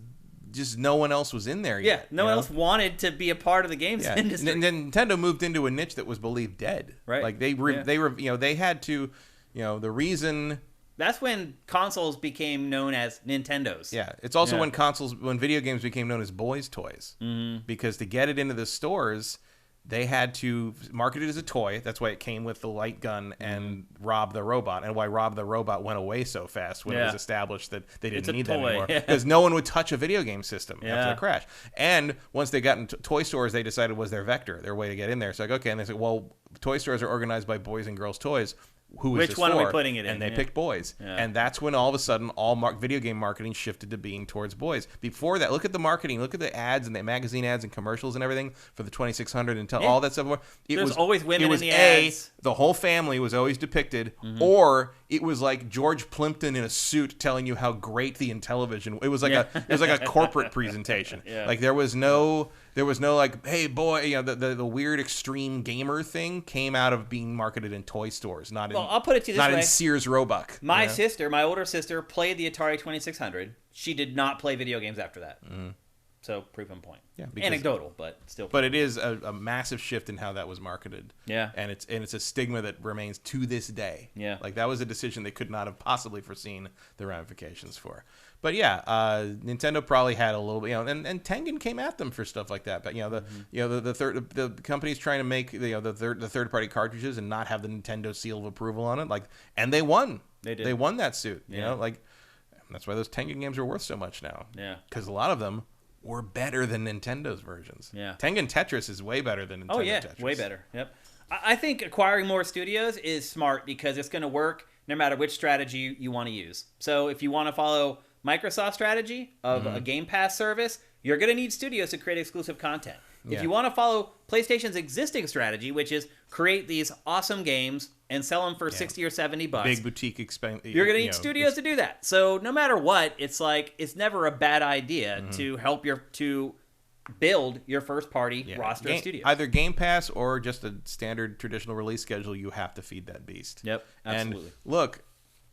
just no one else was in there yet. Yeah, no one else wanted to be a part of the games industry. Nintendo moved into a niche that was believed dead. Right. Like they had to, the reason. That's when consoles became known as Nintendos. Yeah, it's also when video games became known as boys' toys. Mm-hmm. Because to get it into the stores, they had to market it as a toy. That's why it came with the light gun and Rob the Robot, and why Rob the Robot went away so fast when it was established that they didn't need that anymore. Because no one would touch a video game system after the crash. And once they got into toy stores, they decided was their vector, their way to get in there. So like, okay, and they said, well, toy stores are organized by boys and girls toys. Which one are we putting it in? And they picked boys. Yeah. And that's when all of a sudden all video game marketing shifted to being towards boys. Before that, look at the marketing, look at the ads and the magazine ads and commercials and everything for the 2600 and all that stuff. There's always women in the ads. The whole family was always depicted, or it was like George Plimpton in a suit telling you how great the Intellivision. It was like a corporate presentation. Like there was no like, hey boy, the weird extreme gamer thing came out of being marketed in toy stores, not in I'll put it to you this way. In Sears Roebuck. My older sister, played the Atari 2600. She did not play video games after that. So, proven point. Yeah, anecdotal, but still. But it is a massive shift in how that was marketed. Yeah, and it's a stigma that remains to this day. Yeah, like that was a decision they could not have possibly foreseen the ramifications for. But yeah, Nintendo probably had a little, and Tengen came at them for stuff like that. But the company's trying to make the third party cartridges and not have the Nintendo seal of approval on it. And they won. They did. They won that suit. That's why those Tengen games are worth so much now. Yeah, because a lot of them were better than Nintendo's versions. Yeah, Tengen Tetris is way better than Nintendo Tetris. Way better. Yep. I think acquiring more studios is smart because it's going to work no matter which strategy you want to use. So if you want to follow Microsoft strategy of a Game Pass service, you're going to need studios to create exclusive content. Yeah. If you want to follow PlayStation's existing strategy, which is create these awesome games and sell them for $60 or $70, big boutique expense, you're going to need studios to do that. So no matter what, it's never a bad idea to help to build your first party roster of studios. Either Game Pass or just a standard traditional release schedule. You have to feed that beast. Yep, absolutely. And look,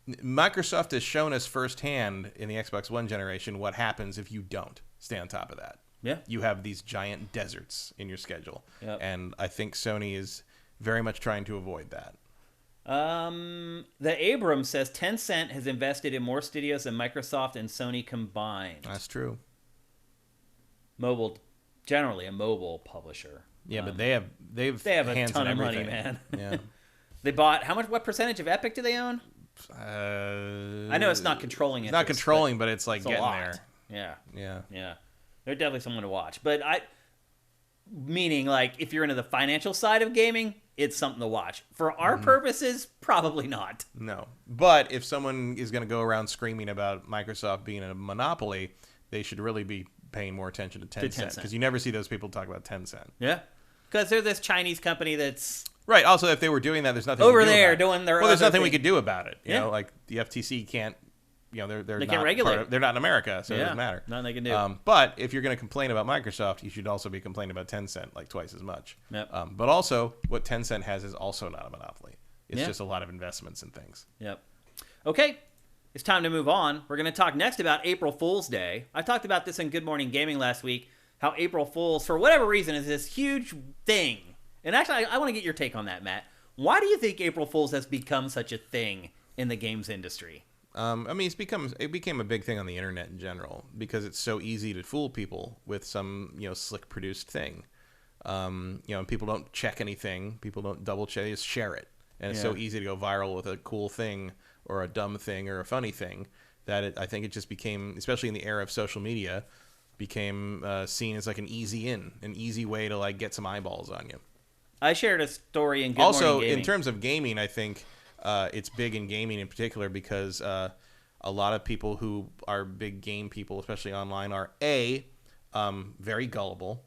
Microsoft has shown us firsthand in the Xbox One generation what happens if you don't stay on top of that. Yeah. You have these giant deserts in your schedule. Yep. And I think Sony is very much trying to avoid that. The Abrams says Tencent has invested in more studios than Microsoft and Sony combined. That's true. Generally a mobile publisher. Yeah, but they have a ton of money, man. Yeah. They bought what percentage of Epic do they own? I know it's not controlling it. It's not controlling, but it's getting there. Yeah. They're definitely someone to watch. But meaning if you're into the financial side of gaming, it's something to watch. For our purposes, probably not. No. But if someone is going to go around screaming about Microsoft being a monopoly, they should really be paying more attention to Tencent. Because you never see those people talk about Tencent. Yeah. Because they're this Chinese company that's... Right. Also, if they were doing that, there's nothing over there doing their. Well, there's nothing we could do about it. You know, like the FTC can't. They're can't regulate. They're not in America, so it doesn't matter. Nothing they can do. But if you're going to complain about Microsoft, you should also be complaining about Tencent twice as much. Yep. But also, what Tencent has is also not a monopoly. It's just a lot of investments and things. Yep. Okay. It's time to move on. We're going to talk next about April Fool's Day. I talked about this in Good Morning Gaming last week, how April Fools, for whatever reason, is this huge thing. And actually, I want to get your take on that, Matt. Why do you think April Fool's has become such a thing in the games industry? It became a big thing on the internet in general because it's so easy to fool people with some slick produced thing. And people don't check anything, people don't double check, they just share it, and it's so easy to go viral with a cool thing or a dumb thing or a funny thing that I think it just became, especially in the era of social media, became seen as an easy way to get some eyeballs on you. I shared a story in Good Morning Gaming. Also, in terms of gaming, I think it's big in gaming in particular because a lot of people who are big game people, especially online, are A, very gullible,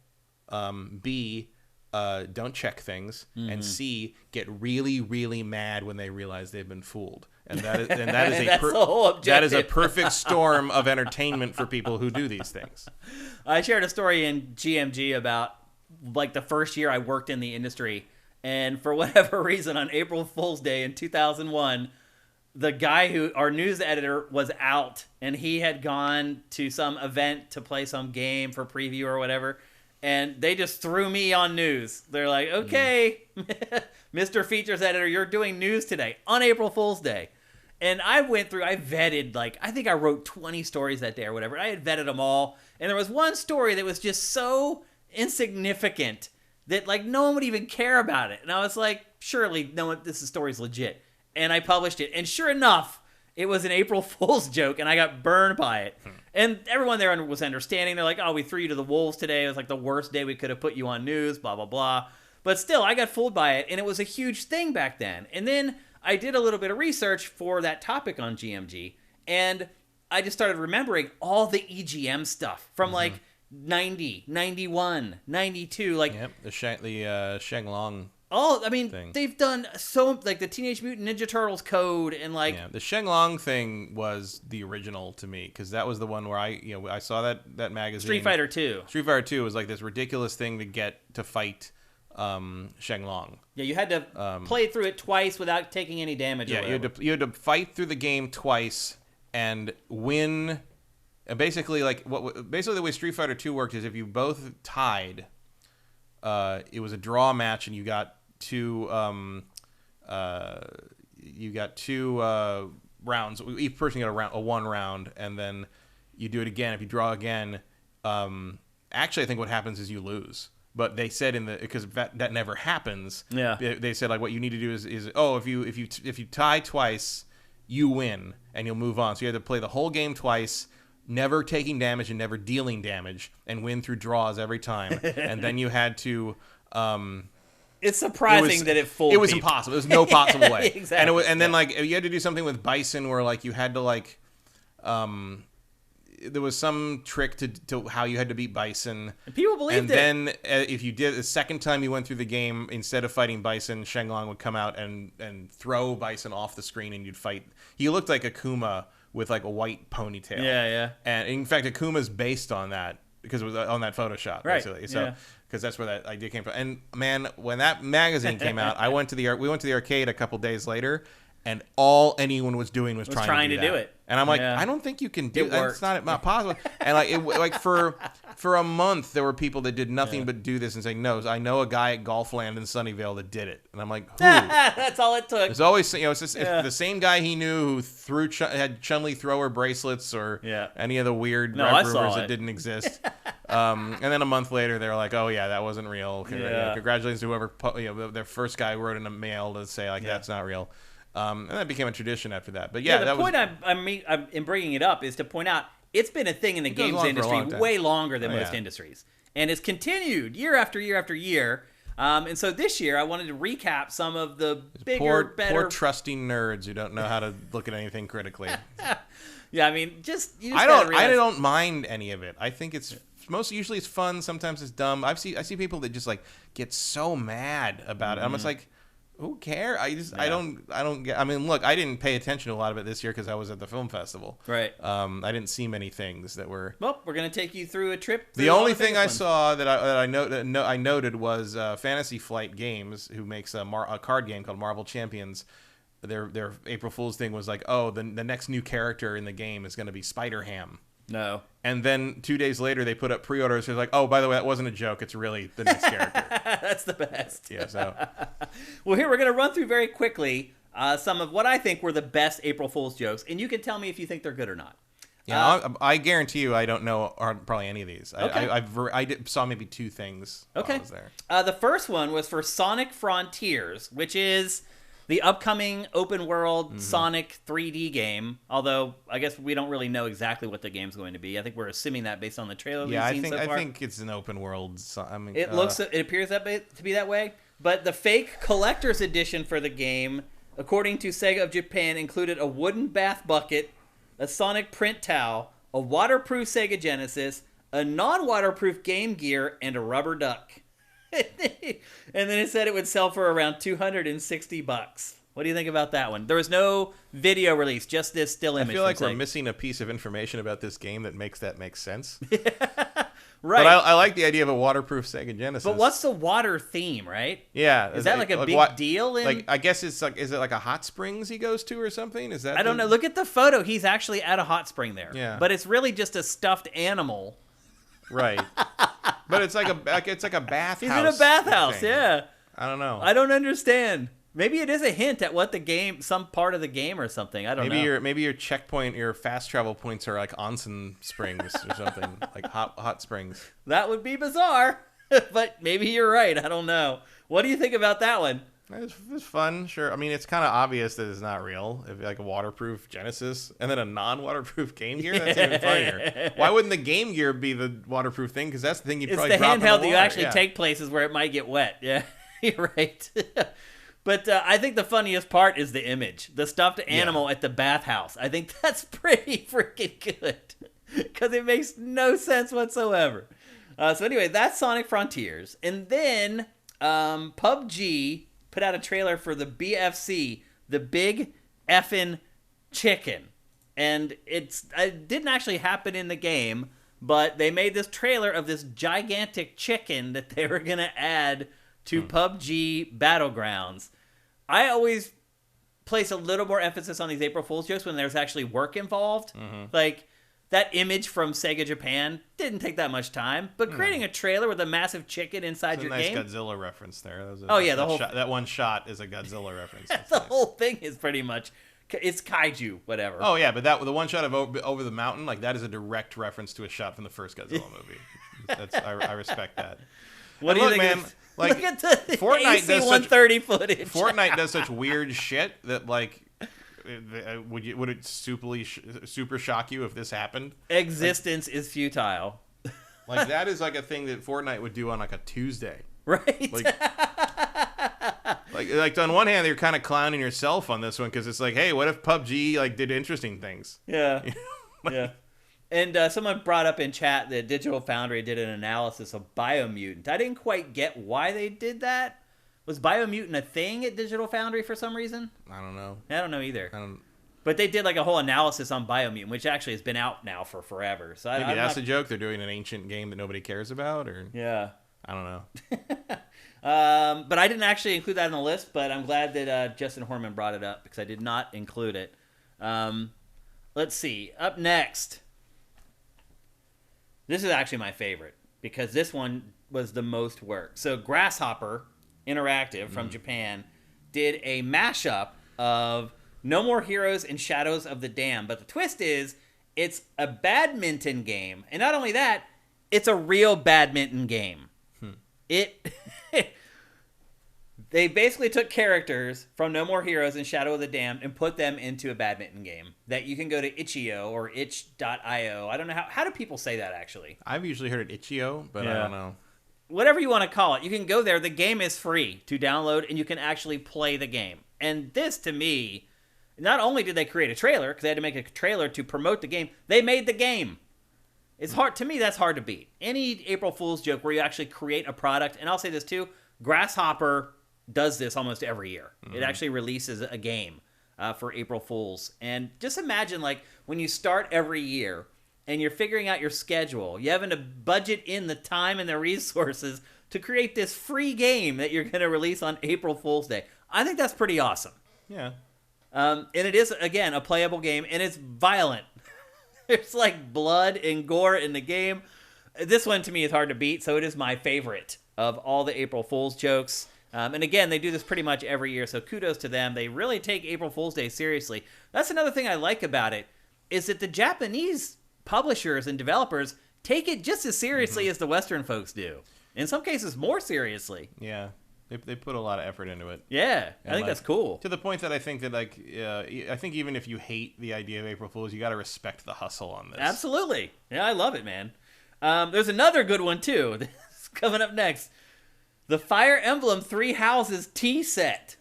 B, don't check things, and C, get really, really mad when they realize they've been fooled. And that is a perfect storm of entertainment for people who do these things. I shared a story in GMG about the first year I worked in the industry, and for whatever reason on April Fool's Day in 2001, the guy our news editor was out, and he had gone to some event to play some game for preview or whatever, and they just threw me on news. They're like, okay, Mr. Features Editor, you're doing news today on April Fool's Day. And I vetted, I think I wrote 20 stories that day or whatever. I had vetted them all, and there was one story that was just so insignificant that like no one would even care about it. And I was like, surely no one, this story's legit. And I published it. And sure enough, it was an April Fool's joke, and I got burned by it. And everyone there was understanding. They're like, oh, we threw you to the wolves today. It was like the worst day we could have put you on news, blah, blah, blah. But still, I got fooled by it, and it was a huge thing back then. And then I did a little bit of research for that topic on GMG, and I just started remembering all the EGM stuff from like 90, 91, 92. Like, yep, the Shenlong. Oh, I mean, thing. They've done so, like the Teenage Mutant Ninja Turtles code and like... Yeah, the Shenlong thing was the original to me, because that was the one where I saw that magazine. Street Fighter 2. Street Fighter 2 was like this ridiculous thing to get to fight Shenlong. Yeah, you had to play through it twice without taking any damage. Yeah, you had to fight through the game twice and win. And basically, basically the way Street Fighter 2 worked is if you both tied, it was a draw match, and you got two rounds. Each person got a one round, and then you do it again. If you draw again, actually I think what happens is you lose. But they said because that never happens. Yeah. They said like what you need to do is if you tie twice, you win and you'll move on. So you had to play the whole game twice, never taking damage and never dealing damage, and win through draws every time. And then you had to. It's surprising that it fooled. It was people. impossible. There was no possible way. Exactly. And then like you had to do something with Bison where like you had to like, there was some trick to how you had to beat Bison. And people believed it. And then if you did the second time you went through the game, instead of fighting Bison, Shenlong would come out and throw Bison off the screen, and you'd fight. He looked like Akuma with like a white ponytail. Yeah, yeah. And in fact, Akuma's based on that because it was on that Photoshop, right. basically. So. Yeah. Because that's where that idea came from. And man, when that magazine came out, we went to the arcade a couple days later, and all anyone was doing was trying to do it. And I'm like, I don't think you can do that. It's not possible. And like for a month, there were people that did nothing but do this and saying, no, I know a guy at Golfland in Sunnyvale that did it. And I'm like, who? That's all it took. There's always, it's just it's the same guy he knew who had Chun-Li throw her bracelets or any of the weird rumors that didn't exist. And then a month later, they're like, "Oh yeah, that wasn't real. Congratulations to whoever their first guy wrote in a mail to say like that's not real." And that became a tradition after that. But the point I'm bringing it up is to point out it's been a thing in the games industry way longer than most industries, and it's continued year after year after year. And so this year, I wanted to recap some of the bigger, better, poor trusting nerds who don't know how to look at anything critically. Yeah, I mean, I don't mind any of it. I think it's. Usually it's fun. Sometimes it's dumb. I see people that just like get so mad about it. I'm just like, who cares? I don't get. I mean, look, I didn't pay attention to a lot of it this year because I was at the film festival. Right. I didn't see many things that were. Well, we're gonna take you through a trip. The only thing I saw that I noted was Fantasy Flight Games, who makes a card game called Marvel Champions. Their April Fool's thing was like, oh, the next new character in the game is going to be Spider-Ham. No. And then 2 days later, they put up pre-orders. It was like, oh, by the way, that wasn't a joke. It's really the next character. That's the best. Yeah, so. Well, here, we're going to run through very quickly some of what I think were the best April Fool's jokes. And you can tell me if you think they're good or not. Yeah, I guarantee you I don't know probably any of these. Okay. I saw maybe two things while I was there. The first one was for Sonic Frontiers, which is the upcoming open world Sonic 3D game, although I guess we don't really know exactly what the game's going to be. I think we're assuming that based on the trailer we've seen so far. I think it's an open world. It appears to be that way. But the fake collector's edition for the game, according to Sega of Japan, included a wooden bath bucket, a Sonic print towel, a waterproof Sega Genesis, a non-waterproof Game Gear, and a rubber duck. And then it said it would sell for around $260. What do you think about that one? There was no video release, just this still image. I feel like we're missing a piece of information about this game that make sense. Right. But I like the idea of a waterproof Sega Genesis. But what's the water theme, right? Yeah. Is that like a big deal? I guess it's like, is it like a hot springs he goes to or something? Is that? I don't know. Look at the photo. He's actually at a hot spring there. Yeah. But it's really just a stuffed animal. Right. But it's like a bathhouse. He's in a bathhouse, yeah. I don't know. I don't understand. Maybe it is a hint at what the game, some part of the game or something. I don't know. Maybe your checkpoint, your fast travel points are like onsen springs or something, like hot springs. That would be bizarre. But maybe you're right. I don't know. What do you think about that one? It's fun, sure. I mean, it's kind of obvious that it's not real. If like a waterproof Genesis and then a non-waterproof Game Gear, that's even funnier. Why wouldn't the Game Gear be the waterproof thing? Because that's the thing you'd probably drop in the water. It's the handheld that you actually take places where it might get wet. Yeah, you're right. But I think the funniest part is the image. The stuffed animal at the bathhouse. I think that's pretty freaking good. Because it makes no sense whatsoever. So anyway, that's Sonic Frontiers. And then PUBG put out a trailer for the BFC, the Big Effin' Chicken. And it didn't actually happen in the game, but they made this trailer of this gigantic chicken that they were going to add to PUBG Battlegrounds. I always place a little more emphasis on these April Fool's jokes when there's actually work involved. Like, that image from Sega Japan didn't take that much time, but creating a trailer with a massive chicken inside your game. Nice Godzilla reference there. That one shot is a Godzilla reference. The whole thing is pretty much, it's kaiju, whatever. Oh yeah, but the one shot of over the mountain, like that is a direct reference to a shot from the first Godzilla movie. I respect that. What do you think, man? Like, look at the Fortnite AC-130 footage. Fortnite does such weird shit that like. Would it super shock you if this happened? Existence is futile. Like that is like a thing that Fortnite would do on like a Tuesday, right? Like on one hand, they're kind of clowning yourself on this one because it's like, hey, what if PUBG like did interesting things? Yeah, yeah. And someone brought up in chat that Digital Foundry did an analysis of Biomutant. I didn't quite get why they did that. Was Biomutant a thing at Digital Foundry for some reason? I don't know. I don't know either. But they did like a whole analysis on Biomutant, which actually has been out now for forever. So maybe that's a joke. They're doing an ancient game that nobody cares about, or yeah, I don't know. But I didn't actually include that on the list. But I'm glad that Justin Horman brought it up because I did not include it. Let's see. Up next, this is actually my favorite because this one was the most work. So Grasshopper Interactive from Japan did a mashup of No More Heroes and Shadows of the Dam. But the twist is, it's a badminton game. And not only that, it's a real badminton game. They basically took characters from No More Heroes and Shadow of the Dam and put them into a badminton game that you can go to itch.io or itch.io. I don't know how do people say that actually? I've usually heard it itch.io, but I don't know. Whatever you want to call it, you can go there. The game is free to download, and you can actually play the game. And this, to me, not only did they create a trailer, because they had to make a trailer to promote the game, they made the game. It's hard to me. That's hard to beat. Any April Fool's joke where you actually create a product, and I'll say this too, Grasshopper does this almost every year. It actually releases a game for April Fools. And just imagine, like, when you start every year, and you're figuring out your schedule, you having to budget in the time and the resources to create this free game that you're going to release on April Fool's Day. I think that's pretty awesome. Yeah. And it is, again, a playable game, and it's violent. There's like blood and gore in the game. This one, to me, is hard to beat, so it is my favorite of all the April Fool's jokes. And again, they do this pretty much every year, so kudos to them. They really take April Fool's Day seriously. That's another thing I like about it, is that the Japanese publishers and developers take it just as seriously as the Western folks do. In some cases, more seriously. Yeah, they put a lot of effort into it. Yeah, I think that's cool. To the point that I think that I think even if you hate the idea of April Fools, you got to respect the hustle on this. Absolutely. Yeah, I love it, man. There's another good one too. That's coming up next. The Fire Emblem Three Houses tea set.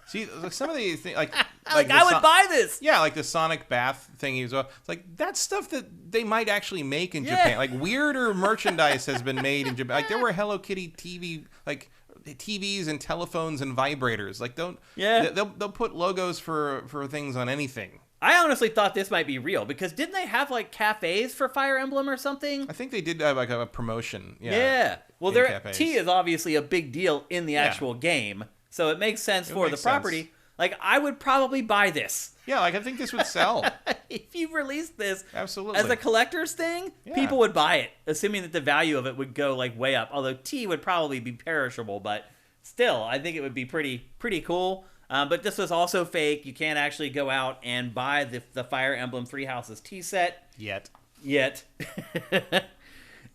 See, like some of the things, like I would buy this. Yeah, like the Sonic bath thing. It's like that's stuff that they might actually make in Japan. Like weirder merchandise has been made in Japan. Like there were Hello Kitty TV, like TVs and telephones and vibrators. Like they'll put logos for things on anything. I honestly thought this might be real because didn't they have like cafes for Fire Emblem or something? I think they did have like a promotion. Yeah. Well, tea is obviously a big deal in the actual game. So it makes sense for the property. Like, I would probably buy this. Yeah, like, I think this would sell. If you released this absolutely as a collector's thing, people would buy it, assuming that the value of it would go, like, way up. Although tea would probably be perishable, but still, I think it would be pretty cool. But this was also fake. You can't actually go out and buy the Fire Emblem Three Houses tea set. Yet.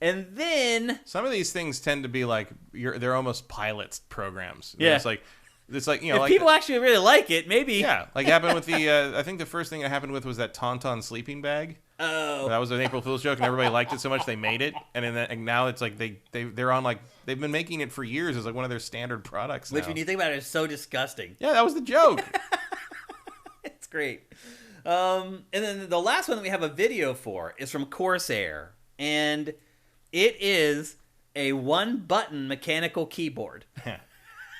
And then some of these things tend to be like they're almost pilot programs. Yeah. It's like if like people actually really like it, maybe. Yeah, like happened with the. I think the first thing that happened with was that Tauntaun sleeping bag. Oh. That was an April Fool's joke, and everybody liked it so much they made it, and now it's like they're on like they've been making it for years as like one of their standard products. Which, now. when you think about it, is so disgusting. Yeah, that was the joke. It's great. And then the last one that we have a video for is from Corsair, and it is a one-button mechanical keyboard.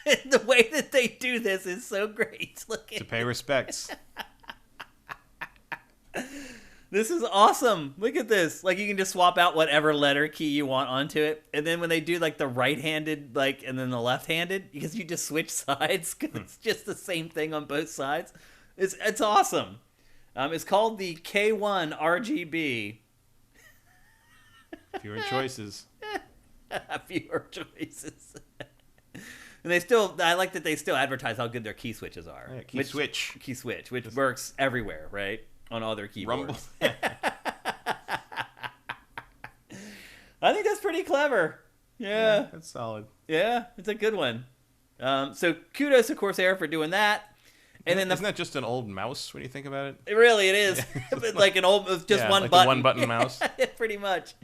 The way that they do this is so great. Look at To pay respects. This is awesome. Look at this. Like, you can just swap out whatever letter key you want onto it. And then when they do like the right-handed, like, and then the left-handed, because you just switch sides, because it's just the same thing on both sides. It's awesome. It's called the K1 RGB. Fewer choices. Fewer choices. And I like that they still advertise how good their key switches are. Yeah, key switch, which works everywhere, right? On all their keyboards. Rumble. I think that's pretty clever. Yeah. That's solid. Yeah, it's a good one. So kudos to Corsair for doing that. And then isn't that just an old mouse when you think about it? Yeah. It is. Like an old, just one like button. a one-button mouse. Pretty much.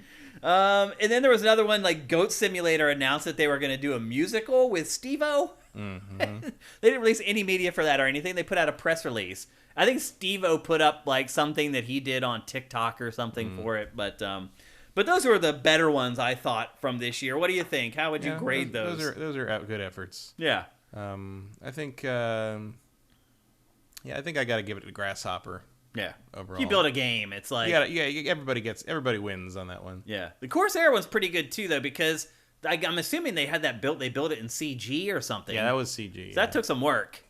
And then there was another one, like Goat Simulator announced that they were going to do a musical with Steve-O. Mm-hmm. They didn't release any media for that or anything. They put out a press release. I think Steve-O put up like something that he did on TikTok or something for it. But those were the better ones, I thought, from this year. What do you think? How would you grade those? Those are good efforts. Yeah. I think I think I got to give it to Grasshopper. Yeah. Overall. If you build a game, it's like everybody wins on that one. Yeah. The Corsair one's pretty good too, though, because I'm assuming they had that built. They built it in CG or something. Yeah, that was CG. So that took some work.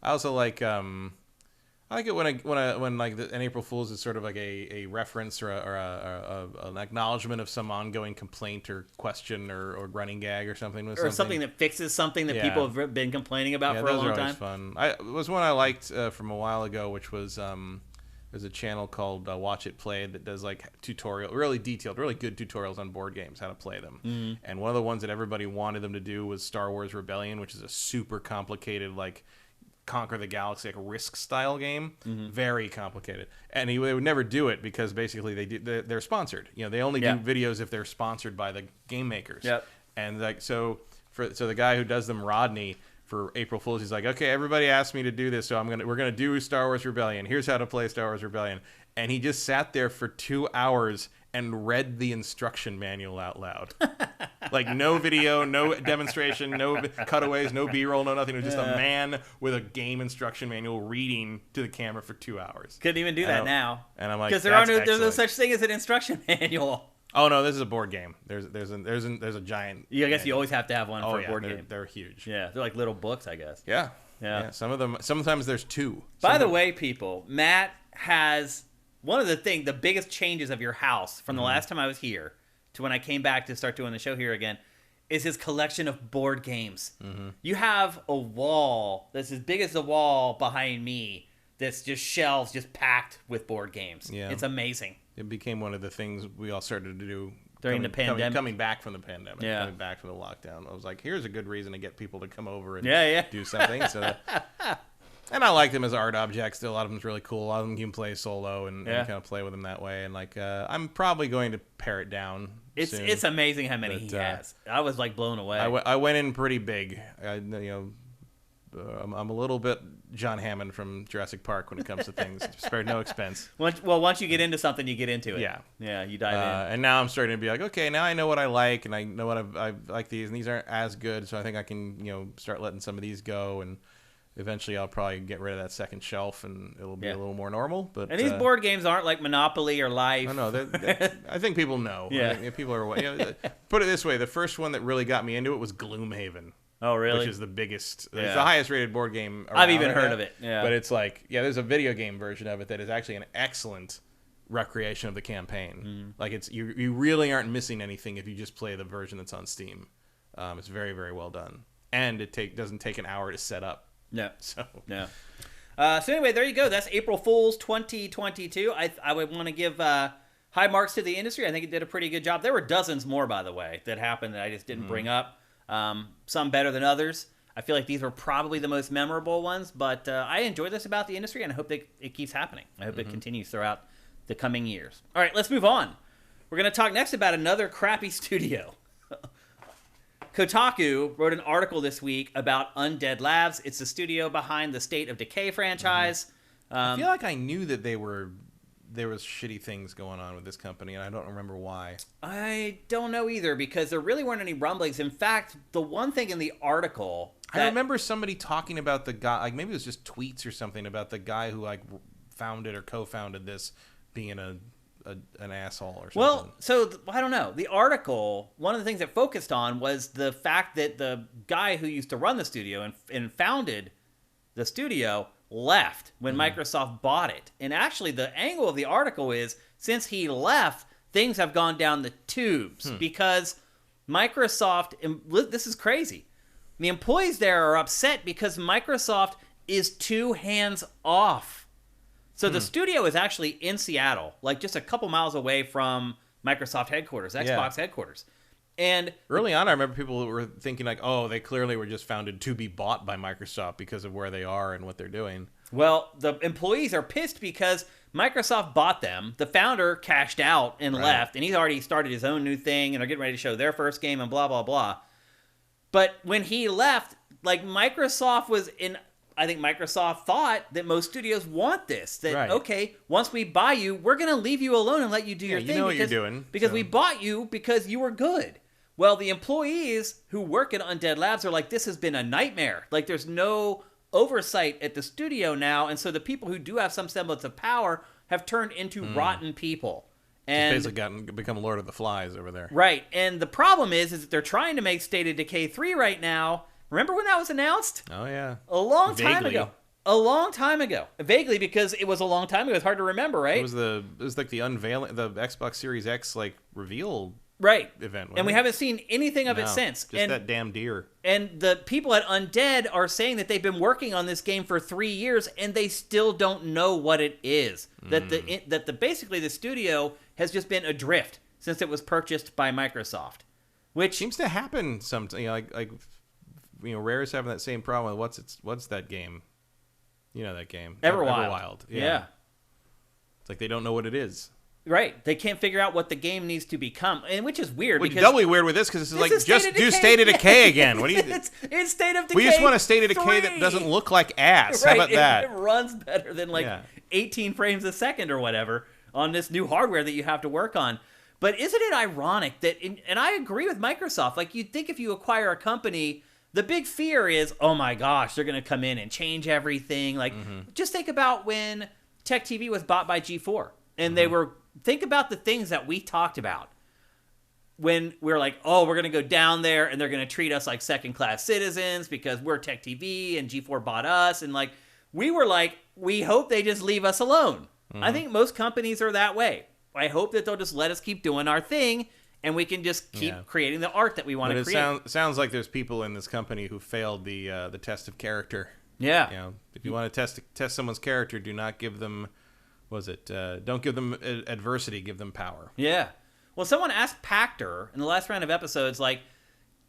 I also like I like it when like an April Fool's is sort of like a reference or an acknowledgement of some ongoing complaint or question or running gag or something. Or something that fixes something that people have been complaining about for a long time. Those are always fun. It was one I liked from a while ago, which was there's a channel called Watch It Play that does like really detailed, really good tutorials on board games, how to play them. Mm-hmm. And one of the ones that everybody wanted them to do was Star Wars Rebellion, which is a super complicated, like, Conquer the Galaxy, like a Risk style game. Mm-hmm. Very complicated. And they would never do it because basically they're sponsored. You know, they only do videos if they're sponsored by the game makers. Yep. And like so the guy who does them, Rodney, for April Fool's, he's like, okay, everybody asked me to do this, so we're gonna do Star Wars Rebellion. Here's how to play Star Wars Rebellion. And he just sat there for 2 hours and read the instruction manual out loud. Like, no video, no demonstration, no cutaways, no B-roll, no nothing. It was just a man with a game instruction manual reading to the camera for 2 hours. Couldn't even do that now. And I'm like, because there's no such thing as an instruction manual. Oh no, this is a board game. There's a giant. Yeah, I guess you always have to have one for a board game. They're huge. Yeah, they're like little books, I guess. Yeah. Some of them. Sometimes there's two. By the way, people, Matt has one of the biggest changes of your house from the last time I was here to when I came back to start doing the show here again, is his collection of board games. Mm-hmm. You have a wall that's as big as the wall behind me that's just shelves just packed with board games. Yeah. It's amazing. It became one of the things we all started to do during the pandemic. Coming back from the pandemic, coming back from the lockdown. I was like, here's a good reason to get people to come over and do something. And I like them as art objects. Still, a lot of them's really cool. A lot of them you can play solo and kind of play with them that way. And like, I'm probably going to pare it down. It's amazing how many he has. I was like blown away. I went in pretty big. I'm a little bit John Hammond from Jurassic Park when it comes to things. Spared no expense. Once you get into something, you get into it. Yeah, you dive in. And now I'm starting to be like, okay, now I know what I like, and I know what I like these, and these aren't as good. So I think I can, start letting some of these go, and eventually I'll probably get rid of that second shelf, and it'll be a little more normal. But these board games aren't like Monopoly or Life. I know. I think people know. Yeah, people are. Put it this way: the first one that really got me into it was Gloomhaven. Oh, really? Which is the biggest, it's the highest rated board game around. I've even heard of it, But it's like, there's a video game version of it that is actually an excellent recreation of the campaign. Mm. Like, you really aren't missing anything if you just play the version that's on Steam. It's very, very well done. And it doesn't take an hour to set up. No. So anyway, there you go. That's April Fool's 2022. I would want to give high marks to the industry. I think it did a pretty good job. There were dozens more, by the way, that happened that I just didn't bring up. Some better than others. I feel like these were probably the most memorable ones, but I enjoy this about the industry, and I hope that it keeps happening. I hope it continues throughout the coming years. All right, let's move on. We're going to talk next about another crappy studio. Kotaku wrote an article this week about Undead Labs. It's the studio behind the State of Decay franchise. I feel like I knew that there was shitty things going on with this company, and I don't remember why. I don't know either, because there really weren't any rumblings. In fact, the one thing in the article... I remember somebody talking about the guy, like maybe it was just tweets or something, about the guy who like founded or co-founded this being an asshole or something. Well, so I don't know. The article, one of the things that focused on was the fact that the guy who used to run the studio and founded the studio left when Microsoft bought it. And actually, the angle of the article is, since he left, things have gone down the tubes because Microsoft, and this is crazy, the employees there are upset because Microsoft is too hands off. So the studio is actually in Seattle, like just a couple miles away from Microsoft headquarters, Xbox headquarters. And early on, I remember people were thinking like, oh, they clearly were just founded to be bought by Microsoft because of where they are and what they're doing. Well, the employees are pissed because Microsoft bought them. The founder cashed out and left, and he's already started his own new thing, and they're getting ready to show their first game and blah, blah, blah. But when he left, like Microsoft was in... I think Microsoft thought that most studios want this. That, okay, once we buy you, we're going to leave you alone and let you do your thing. You know what you're doing. Because we bought you because you were good. Well, the employees who work at Undead Labs are like, this has been a nightmare. Like, there's no oversight at the studio now. And so the people who do have some semblance of power have turned into rotten people. And it's basically become Lord of the Flies over there. Right. And the problem is that they're trying to make State of Decay 3 right now. Remember when that was announced? Oh, yeah. A long time ago. A long time ago. Vaguely, because it was a long time ago. It's hard to remember, right? It was like the unveiling, the Xbox Series X like reveal event. And we haven't seen anything of it since. Just that damn deer. And the people at Undead are saying that they've been working on this game for 3 years and they still don't know what it is. That basically the studio has just been adrift since it was purchased by Microsoft. Which seems to happen sometimes, Rare's having that same problem with what's that game? You know that game. Everwild. Yeah. It's like they don't know what it is. Right. They can't figure out what the game needs to become, and which is weird. Which is doubly weird with this because this is like, just do State of Decay again. What do you? It's State of Decay. We just want a State of Decay that doesn't look like ass. Right. How about that? It runs better than 18 frames a second or whatever on this new hardware that you have to work on. But isn't it ironic that? And I agree with Microsoft. Like, you'd think if you acquire a company, the big fear is, oh my gosh, they're going to come in and change everything. Like, just think about when Tech TV was bought by G4. And think about the things that we talked about when we're like, oh, we're going to go down there and they're going to treat us like second-class citizens because we're Tech TV and G4 bought us. And like, we were like, we hope they just leave us alone. I think most companies are that way. I hope that they'll just let us keep doing our thing and we can just keep creating the art that we want to create. It sounds like there's people in this company who failed the test of character. Yeah. If you want to test someone's character, do not give them, don't give them adversity, give them power. Yeah. Well, someone asked Pactor in the last round of episodes, like,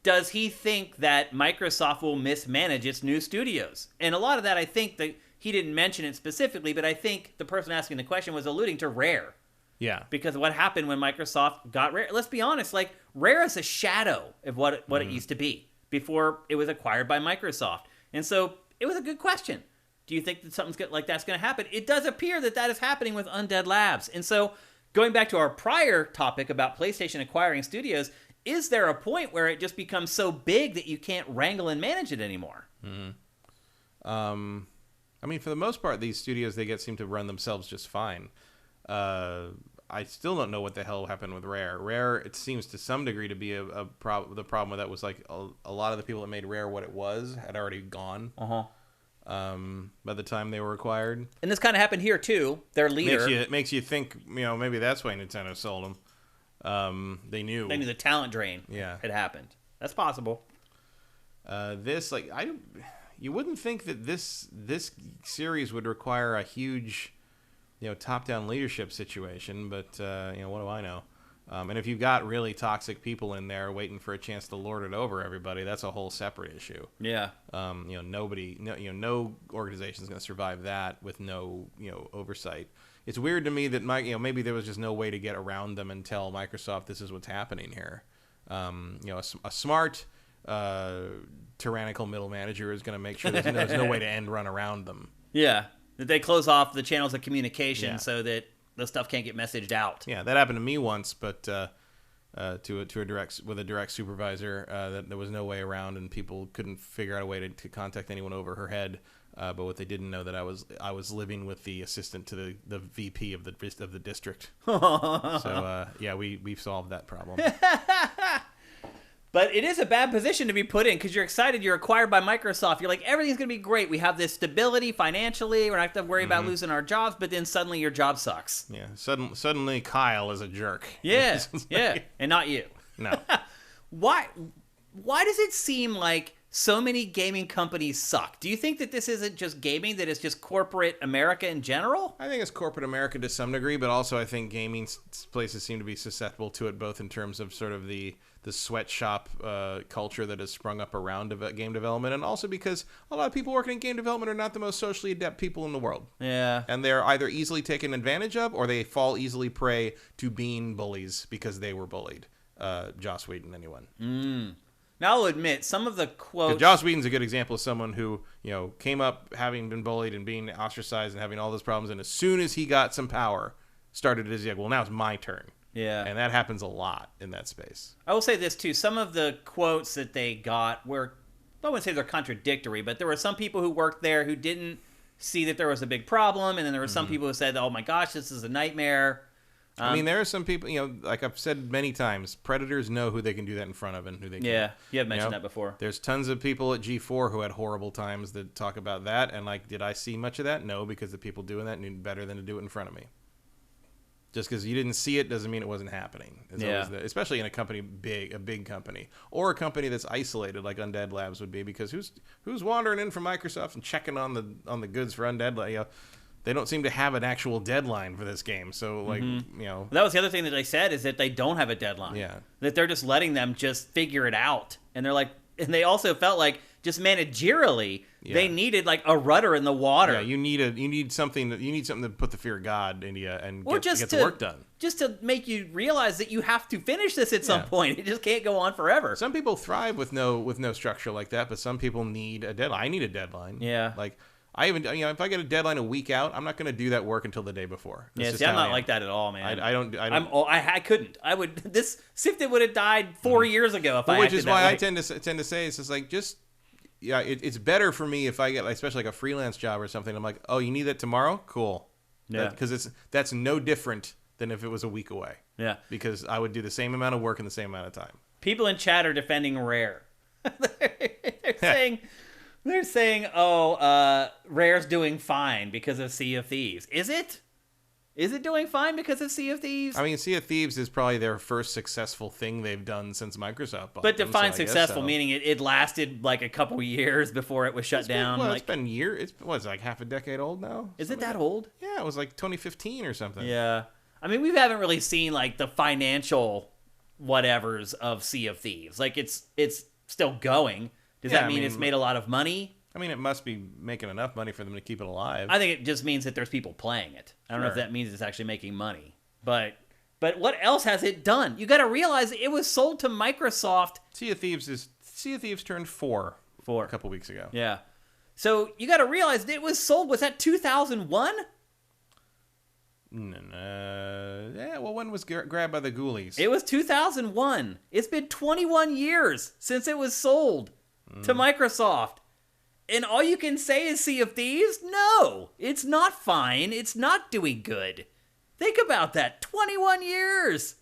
does he think that Microsoft will mismanage its new studios? And a lot of that, I think that he didn't mention it specifically, but I think the person asking the question was alluding to Rare. Yeah. Because what happened when Microsoft got Rare? Let's be honest, like, Rare is a shadow of what it used to be before it was acquired by Microsoft. And so it was a good question. Do you think that something like that's going to happen? It does appear that that is happening with Undead Labs. And so going back to our prior topic about PlayStation acquiring studios, is there a point where it just becomes so big that you can't wrangle and manage it anymore? I mean, for the most part, these studios, they seem to run themselves just fine. I still don't know what the hell happened with Rare. Rare, it seems to some degree to be the problem with that was like a lot of the people that made Rare what it was had already gone. By the time they were acquired. And this kind of happened here too. Their leader makes you think, maybe that's why Nintendo sold them. They knew the talent drain had happened. That's possible. You wouldn't think that this series would require a huge top-down leadership situation, but what do I know? And if you've got really toxic people in there waiting for a chance to lord it over everybody, that's a whole separate issue. Yeah. No organization is going to survive that with no oversight. It's weird to me that maybe there was just no way to get around them and tell Microsoft this is what's happening here. A smart tyrannical middle manager is going to make sure there's no way to end run around them. Yeah, that they close off the channels of communication so that the stuff can't get messaged out. Yeah, that happened to me once, but to a direct supervisor that there was no way around, and people couldn't figure out a way to contact anyone over her head. But what they didn't know that I was living with the assistant to the VP of the district. So we've solved that problem. But it is a bad position to be put in because you're excited. You're acquired by Microsoft. You're like, everything's going to be great. We have this stability financially. We're not going to have to worry about losing our jobs. But then suddenly your job sucks. Yeah. Suddenly Kyle is a jerk. Yeah. Yeah. And not you. No. Why does it seem like so many gaming companies suck? Do you think that this isn't just gaming, that it's just corporate America in general? I think it's corporate America to some degree, but also I think gaming places seem to be susceptible to it, both in terms of sort of the sweatshop culture that has sprung up around game development, and also because a lot of people working in game development are not the most socially adept people in the world. Yeah. And they're either easily taken advantage of, or they fall easily prey to being bullies because they were bullied. Joss Whedon, anyone. Now, I'll admit, some of the quotes... Joss Whedon's a good example of someone who, came up having been bullied and being ostracized and having all those problems, and as soon as he got some power, started as well, now it's my turn. Yeah. And that happens a lot in that space. I will say this, too. Some of the quotes that they got were, I wouldn't say they're contradictory, but there were some people who worked there who didn't see that there was a big problem, and then there were some people who said, oh my gosh, this is a nightmare. I mean, there are some people, like I've said many times, predators know who they can do that in front of and who they can't. Yeah, you have mentioned that before. There's tons of people at G4 who had horrible times that talk about that, and did I see much of that? No, because the people doing that knew better than to do it in front of me. Just because you didn't see it doesn't mean it wasn't happening. Especially in a big company, or a company that's isolated like Undead Labs would be, because who's wandering in from Microsoft and checking on the goods for Undead Labs? They don't seem to have an actual deadline for this game. So, That was the other thing that they said, is that they don't have a deadline. Yeah. That they're just letting them just figure it out. And they're like, and they also felt like just managerially, they needed like a rudder in the water. Yeah, you need something to put the fear of God into you and get the work done. Just to make you realize that you have to finish this at some point. It just can't go on forever. Some people thrive with no structure like that, but some people need a deadline. I need a deadline. Yeah. Like, I even, if I get a deadline a week out, I'm not going to do that work until the day before. See, I'm not like that at all, man. I couldn't. I would. This Sifted would have died 4 years ago if I acted Which is why that way. I tend to say it's just like it's better for me if I get especially like a freelance job or something. I'm like, oh, you need that tomorrow? Cool. Yeah. Because that's no different than if it was a week away. Yeah. Because I would do the same amount of work in the same amount of time. People in chat are defending Rare. They're saying, Rare's doing fine because of Sea of Thieves. Is it? Is it doing fine because of Sea of Thieves? I mean, Sea of Thieves is probably their first successful thing they've done since Microsoft bought But them, define so successful, meaning it lasted like a couple years before it was shut down. It's been years. It's like half a decade old now. Is it that old? Yeah, it was like 2015 or something. Yeah. I mean, we haven't really seen like the financial whatevers of Sea of Thieves. Like it's still going. Does that mean it's made a lot of money? I mean, it must be making enough money for them to keep it alive. I think it just means that there's people playing it. I don't know if that means it's actually making money. But what else has it done? You got to realize it was sold to Microsoft. Sea of Thieves turned 4 a couple weeks ago. Yeah. So you got to realize it was sold. Was that 2001? Yeah, well, when was grabbed by the Ghoulies? It was 2001. It's been 21 years since it was sold to Microsoft. And all you can say is Sea of Thieves? No, it's not fine. It's not doing good. Think about that. 21 years.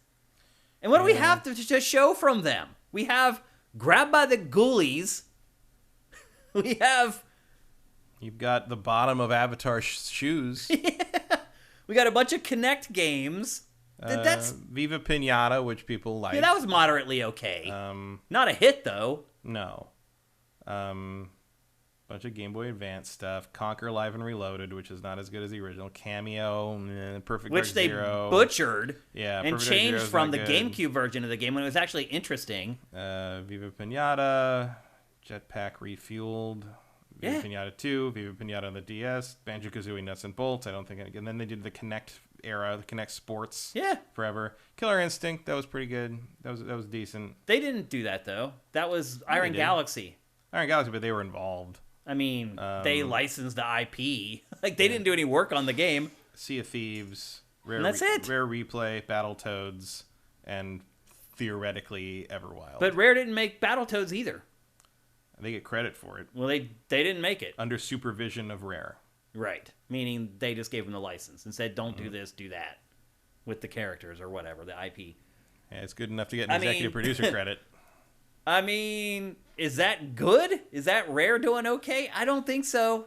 And what do we have to show from them? We have grabbed by the Ghoulies. We have... You've got the bottom of Avatar shoes. Yeah. We got a bunch of Kinect games. That's Viva Pinata, which people like. Yeah, that was moderately okay. Not a hit, though. No. bunch of Game Boy Advance stuff. Conquer Live and Reloaded, which is not as good as the original. Cameo, Perfect Dark Zero. Which they butchered and changed from the GameCube version of the game when it was actually interesting. Viva Pinata, Jetpack Refueled, Viva Pinata 2, Viva Pinata on the DS, Banjo-Kazooie Nuts and Bolts. I don't think... And then they did the Kinect era, the Kinect Sports. Yeah. Forever. Killer Instinct, that was pretty good. That was decent. They didn't do that, though. That was Iron Galaxy. Iron Galaxy, but they were involved. I mean, they licensed the IP. Like, they didn't do any work on the game. Sea of Thieves, and that's it. Rare Replay, Battletoads, and theoretically Everwild. But Rare didn't make Battletoads either. They get credit for it. Well, they didn't make it. Under supervision of Rare. Right. Meaning they just gave them the license and said, don't do this, do that. With the characters or whatever, the IP. Yeah, it's good enough to get an executive producer credit. I mean, is that good? Is that Rare doing okay? I don't think so.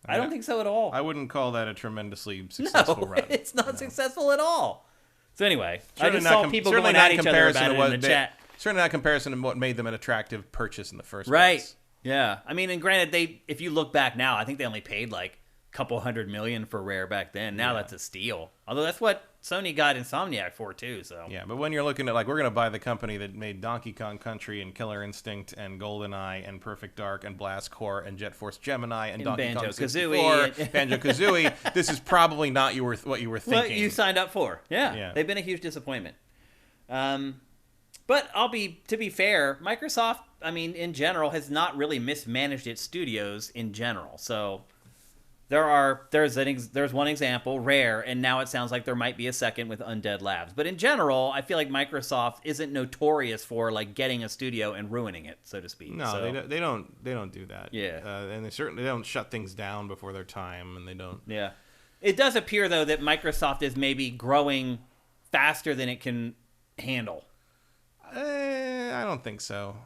I don't think so at all. I wouldn't call that a tremendously successful run. It's not successful at all. So anyway, I just saw people going at each other about it in the chat. Certainly not comparison to what made them an attractive purchase in the first place. Right. Yeah. I mean, and granted, if you look back now, I think they only paid like a couple $100 million for Rare back then. Now that's a steal. Although that's what Sony got Insomniac for too. So yeah, but when you're looking at like, we're going to buy the company that made Donkey Kong Country and Killer Instinct and GoldenEye and Perfect Dark and Blast Corps and Jet Force Gemini and Donkey Kong 64, Banjo-Kazooie, this is probably not what you were thinking. What you signed up for. Yeah. They've been a huge disappointment. But to be fair, Microsoft, I mean, in general, has not really mismanaged its studios in general. So there's one example, Rare, and now it sounds like there might be a second with Undead Labs. But in general, I feel like Microsoft isn't notorious for like getting a studio and ruining it, so to speak. No, they don't do that. Yeah, and they certainly don't shut things down before their time, and they don't. Yeah, it does appear though that Microsoft is maybe growing faster than it can handle. I don't think so.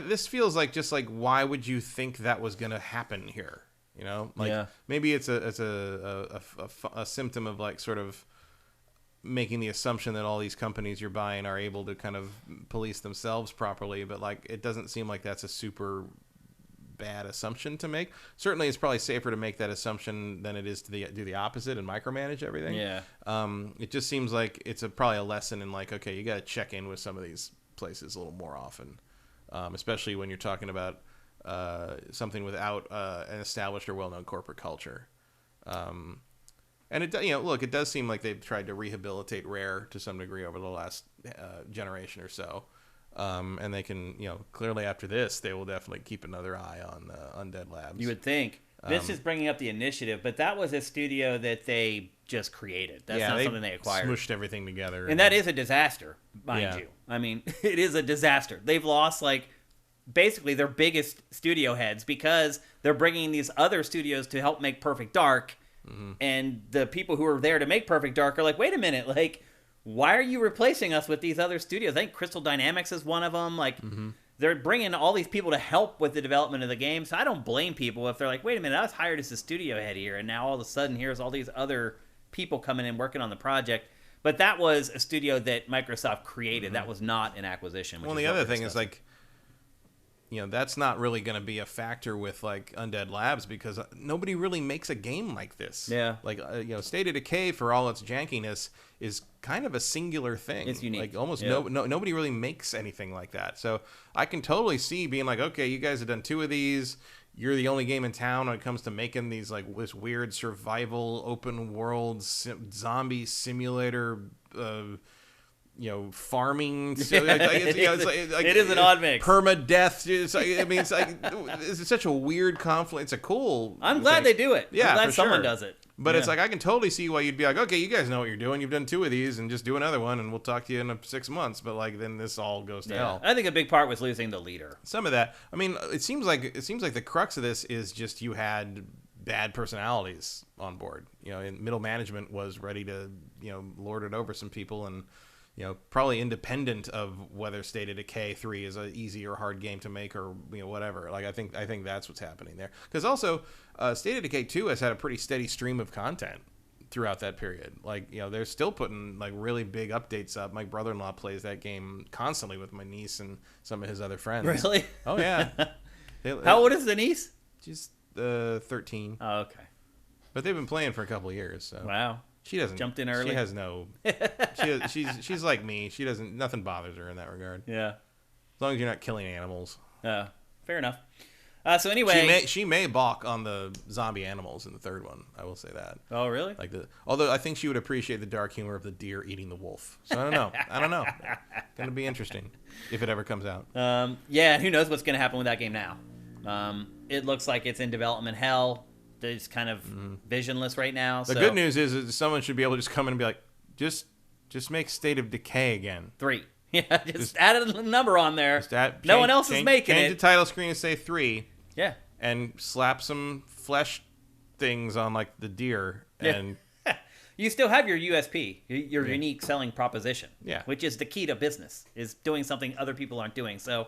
This feels like just like, why would you think that was going to happen here? You know, like maybe it's a symptom of like sort of making the assumption that all these companies you're buying are able to kind of police themselves properly. But like, it doesn't seem like that's a super bad assumption to make. Certainly, it's probably safer to make that assumption than it is to do the opposite and micromanage everything. Yeah. It just seems like it's probably a lesson in like, okay, you got to check in with some of these places a little more often, especially when you're talking about something without an established or well-known corporate culture. And it does seem like they've tried to rehabilitate Rare to some degree over the last generation or so. And they can, clearly after this, they will definitely keep another eye on Undead Labs. You would think. This is bringing up the initiative, but that was a studio that they just created. That's not something they acquired. Smushed everything together. And that is a disaster, mind you. I mean, it is a disaster. They've lost, basically their biggest studio heads because they're bringing these other studios to help make Perfect Dark. Mm-hmm. And the people who are there to make Perfect Dark are like, wait a minute, why are you replacing us with these other studios? I think Crystal Dynamics is one of them. They're bringing all these people to help with the development of the game. So I don't blame people if they're like, wait a minute, I was hired as a studio head here, and now all of a sudden here's all these other people coming in working on the project. But that was a studio that Microsoft created. Mm-hmm. That was not an acquisition. Well, the other thing is that's not really going to be a factor with Undead Labs because nobody really makes a game like this. Yeah. State of Decay, for all its jankiness, is kind of a singular thing. It's unique. Almost nobody really makes anything like that. So I can totally see being like, okay, you guys have done 2 of these. You're the only game in town when it comes to making these this weird survival open world zombie simulator. Farming. So it is an odd mix. Permadeath. It's such a weird conflict. It's a cool. I'm glad they do it. Yeah, I'm glad someone does it. But it's I can totally see why you'd be like, okay, you guys know what you're doing. You've done 2 of these, and just do another one, and we'll talk to you in 6 months. But then this all goes to hell. I think a big part was losing the leader. Some of that. I mean, it seems like the crux of this is just you had bad personalities on board. And middle management was ready to lord it over some people and. Probably independent of whether State of Decay 3 is an easy or hard game to make or whatever. I think that's what's happening there. Because also, State of Decay 2 has had a pretty steady stream of content throughout that period. They're still putting really big updates up. My brother-in-law plays that game constantly with my niece and some of his other friends. Really? Oh yeah. How old is the niece? Just 13. Oh, okay. But they've been playing for a couple of years. So. Wow. She doesn't jumped in early. She has no. She's like me. She doesn't. Nothing bothers her in that regard. Yeah. As long as you're not killing animals. Fair enough. So anyway, she may balk on the zombie animals in the third one. I will say that. Oh, really? Although I think she would appreciate the dark humor of the deer eating the wolf. So I don't know. Gonna be interesting if it ever comes out. Yeah. Who knows what's gonna happen with that game now? It looks like it's in development hell. It's kind of visionless right now. The good news is that someone should be able to just come in and be like, just make State of Decay again. 3. Yeah, just add a number on there. No one else is making it. Change the title screen and say 3. Yeah. And slap some flesh things on like the deer. And you still have your USP, your unique selling proposition. Yeah. Which is the key to business, is doing something other people aren't doing. So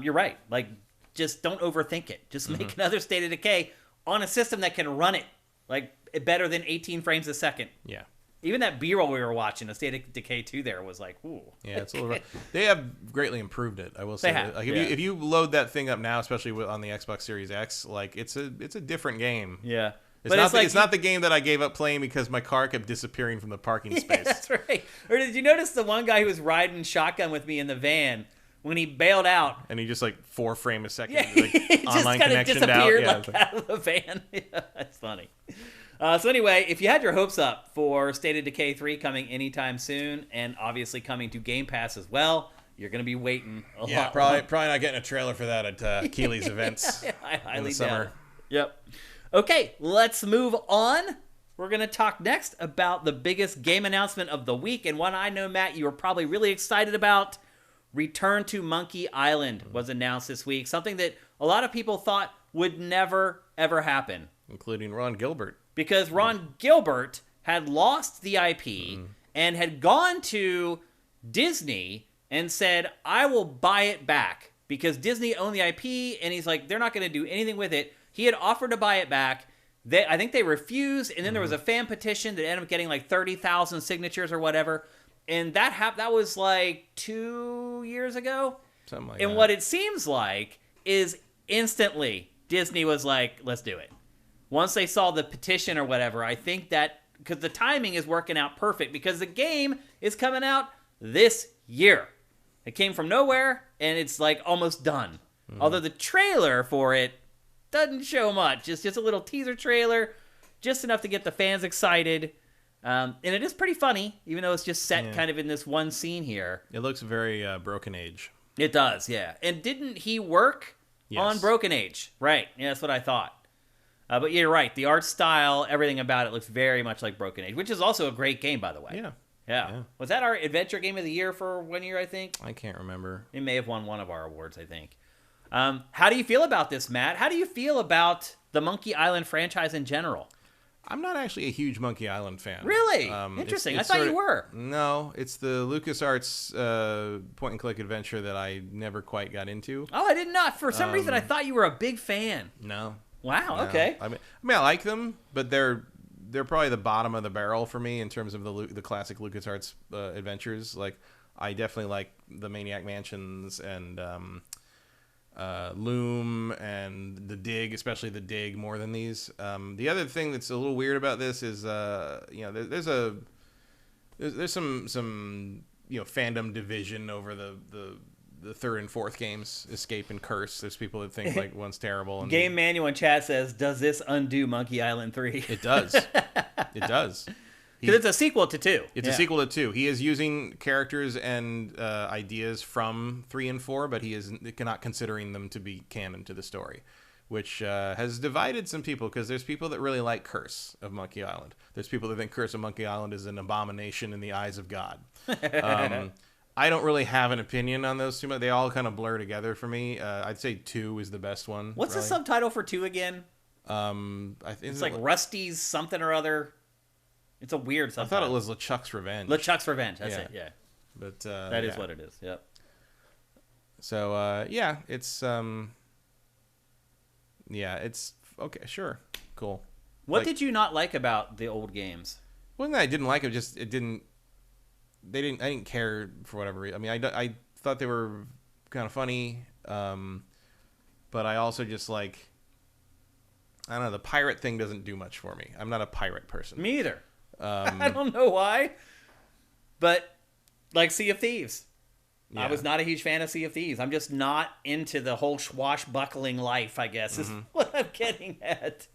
you're right. Like, just don't overthink it. Just make another State of Decay on a system that can run it like better than 18 frames a second. Yeah. Even that B-roll we were watching, a State of Decay 2 there, was like, ooh. Yeah, it's a little rough. They have greatly improved it, I will say. They have, like if you load that thing up now, especially on the Xbox Series X, like it's a different game. Yeah. It's not the game that I gave up playing because my car kept disappearing from the parking space. Yeah, that's right. Or did you notice the one guy who was riding shotgun with me in the van, when he bailed out, and he just like 4 frames a second, like, online just kind of connection disappeared out. like out of the van. Yeah, that's funny. So anyway, if you had your hopes up for State of Decay 3 coming anytime soon, and obviously coming to Game Pass as well, you're going to be waiting a lot. Probably not getting a trailer for that at Keeley's events I highly in the doubt summer. it. Yep. Okay, let's move on. We're going to talk next about the biggest game announcement of the week, and one I know, Matt, you were probably really excited about. Return to Monkey Island was announced this week, something that a lot of people thought would never, ever happen. Including Ron Gilbert. Because Ron Gilbert had lost the IP and had gone to Disney and said, I will buy it back. Because Disney owned the IP, and he's like, they're not going to do anything with it. He had offered to buy it back. I think they refused, and then there was a fan petition that ended up getting like 30,000 signatures or whatever. And that was like 2 years ago. Something like and that. What it seems like is instantly Disney was like, let's do it. Once they saw the petition or whatever, I think that, because the timing is working out perfect, because the game is coming out this year. It came from nowhere, and it's like almost done. Although the trailer for it doesn't show much. It's just a little teaser trailer, just enough to get the fans excited. And it is pretty funny, even though it's just set kind of in this one scene here. It looks very Broken Age. It does, yeah. And didn't he work on Broken Age? Right, yeah, that's what I thought. But you're right. The art style, everything about it looks very much like Broken Age, which is also a great game, by the way. Yeah. Was that our Adventure Game of the Year for 1 year, I think? I can't remember. It may have won one of our awards, I think. How do you feel about this, Matt? How do you feel about the Monkey Island franchise in general? I'm not actually a huge Monkey Island fan. Really? Interesting. I thought you were. No, it's the LucasArts point-and-click adventure that I never quite got into. Oh, I did not. For some reason, I thought you were a big fan. No. Wow. No. Okay. I mean, I like them, but they're probably the bottom of the barrel for me in terms of the classic LucasArts adventures. Like, I definitely like the Maniac Mansions and Loom and the Dig, especially the Dig, more than these. The other thing that's a little weird about this is, there's some fandom division over the third and fourth games, Escape and Curse. There's people that think like one's terrible. And Game Manual in chat says, "Does this undo Monkey Island 3?" It does. It does. Because it's a sequel to 2. It's a sequel to 2. He is using characters and ideas from 3 and 4, but he is not considering them to be canon to the story, which has divided some people, because there's people that really like Curse of Monkey Island. There's people that think Curse of Monkey Island is an abomination in the eyes of God. I don't really have an opinion on those too much. They all kind of blur together for me. I'd say 2 is the best one. What's the subtitle for 2 again? I think it's like Rusty's something or other. It's a weird subtitle. I thought it was LeChuck's Revenge. LeChuck's Revenge. That's it. Yeah. But that is what it is. Yep. So it's it's okay. Sure, cool. What did you not like about the old games? Wasn't that I didn't like it? Just it didn't. I didn't care for whatever reason. I mean, I thought they were kind of funny, but I also just like. I don't know. The pirate thing doesn't do much for me. I'm not a pirate person. Me either. I don't know why. But, like Sea of Thieves. Yeah. I was not a huge fan of Sea of Thieves. I'm just not into the whole swashbuckling life, I guess, is what I'm getting at.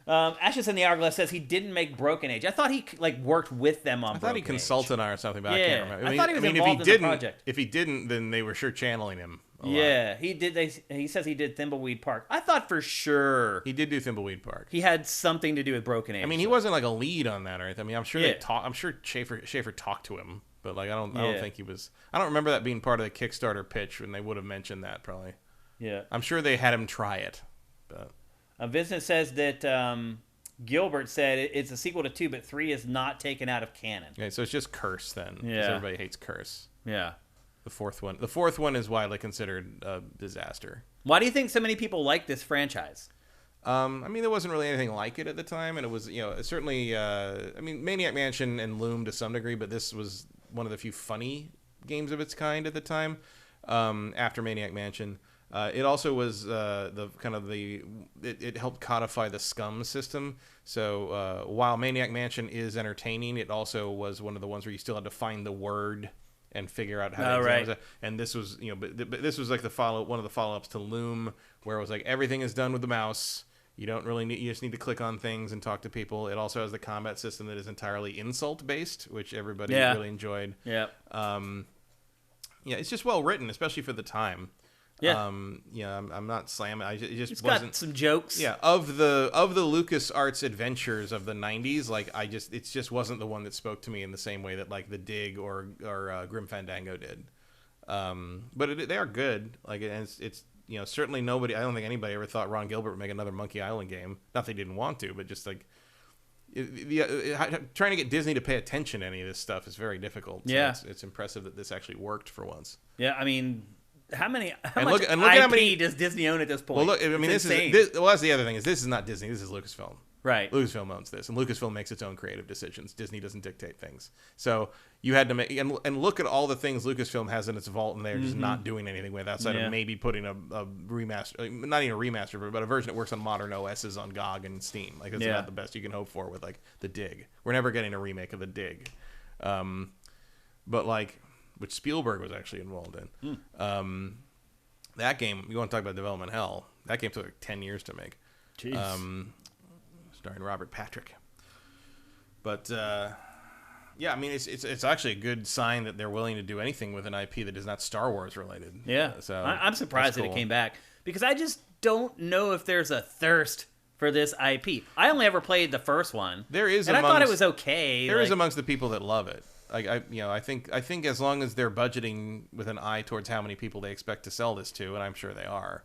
Ashes in the Hourglass says he didn't make Broken Age. I thought he worked with them on Broken Age. I thought he consulted on or something, but I can't remember. I thought he was involved in the project. If he didn't, then they were sure channeling him a lot. He did. He says he did Thimbleweed Park. I thought for sure he did do Thimbleweed Park. He had something to do with Broken Age. I mean, he wasn't like a lead on that or anything. I mean, I'm sure I'm sure Schaefer talked to him, but like I don't think he was. I don't remember that being part of the Kickstarter pitch when they would have mentioned that probably. Yeah, I'm sure they had him try it. But Vincent says that Gilbert said it's a sequel to 2, but 3 is not taken out of canon. Okay, so it's just Curse then. Yeah, everybody hates Curse. Yeah. The fourth one is widely considered a disaster. Why do you think so many people like this franchise? I mean, there wasn't really anything like it at the time, and it was, certainly. I mean, Maniac Mansion and Loom to some degree, but this was one of the few funny games of its kind at the time. After Maniac Mansion, it also was it helped codify the scum system. So while Maniac Mansion is entertaining, it also was one of the ones where you still had to find the word and figure out how to examine it. And this was, but this was like one of the follow-ups to Loom, where it was like everything is done with the mouse. You don't really need, you just need to click on things and talk to people. It also has the combat system that is entirely insult based, which everybody really enjoyed. Yeah. It's just well written, especially for the time. Yeah. I'm not slamming. It's got some jokes. Yeah. Of the LucasArts adventures of the 90s, it just wasn't the one that spoke to me in the same way that like The Dig or Grim Fandango did. But they are good. Like, and it's certainly nobody. I don't think anybody ever thought Ron Gilbert would make another Monkey Island game. Not that they didn't want to, but just like trying to get Disney to pay attention to any of this stuff is very difficult. So it's impressive that this actually worked for once. Yeah, I mean, how much IP does Disney own at this point? Well, look, I mean, that's the other thing is this is not Disney. This is Lucasfilm. Right. Lucasfilm owns this, and Lucasfilm makes its own creative decisions. Disney doesn't dictate things. So you had to make and look at all the things Lucasfilm has in its vault, and they're just not doing anything with outside of maybe putting a remaster, not even a remaster, but a version that works on modern OSs on GOG and Steam. Like that's about the best you can hope for with like The Dig. We're never getting a remake of The Dig, but like which Spielberg was actually involved in. That game, you want to talk about development hell? That game took like 10 years to make. Jeez. Starring Robert Patrick. But I mean, it's actually a good sign that they're willing to do anything with an IP that is not Star Wars related. Yeah, so I'm surprised that it came back because I just don't know if there's a thirst for this IP. I only ever played the first one. I thought it was okay. There is amongst the people that love it. I think as long as they're budgeting with an eye towards how many people they expect to sell this to, and I'm sure they are.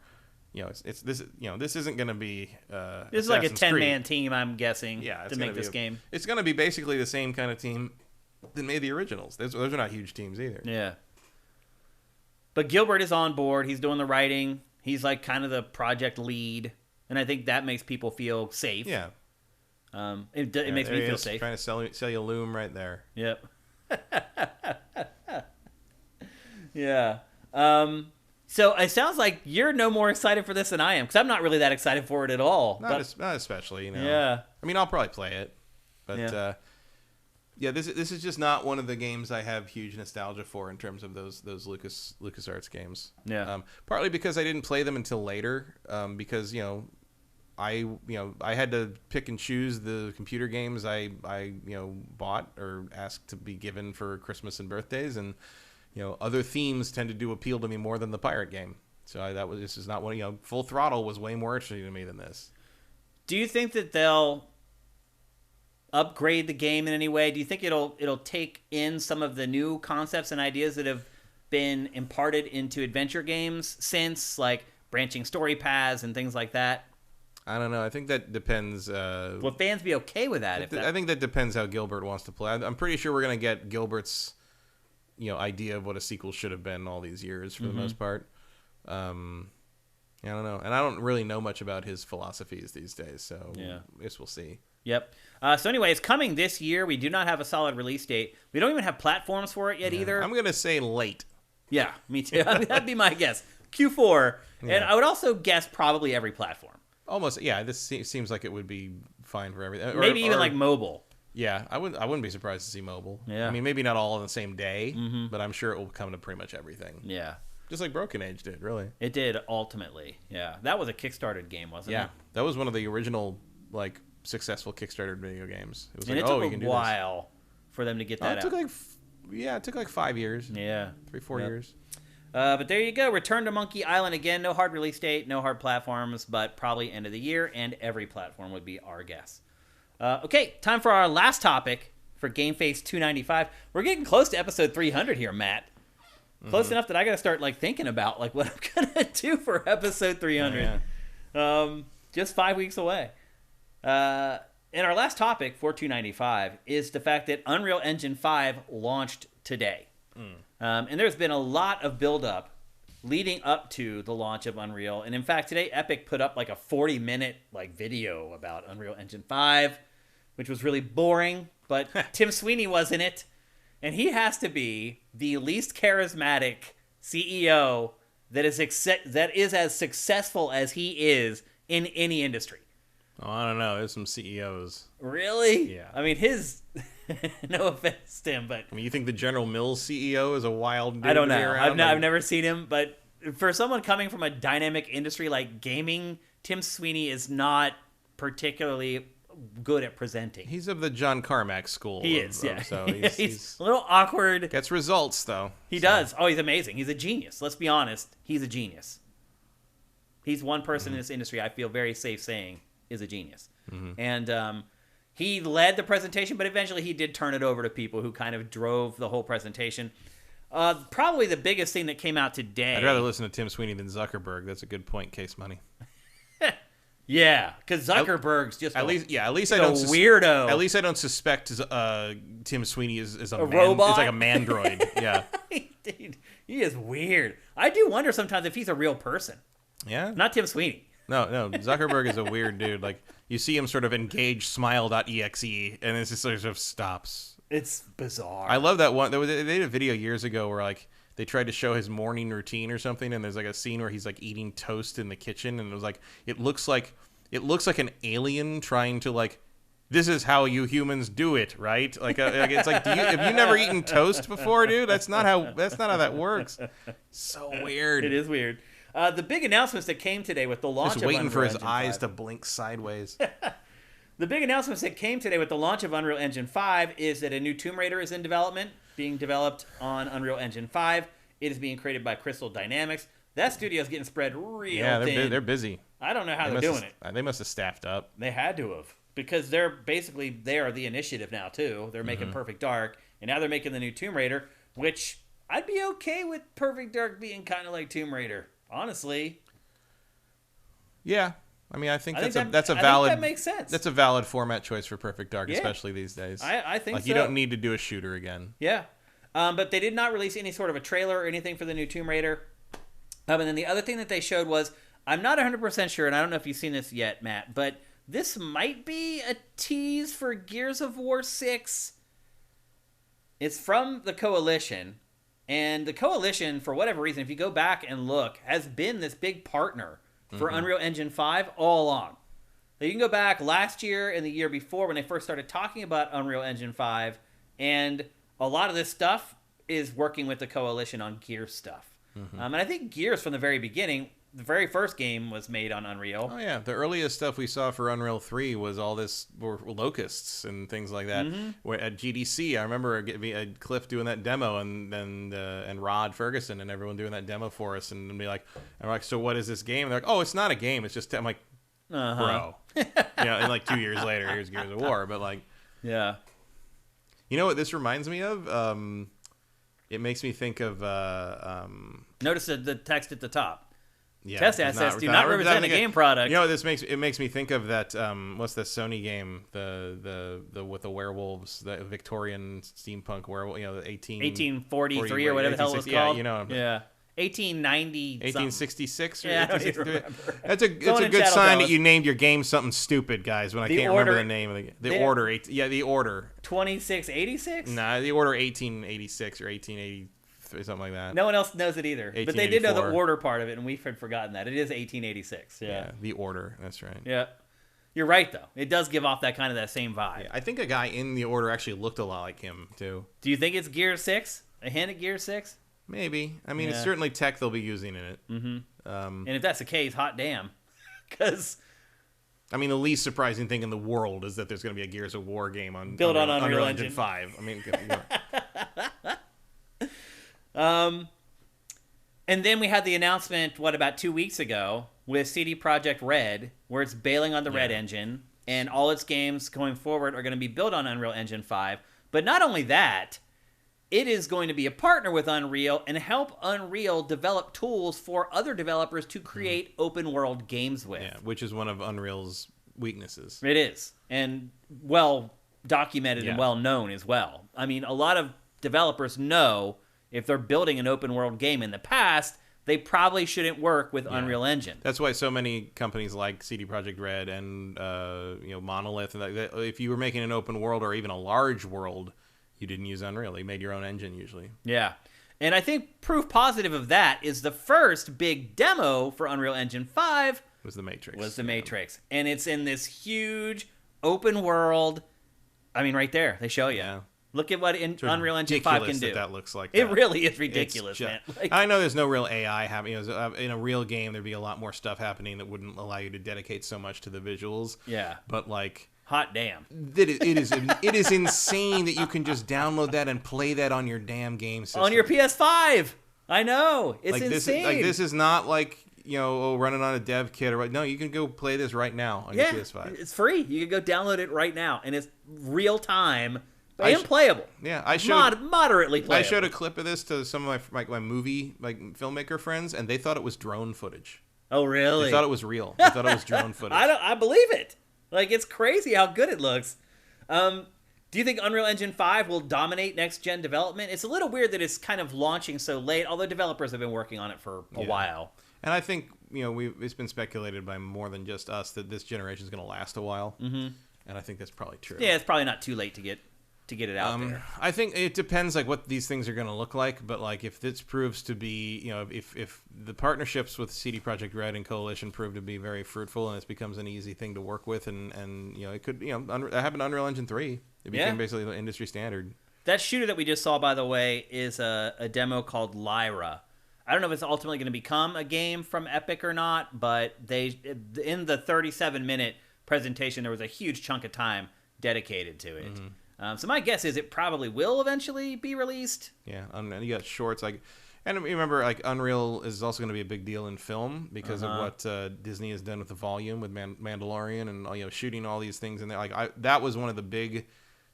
This isn't going to be. This is like a 10-man team, I'm guessing. To make this game. It's going to be basically the same kind of team that made the originals. Those are not huge teams either. Yeah. But Gilbert is on board. He's doing the writing. He's like kind of the project lead, and I think that makes people feel safe. Yeah. It makes me feel safe. Trying to sell you Loom right there. Yep. Yeah. So it sounds like you're no more excited for this than I am, because I'm not really that excited for it at all. Not especially, Yeah. I mean, I'll probably play it, but this is just not one of the games I have huge nostalgia for in terms of those LucasArts games. Yeah. Partly because I didn't play them until later, because I had to pick and choose the computer games I bought or asked to be given for Christmas and birthdays, and other themes tended to appeal to me more than the pirate game. So this is not one. Full Throttle was way more interesting to me than this. Do you think that they'll upgrade the game in any way? Do you think it'll take in some of the new concepts and ideas that have been imparted into adventure games since, like branching story paths and things like that? I don't know. I think that depends. Will fans be okay with that? I think that depends how Gilbert wants to play. I'm pretty sure we're going to get Gilbert's idea of what a sequel should have been all these years for the most part. I don't know. And I don't really know much about his philosophies these days, so I guess we'll see. Yep. So anyway, it's coming this year. We do not have a solid release date. We don't even have platforms for it yet either. I'm going to say late. Yeah, me too. That'd be my guess. Q4. Yeah. And I would also guess probably every platform. Almost, yeah. This seems like it would be fine for everything. Maybe even like mobile. Yeah, I wouldn't be surprised to see mobile. Yeah. I mean, maybe not all on the same day, but I'm sure it will come to pretty much everything. Yeah. Just like Broken Age did, really. It did, ultimately. Yeah. That was a Kickstarted game, wasn't it? Yeah. That was one of the original, like, successful Kickstarter video games. It was and like, it took you can a while for them to get that out. It took like 5 years. Yeah. 3-4 years. But there you go. Return to Monkey Island again. No hard release date, no hard platforms, but probably end of the year, and every platform would be our guess. Okay, time for our last topic for GameFace 295. We're getting close to episode 300 here, Matt. Close enough that I got to start like thinking about like what I'm gonna do for episode 300. Just 5 weeks away. And our last topic for 295 is the fact that Unreal Engine 5 launched today. And there's been a lot of build-up leading up to the launch of Unreal. And in fact, today Epic put up like a 40-minute like video about Unreal Engine 5, which was really boring. But Tim Sweeney was in it. And he has to be the least charismatic CEO that is as successful as he is in any industry. Oh, I don't know. There's some CEOs. Really? Yeah. I mean, his... no offense, Tim, but... I mean, you think the General Mills CEO is a wild dude? I don't know. Around? I've never seen him, but for someone coming from a dynamic industry like gaming, Tim Sweeney is not particularly good at presenting. He's of the John Carmack school. He is, yeah. So he's a little awkward. Gets results, though. He does. Oh, he's amazing. He's a genius. Let's be honest. He's a genius. He's one person in this industry I feel very safe saying is a genius. And he led the presentation, but eventually he did turn it over to people who kind of drove the whole presentation. Probably the biggest thing that came out today... I'd rather listen to Tim Sweeney than Zuckerberg. That's a good point, Case Money. Yeah, because Zuckerberg's just at least I don't weirdo. At least I don't suspect Tim Sweeney is a robot. It's like a mandroid. Yeah, Dude, he is weird. I do wonder sometimes if he's a real person. Yeah, not Tim Sweeney. No, Zuckerberg is a weird dude. Like you see him sort of engage smile.exe, and it just sort of stops. It's bizarre. I love that one. They did a video years ago where like they tried to show his morning routine or something, and there's like a scene where he's like eating toast in the kitchen, and it was like it looks like an alien trying to like, this is how you humans do it, right? Like it's like, have you never eaten toast before, dude? That's not how that works. So weird. It is weird. The big announcements that came today with the launch just of waiting Unreal for his Engine eyes 5. to blink sideways. The big announcements that came today with the launch of Unreal Engine 5 is that a new Tomb Raider is in development, being developed on Unreal Engine 5. It is being created by Crystal Dynamics. That studio is getting spread real thin. They're busy. I don't know how they're doing it. They must have staffed up. They had to have, because they are the initiative now too. They're making Perfect Dark, and now they're making the new Tomb Raider, which I'd be okay with Perfect Dark being kind of like Tomb Raider, honestly. Yeah, I mean, I think that makes sense. That's a valid format choice for Perfect Dark, especially these days. I think like you don't need to do a shooter again. Yeah, but they did not release any sort of a trailer or anything for the new Tomb Raider. And then the other thing that they showed was, I'm not 100% sure, and I don't know if you've seen this yet, Matt, but this might be a tease for Gears of War 6. It's from the Coalition, and the Coalition, for whatever reason, if you go back and look, has been this big partner for Unreal Engine 5 all along. So you can go back last year and the year before when they first started talking about Unreal Engine 5, and a lot of this stuff is working with the Coalition on Gears stuff. And I think Gears from the very beginning, the very first game was made on Unreal. Oh yeah, the earliest stuff we saw for Unreal 3 was all this were locusts and things like that. Where at GDC, I remember Cliff doing that demo, and Rod Ferguson and everyone doing that demo for us, and be like, I'm like, so what is this game? And they're like, oh, it's not a game, it's just. I'm like, bro, and like 2 years later, here's Gears of War, but like, yeah, you know what this reminds me of? It makes me think of. Notice the text at the top. Yeah, test assets do not represent a game product. You know what this makes me think of that what's the Sony game, the with the werewolves, the Victorian steampunk werewolf, you know, the 1843 or whatever the hell it was called. Yeah, you know. Yeah. 1890 1866 or yeah, 1863. It's a good sign that you named your game something stupid, guys, when I can't remember the name of the Order. The Order. 2686? Nah, the Order 1886 or 1883 or something like that. No one else knows it either. But they did know the 1884. order part of it, and we had forgotten that. It is 1886. Yeah, the order. That's right. Yeah. You're right, though. It does give off that kind of that same vibe. Yeah, I think a guy in the order actually looked a lot like him, too. Do you think it's Gear 6? A hint at Gear 6? Maybe. I mean, Yeah. it's certainly tech they'll be using in it. Mm-hmm. And if that's the case, hot damn. Because... I mean, the least surprising thing in the world is that there's going to be a Gears of War game on built on Unreal Unreal Engine 5. I mean, and then we had the announcement, about 2 weeks ago, with CD Projekt Red, where it's bailing on the Red Engine, and all its games going forward are going to be built on Unreal Engine 5. But not only that, it is going to be a partner with Unreal and help Unreal develop tools for other developers to create open world games with. yeah, which is one of Unreal's weaknesses. It is. And well documented and Yeah. well known as well. I mean, a lot of developers know if they're building an open world game in the past, they probably shouldn't work with Unreal Engine. That's why so many companies like CD Projekt Red and Monolith, and if you were making an open world or even a large world, you didn't use Unreal. You made your own engine usually. Yeah. And I think proof positive of that is the first big demo for Unreal Engine 5 Was the Matrix. Matrix. And it's in this huge open world. I mean, right there. They show you. Yeah. Look at what Unreal Engine 5 can do. That looks like It that. really is ridiculous, man. I know there's no real AI happening. In a real game, there'd be a lot more stuff happening that wouldn't allow you to dedicate so much to the visuals. Yeah. But like... Hot damn. It is insane that you can just download that and play that on your damn game system. On your PS5. I know. It's like insane. This is not like, running on a dev kit. No, you can go play this right now on your PS5. It's free. You can go download it right now. And it's real time and playable. Yeah, I showed... Moderately playable. I showed a clip of this to some of my movie filmmaker friends, and they thought it was drone footage. Oh, really? They thought it was real. They thought it was drone footage. I believe it. Like, it's crazy how good it looks. Do you think Unreal Engine 5 will dominate next-gen development? It's a little weird that it's kind of launching so late, although developers have been working on it for a while. And I think, it's been speculated by more than just us that this generation is going to last a while. Mm-hmm. And I think that's probably true. Yeah, it's probably not too late to get it out there. I think it depends what these things are going to look like, but if this proves to be, if the partnerships with CD Projekt Red and Coalition prove to be very fruitful and it becomes an easy thing to work with, and it could, that happened to Unreal Engine 3. It became basically the industry standard. That shooter that we just saw, by the way, is a demo called Lyra. I don't know if it's ultimately going to become a game from Epic or not, but in the 37-minute presentation, there was a huge chunk of time dedicated to it. Mm-hmm. So my guess is it probably will eventually be released. Yeah, and you got shorts and remember Unreal is also going to be a big deal in film because of what Disney has done with the volume with Mandalorian and shooting all these things in there. That was one of the big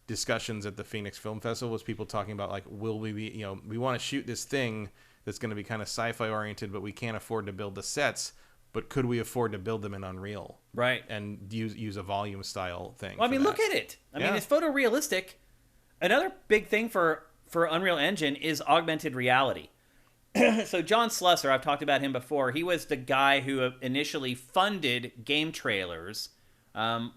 discussions at the Phoenix Film Festival was people talking about will we be we want to shoot this thing that's going to be kind of sci-fi oriented, but we can't afford to build the sets. But could we afford to build them in Unreal? Right. And use a volume style thing? Well, I mean, look at it. I mean, it's photorealistic. Another big thing for Unreal Engine is augmented reality. So John Slusser, I've talked about him before. He was the guy who initially funded game trailers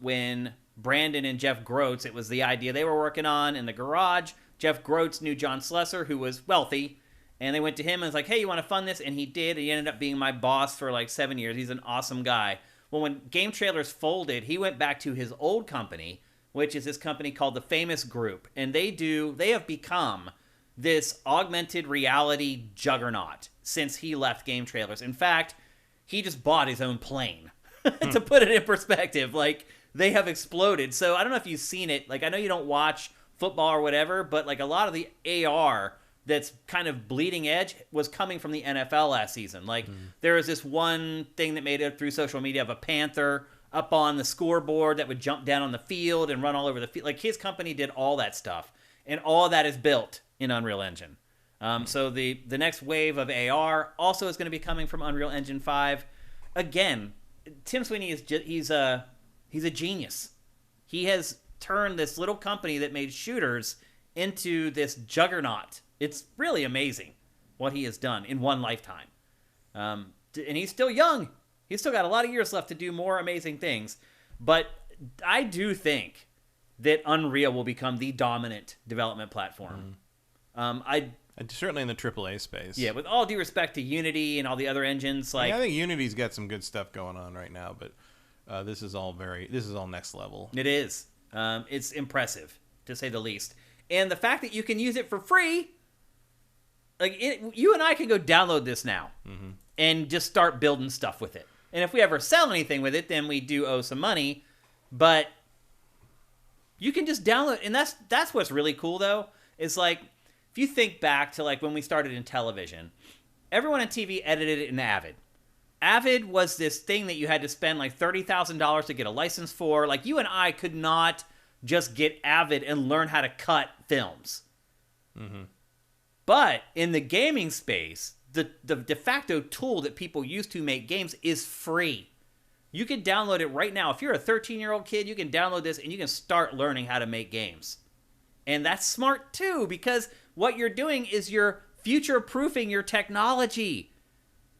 when Brandon and Jeff Groats, it was the idea they were working on in the garage. Jeff Groats knew John Slusser, who was wealthy. And they went to him and was like, hey, you want to fund this? And he did. He ended up being my boss for 7 years. He's an awesome guy. Well, when Game Trailers folded, he went back to his old company, which is this company called The Famous Group. And they have become this augmented reality juggernaut since he left Game Trailers. In fact, he just bought his own plane. To put it in perspective, they have exploded. So I don't know if you've seen it. I know you don't watch football or whatever, but a lot of the AR that's kind of bleeding edge was coming from the NFL last season. There was this one thing that made it through social media of a panther up on the scoreboard that would jump down on the field and run all over the field. His company did all that stuff, and all of that is built in Unreal Engine. So the next wave of AR also is going to be coming from Unreal Engine 5. Again, Tim Sweeney he's a genius. He has turned this little company that made shooters into this juggernaut. It's really amazing what he has done in one lifetime. And he's still young. He's still got a lot of years left to do more amazing things. But I do think that Unreal will become the dominant development platform. And certainly in the AAA space. Yeah, with all due respect to Unity and all the other engines, like I think Unity's got some good stuff going on right now, but this is all next level. it is. It's impressive, to say the least. And the fact that you can use it for free, like you and I can go download this now and just start building stuff with it. And if we ever sell anything with it, then we do owe some money. But you can just download, and that's what's really cool though. Is like if you think back to like when we started in television, everyone in TV edited it in Avid. Avid was this thing that you had to spend like $30,000 to get a license for. Like you and I could not just get Avid and learn how to cut films. But in the gaming space, the de facto tool that people use to make games is free. You can download it right now. If you're a 13-year-old kid, you can download this and you can start learning how to make games. And that's smart too, because what you're doing is you're future-proofing your technology.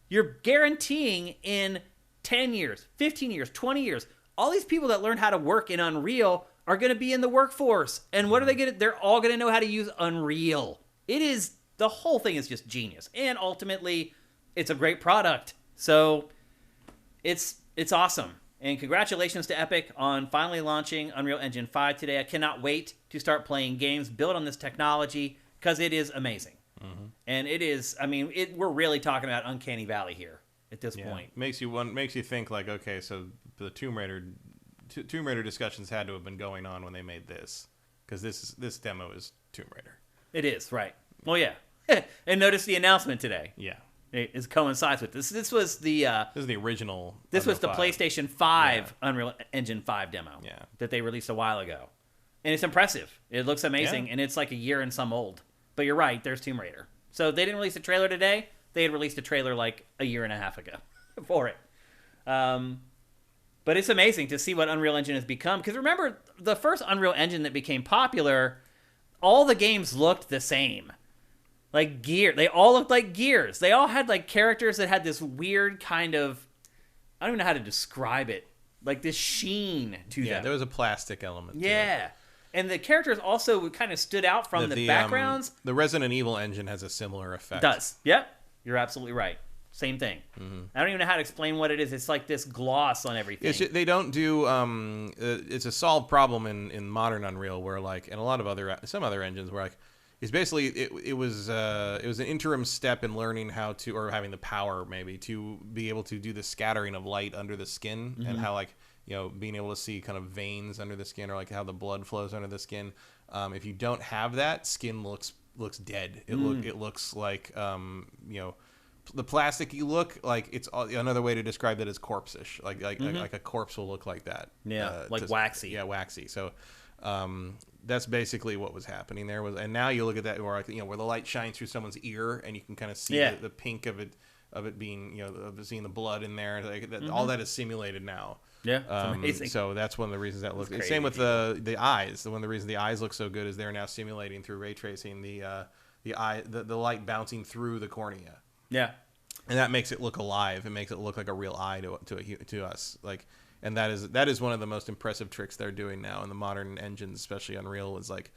You're guaranteeing in 10 years, 15 years, 20 years, all these people that learn how to work in Unreal are going to be in the workforce. And what are they going to? They're all going to know how to use Unreal. The whole thing is just genius. And ultimately, it's a great product. So it's awesome. And congratulations to Epic on finally launching Unreal Engine 5 today. I cannot wait to start playing games built on this technology because it is amazing. And it is, I mean, we're really talking about Uncanny Valley here at this point. Makes you think like, okay, so the Tomb Raider discussions had to have been going on when they made this, because this demo is Tomb Raider. It is, right. Well, yeah. And notice the announcement today. Yeah. It coincides with this. This was the this is the original. This was the PlayStation 5 Unreal Engine 5 demo that they released a while ago. And it's impressive. It looks amazing, and it's like a year and some old. But you're right, there's Tomb Raider. So they didn't release a trailer today. They had released a trailer like a year and a half ago for it. But it's amazing to see what Unreal Engine has become. Because remember, the first Unreal Engine that became popular, all the games looked the same. Like Gear. They all looked like Gears. They all had like characters that had this weird kind of, I don't even know how to describe it, like this sheen to them. Yeah, there was a plastic element to it. Yeah. And the characters also kind of stood out from the backgrounds. The Resident Evil engine has a similar effect. It does. Yep. You're absolutely right. Same thing. I don't even know how to explain what it is. It's like this gloss on everything. They don't do. It's a solved problem in modern Unreal, where like, and a lot of some other engines where like, it's basically it was an interim step in learning how to, or having the power maybe to be able to do the scattering of light under the skin, and how like, you know, being able to see kind of veins under the skin, or like how the blood flows under the skin. If you don't have that, skin looks dead. It looks like you know, the plasticky look, like it's another way to describe that is corpse-ish. Like a corpse will look like that. Yeah, like waxy. Yeah, waxy. So that's basically what was happening there. And now you look at that where, like, you know, where the light shines through someone's ear and you can kind of see the pink of it being, you know, of seeing the blood in there. Like all that is simulated now. Yeah, it's amazing. So that's one of the reasons that looks. Same with the eyes. One of the reasons the eyes look so good is they're now simulating through ray tracing the light bouncing through the cornea. Yeah, and that makes it look alive. It makes it look like a real eye to us. Like, and that is one of the most impressive tricks they're doing now in the modern engines, especially Unreal. Is like,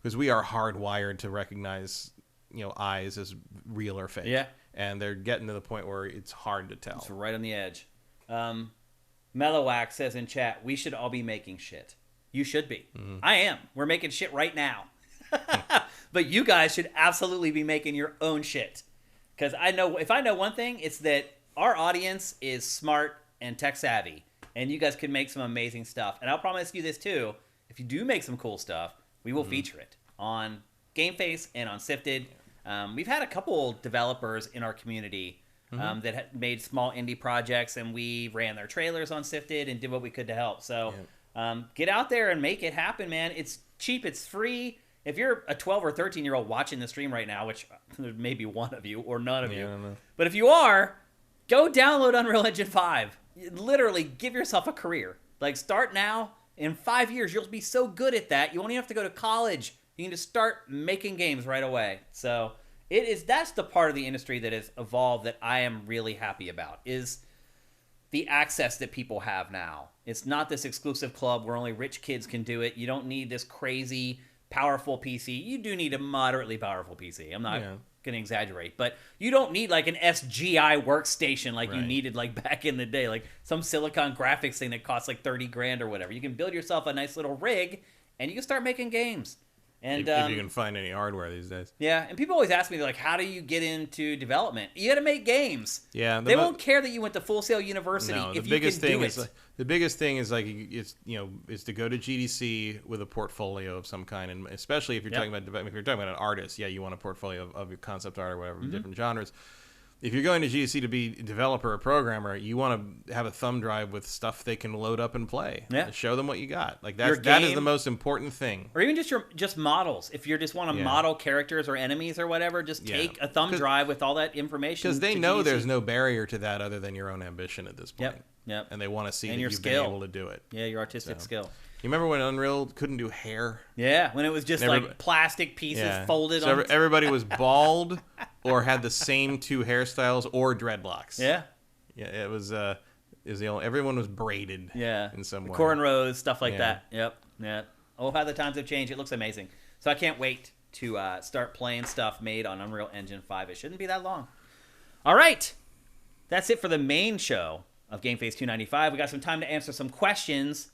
because we are hardwired to recognize, you know, eyes as real or fake. Yeah, and they're getting to the point where it's hard to tell. It's right on the edge. Mellowax says in chat, we should all be making shit. You should be. I am. We're making shit right now. But you guys should absolutely be making your own shit. Because if I know one thing, it's that our audience is smart and tech savvy. And you guys could make some amazing stuff. And I'll promise you this too. If you do make some cool stuff, we will feature it on GameFace and on Sifted. We've had a couple developers in our community that had made small indie projects, and we ran their trailers on Sifted and did what we could to help. So get out there and make it happen, man. It's cheap. It's free. If you're a 12 or 13-year-old watching the stream right now, which there may be one of you or none of you, but if you are, go download Unreal Engine 5. Literally give yourself a career. Like, start now. In 5 years, you'll be so good at that, you won't even have to go to college. You can just start making games right away. So that's the part of the industry that has evolved that I am really happy about, is the access that people have now. It's not this exclusive club where only rich kids can do it. You don't need this crazy powerful PC. You do need a moderately powerful PC. I'm not going to exaggerate, but you don't need like an SGI workstation like you needed like back in the day, like some silicon graphics thing that costs like 30 grand or whatever. You can build yourself a nice little rig and you can start making games. And if you can find any hardware these days. Yeah, and people always ask me, they're like, how do you get into development? You got to make games. Yeah, they won't care that you went to Full Sail University if you can do it. The biggest thing is like is to go to GDC with a portfolio of some kind, and especially if you're talking about an artist, you want a portfolio of your concept art or whatever, different genres. If you're going to GDC to be a developer or programmer, you want to have a thumb drive with stuff they can load up and play. Yeah. Show them what you got. Like that is the most important thing. Or even just models. If you just want to model characters or enemies or whatever, just take a thumb drive with all that information. Because they know there's no barrier to that other than your own ambition at this point. Yep. And they want to see that you've been able to do it. Yeah, your artistic skill. You remember when Unreal couldn't do hair? Yeah, when it was just like plastic pieces folded on. Everybody was bald or had the same two hairstyles or dreadlocks. Yeah. Yeah, it was everyone was braided in some way. Cornrows, stuff like that. Yep. Yeah. Oh, how the times have changed. It looks amazing. So I can't wait to start playing stuff made on Unreal Engine 5. It shouldn't be that long. All right. That's it for the main show of GameFace 295. We got some time to answer some questions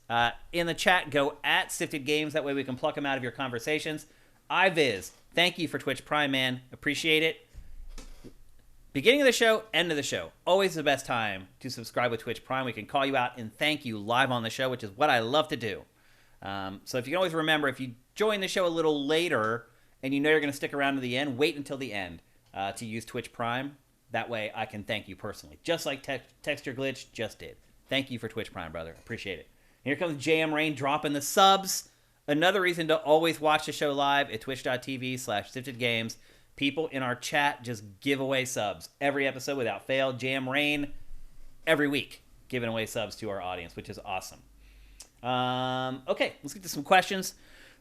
in the chat. Go at Sifted Games. That way we can pluck them out of your conversations. iViz, thank you for Twitch Prime, man. Appreciate it. Beginning of the show, end of the show. Always the best time to subscribe with Twitch Prime. We can call you out and thank you live on the show, which is what I love to do. So if you can always remember, if you join the show a little later and you know you're going to stick around to the end, wait until the end to use Twitch Prime. That way I can thank you personally, just like Texture Glitch just did. Thank you for Twitch Prime, brother. Appreciate it. And here comes JM Rain dropping the subs. Another reason to always watch the show live at twitch.tv/SiftedGames. People in our chat just give away subs every episode without fail. JM Rain every week giving away subs to our audience, which is awesome. Okay, let's get to some questions.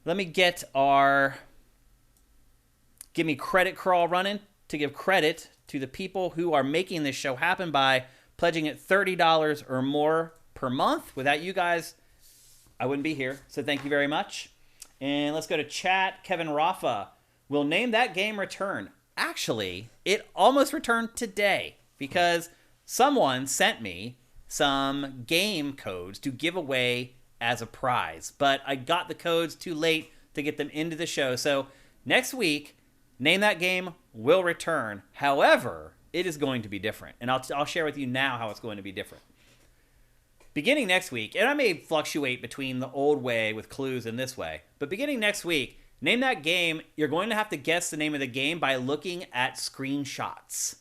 Let me get our Give Me Credit crawl running to give credit to the people who are making this show happen by pledging at $30 or more per month. Without you guys, I wouldn't be here. So thank you very much. And let's go to chat. Kevin Rafa will name that game return. Actually, it almost returned today because someone sent me some game codes to give away as a prize. But I got the codes too late to get them into the show. So next week, Name That Game will return. However, it is going to be different. And I'll share with you now how it's going to be different. Beginning next week, and I may fluctuate between the old way with clues and this way, but beginning next week, Name That Game, you're going to have to guess the name of the game by looking at screenshots.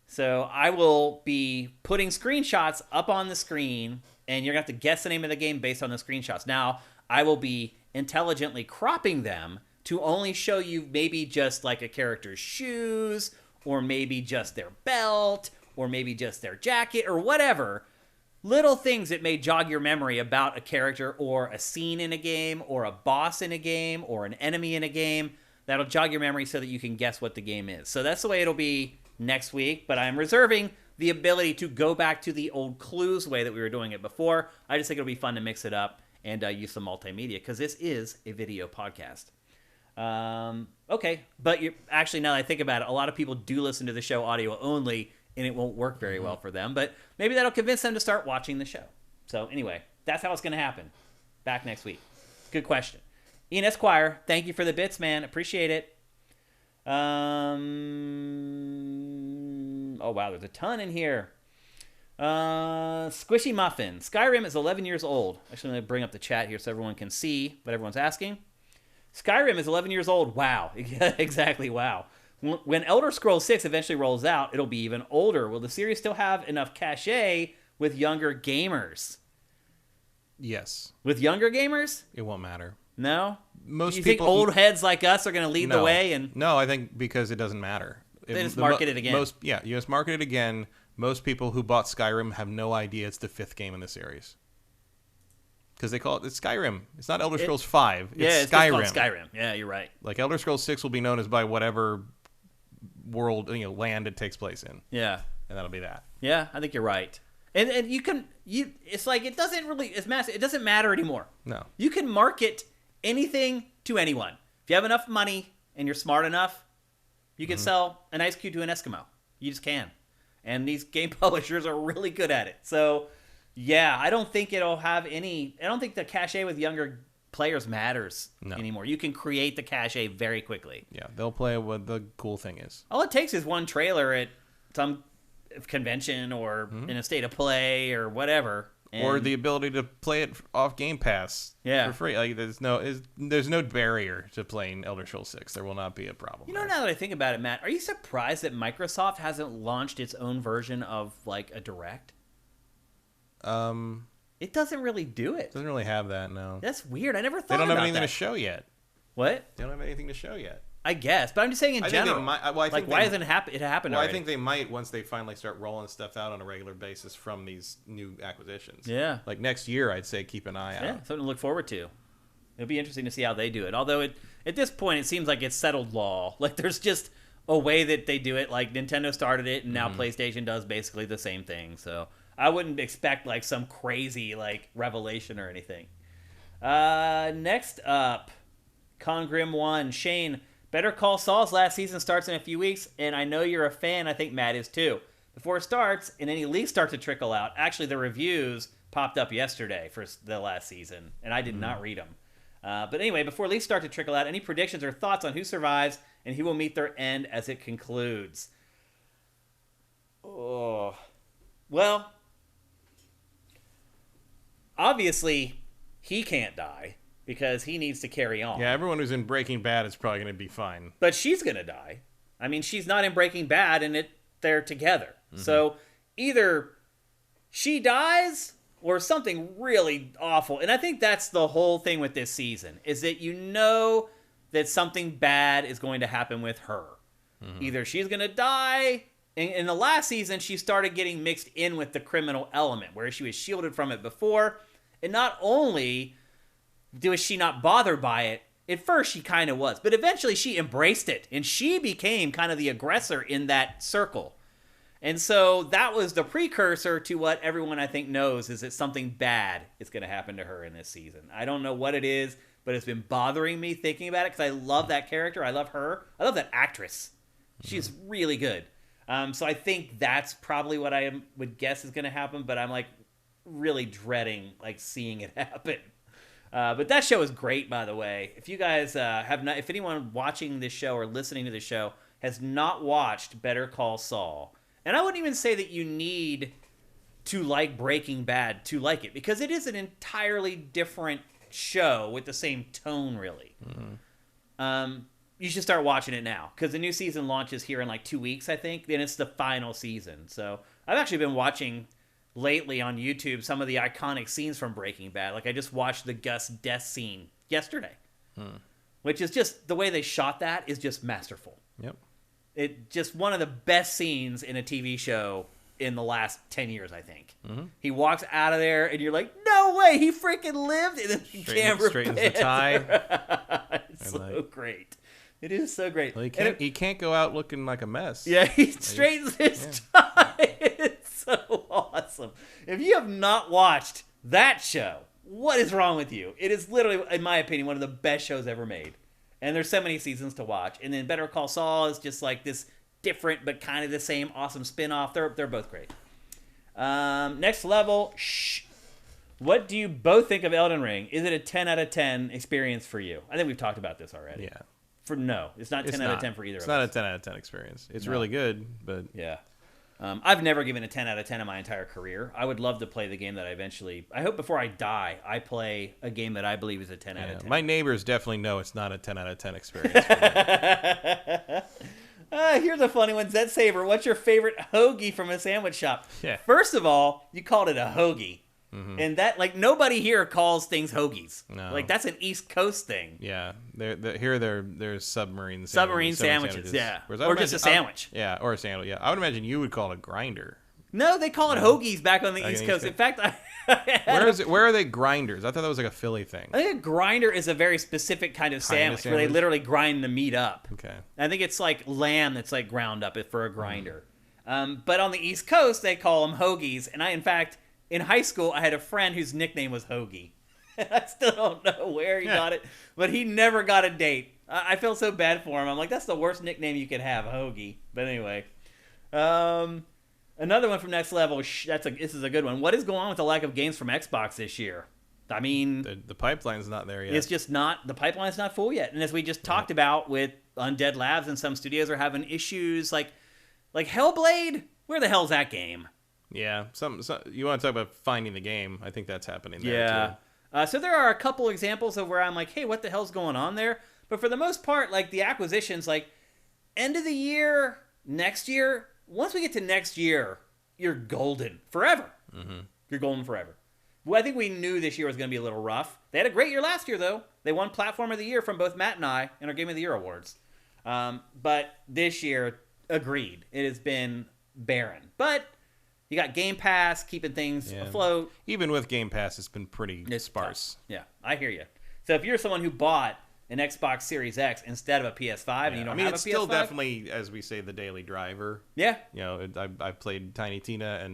So I will be putting screenshots up on the screen, and you're going to have to guess the name of the game based on the screenshots. Now, I will be intelligently cropping them to only show you maybe just like a character's shoes, or maybe just their belt, or maybe just their jacket, or whatever. Little things that may jog your memory about a character, or a scene in a game, or a boss in a game, or an enemy in a game. That'll jog your memory so that you can guess what the game is. So that's the way it'll be next week, but I'm reserving the ability to go back to the old clues way that we were doing it before. I just think it'll be fun to mix it up and use some multimedia, because this is a video podcast. Okay, but actually, now that I think about it, a lot of people do listen to the show audio only, and it won't work very well for them, but maybe that'll convince them to start watching the show. So anyway, that's how it's going to happen. Back next week. Good question. Ian Esquire, thank you for the bits, man. Appreciate it. Oh, wow, there's a ton in here. Squishy Muffin. Skyrim is 11 years old. Actually, I'm going to bring up the chat here so everyone can see what everyone's asking. Skyrim is 11 years old. Wow. Exactly, wow. When Elder Scrolls 6 eventually rolls out, it'll be even older. Will the series still have enough cachet with younger gamers? Yes. With younger gamers? It won't matter. No? Most you people, think old heads like us are going to lead the way? And no, I think because it doesn't matter. They just market it again. You just market it again. Most people who bought Skyrim have no idea it's the 5th game in the series. Because they call it Skyrim. It's not Elder Scrolls 5. It's Skyrim. Just called Skyrim. Yeah, you're right. Like Elder Scrolls 6 will be known as by whatever world, land it takes place in. Yeah. And that'll be that. Yeah, I think you're right. And it's like it doesn't really it doesn't matter anymore. No. You can market anything to anyone. If you have enough money and you're smart enough, you can sell an ice cube to an Eskimo. You just can. And these game publishers are really good at it. So, yeah, I don't think it'll have any... I don't think the cachet with younger players matters anymore. You can create the cachet very quickly. Yeah, they'll play what the cool thing is. All it takes is one trailer at some convention or in a state of play or whatever. Or the ability to play it off Game Pass for free. Like there's no barrier to playing Elder Scrolls 6. There will not be a problem. You know, now that I think about it, Matt, are you surprised that Microsoft hasn't launched its own version of like a Direct? It doesn't really do it. Doesn't really have that, no. That's weird. I never thought about that. They don't have anything to show yet. What? They don't have anything to show yet. I guess, but I'm just saying in general. Why hasn't it happened already? I think they might once they finally start rolling stuff out on a regular basis from these new acquisitions. Yeah. Like next year, I'd say keep an eye out. Yeah, something to look forward to. It'll be interesting to see how they do it. Although at this point, it seems like it's settled law. Like there's just a way that they do it. Like Nintendo started it, and now PlayStation does basically the same thing. So I wouldn't expect like some crazy like revelation or anything. Next up, Congrim 1. Shane, Better Call Saul's last season starts in a few weeks, and I know you're a fan. I think Matt is too. Before it starts, and any leaks start to trickle out, actually the reviews popped up yesterday for the last season, and I did not read them. But anyway, before leaks start to trickle out, any predictions or thoughts on who survives and who will meet their end as it concludes? Oh, well, obviously he can't die. Because he needs to carry on. Yeah, everyone who's in Breaking Bad is probably going to be fine. But she's going to die. I mean, she's not in Breaking Bad, and they're together. So either she dies or something really awful. And I think that's the whole thing with this season, is that you know that something bad is going to happen with her. Either she's going to die. In the last season, she started getting mixed in with the criminal element, where she was shielded from it before. And not only... was she not bothered by it? At first, she kind of was. But eventually, she embraced it. And she became kind of the aggressor in that circle. And so that was the precursor to what everyone, I think, knows, is that something bad is going to happen to her in this season. I don't know what it is, but it's been bothering me thinking about it because I love that character. I love her. I love that actress. She's really good. So I think that's probably what I would guess is going to happen. But I'm, like, really dreading, like, seeing it happen. But that show is great, by the way. If you guys have not, if anyone watching this show or listening to the show has not watched Better Call Saul, and I wouldn't even say that you need to like Breaking Bad to like it, because it is an entirely different show with the same tone, really. You should start watching it now, because the new season launches here in like 2 weeks, I think. Then it's the final season. So I've actually been watching... lately on YouTube some of the iconic scenes from Breaking Bad. Like I just watched the Gus death scene yesterday, which is just the way they shot that is just masterful. Yep. It just one of the best scenes in a TV show in the last 10 years, I think. He walks out of there and you're like, no way, he freaking lived. And then the camera straightens the tie. It's so great. It is so great. Well, he can't go out looking like a mess. Yeah, he straightens his tie. It's so awesome. If you have not watched that show, what is wrong with you? It is literally, in my opinion, one of the best shows ever made. And there's so many seasons to watch. And then Better Call Saul is just like this different but kind of the same awesome spin-off. They're both great. Next level. What do you both think of Elden Ring? Is it a 10 out of 10 experience for you? I think we've talked about this already. Yeah. No, it's not 10 out of 10 for either of us. It's not a 10 out of 10 experience. It's really good, but... yeah. I've never given a 10 out of 10 in my entire career. I would love to play the game that I hope before I die, I play a game that I believe is a 10 out of 10. My neighbors definitely know it's not a 10 out of 10 experience for me. Here's a funny one. Zed Saber, what's your favorite hoagie from a sandwich shop? Yeah. First of all, you called it a hoagie. And that, like, nobody here calls things hoagies. No. Like, that's an East Coast thing. Yeah. There's submarine sandwiches, yeah. Or just a sandwich. Or a sandwich, yeah. I would imagine you would call it a grinder. No, they call it hoagies back on the East Coast. In fact, Where are they grinders? I thought that was like a Philly thing. I think a grinder is a very specific kind of sandwich where they literally grind the meat up. Okay. I think it's like lamb that's like ground up for a grinder. But on the East Coast, they call them hoagies. And in fact, in high school, I had a friend whose nickname was Hoagie. I still don't know where he got it, but he never got a date. I feel so bad for him. I'm like, that's the worst nickname you could have, Hoagie. But anyway, another one from Next Level. This is a good one. What is going on with the lack of games from Xbox this year? I mean, the pipeline's not there yet. It's just not, the pipeline's not full yet. And as we just talked about with Undead Labs, and some studios are having issues like Hellblade. Where the hell's that game? Yeah, you want to talk about finding the game? I think that's happening there too. So there are a couple examples of where I'm like, hey, what the hell's going on there? But for the most part, like the acquisitions, like end of the year, next year. Once we get to next year, you're golden forever. Mm-hmm. You're golden forever. Well, I think we knew this year was going to be a little rough. They had a great year last year, though. They won Platform of the Year from both Matt and I in our Game of the Year awards. But this year, agreed, it has been barren. But you got Game Pass keeping things afloat. Even with Game Pass, it's been pretty sparse. Tough. Yeah, I hear you. So if you're someone who bought an Xbox Series X instead of a PS5 and you don't have a PS5... it's still definitely, as we say, the daily driver. Yeah. I played Tiny Tina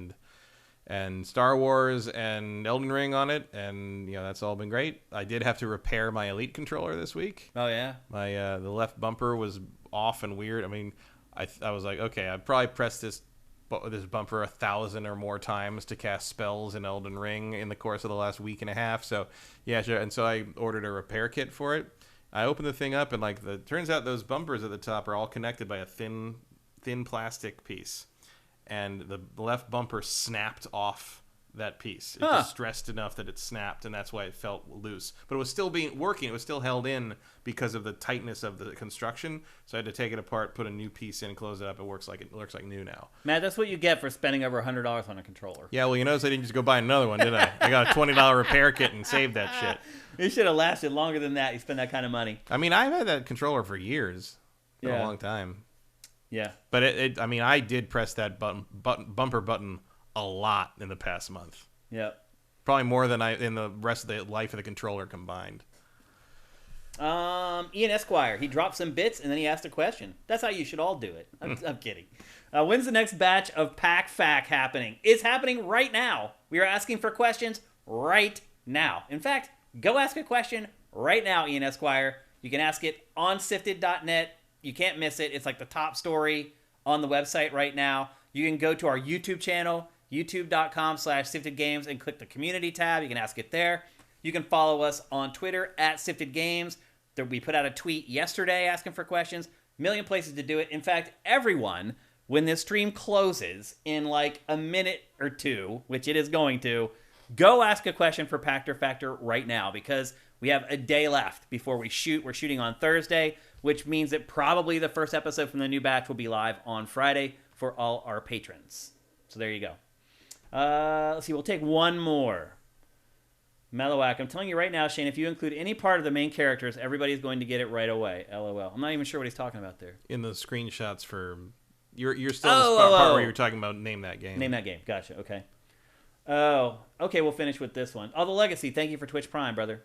and Star Wars and Elden Ring on it, and that's all been great. I did have to repair my Elite controller this week. Oh yeah. My the left bumper was off and weird. I mean, I was like, okay, I'd probably press this bumper 1,000 or more times to cast spells in Elden Ring in the course of the last week and a half. So yeah, sure. And so I ordered a repair kit for it. I opened the thing up, and turns out those bumpers at the top are all connected by a thin plastic piece. And the left bumper snapped off that piece. It just stressed enough that it snapped, and that's why it felt loose. But it was still working. It was still held in because of the tightness of the construction. So I had to take it apart, put a new piece in, close it up. It looks like new now. Matt, that's what you get for spending over $100 on a controller. Yeah, well, you notice I didn't just go buy another one, did I? I got a $20 repair kit and saved that shit. It should have lasted longer than that. You spend that kind of money. I mean, I've had that controller for years. For a long time. Yeah. But I did press that bumper button a lot in the past month. Yep. Probably more than in the rest of the life of the controller combined. Ian Esquire, he dropped some bits and then he asked a question. That's how you should all do it. I'm kidding. When's the next batch of Pack Fac happening? It's happening right now. We are asking for questions right now. In fact, go ask a question right now, Ian Esquire. You can ask it on sifted.net. You can't miss it. It's like the top story on the website right now. You can go to our YouTube channel, youtube.com/siftedgames, and click the community tab. You can ask it there. You can follow us on Twitter @siftedgames. We put out a tweet yesterday asking for questions. A million places to do it. In fact, everyone, when this stream closes in like a minute or two, which it is going to, go ask a question for Pack or Factor right now, because we have a day left before we shoot. We're shooting on Thursday, which means that probably the first episode from the new batch will be live on Friday for all our patrons. So there you go. Let's see. We'll take one more. Mellowak, I'm telling you right now, Shane, if you include any part of the main characters, everybody's going to get it right away. LOL. I'm not even sure what he's talking about there. In the screenshots for... You're still in the part where you're talking about Name That Game. Name That Game. Gotcha. Okay. Oh, okay. We'll finish with this one. Oh, The Legacy. Thank you for Twitch Prime, brother.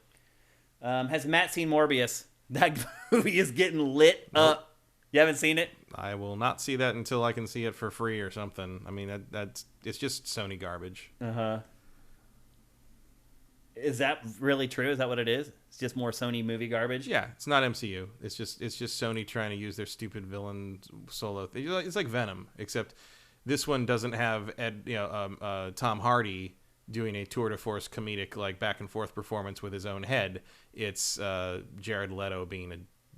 Has Matt seen Morbius? That movie is getting lit up. You haven't seen it? I will not see that until I can see it for free or something. I mean, it's just Sony garbage. Uh-huh. Is that really true? Is that what it is? It's just more Sony movie garbage? Yeah, it's not MCU. It's just Sony trying to use their stupid villain solo thing. It's like Venom, except this one doesn't have Tom Hardy doing a tour de force comedic like back and forth performance with his own head. It's Jared Leto being a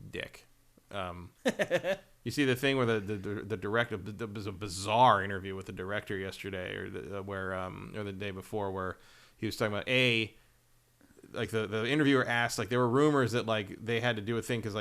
dick. You see the thing where the director, there was a bizarre interview with the director yesterday or the day before where he was talking about like the interviewer asked, like, there were rumors that like they had to do a thing because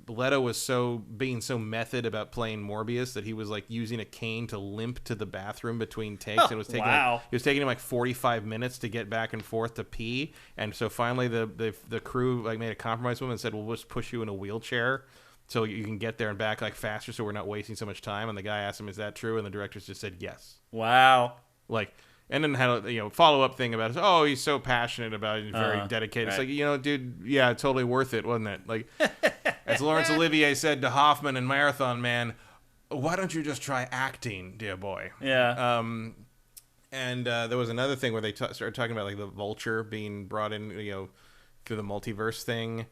Leto was being so method about playing Morbius that he was like using a cane to limp to the bathroom between takes. And it was taking it was taking him like 45 minutes to get back and forth to pee. And so finally the crew like made a compromise with him and said, we'll just push you in a wheelchair so you can get there and back like faster so we're not wasting so much time. And the guy asked him, is that true? And the directors just said yes. Wow. Like, and then had a follow-up thing about it. Oh, he's so passionate about it and very dedicated. Right. It's like, dude, yeah, totally worth it, wasn't it? Like, as Laurence Olivier said to Hoffman in Marathon Man, why don't you just try acting, dear boy? Yeah. And there was another thing where they started talking about like the Vulture being brought in, through the multiverse thing,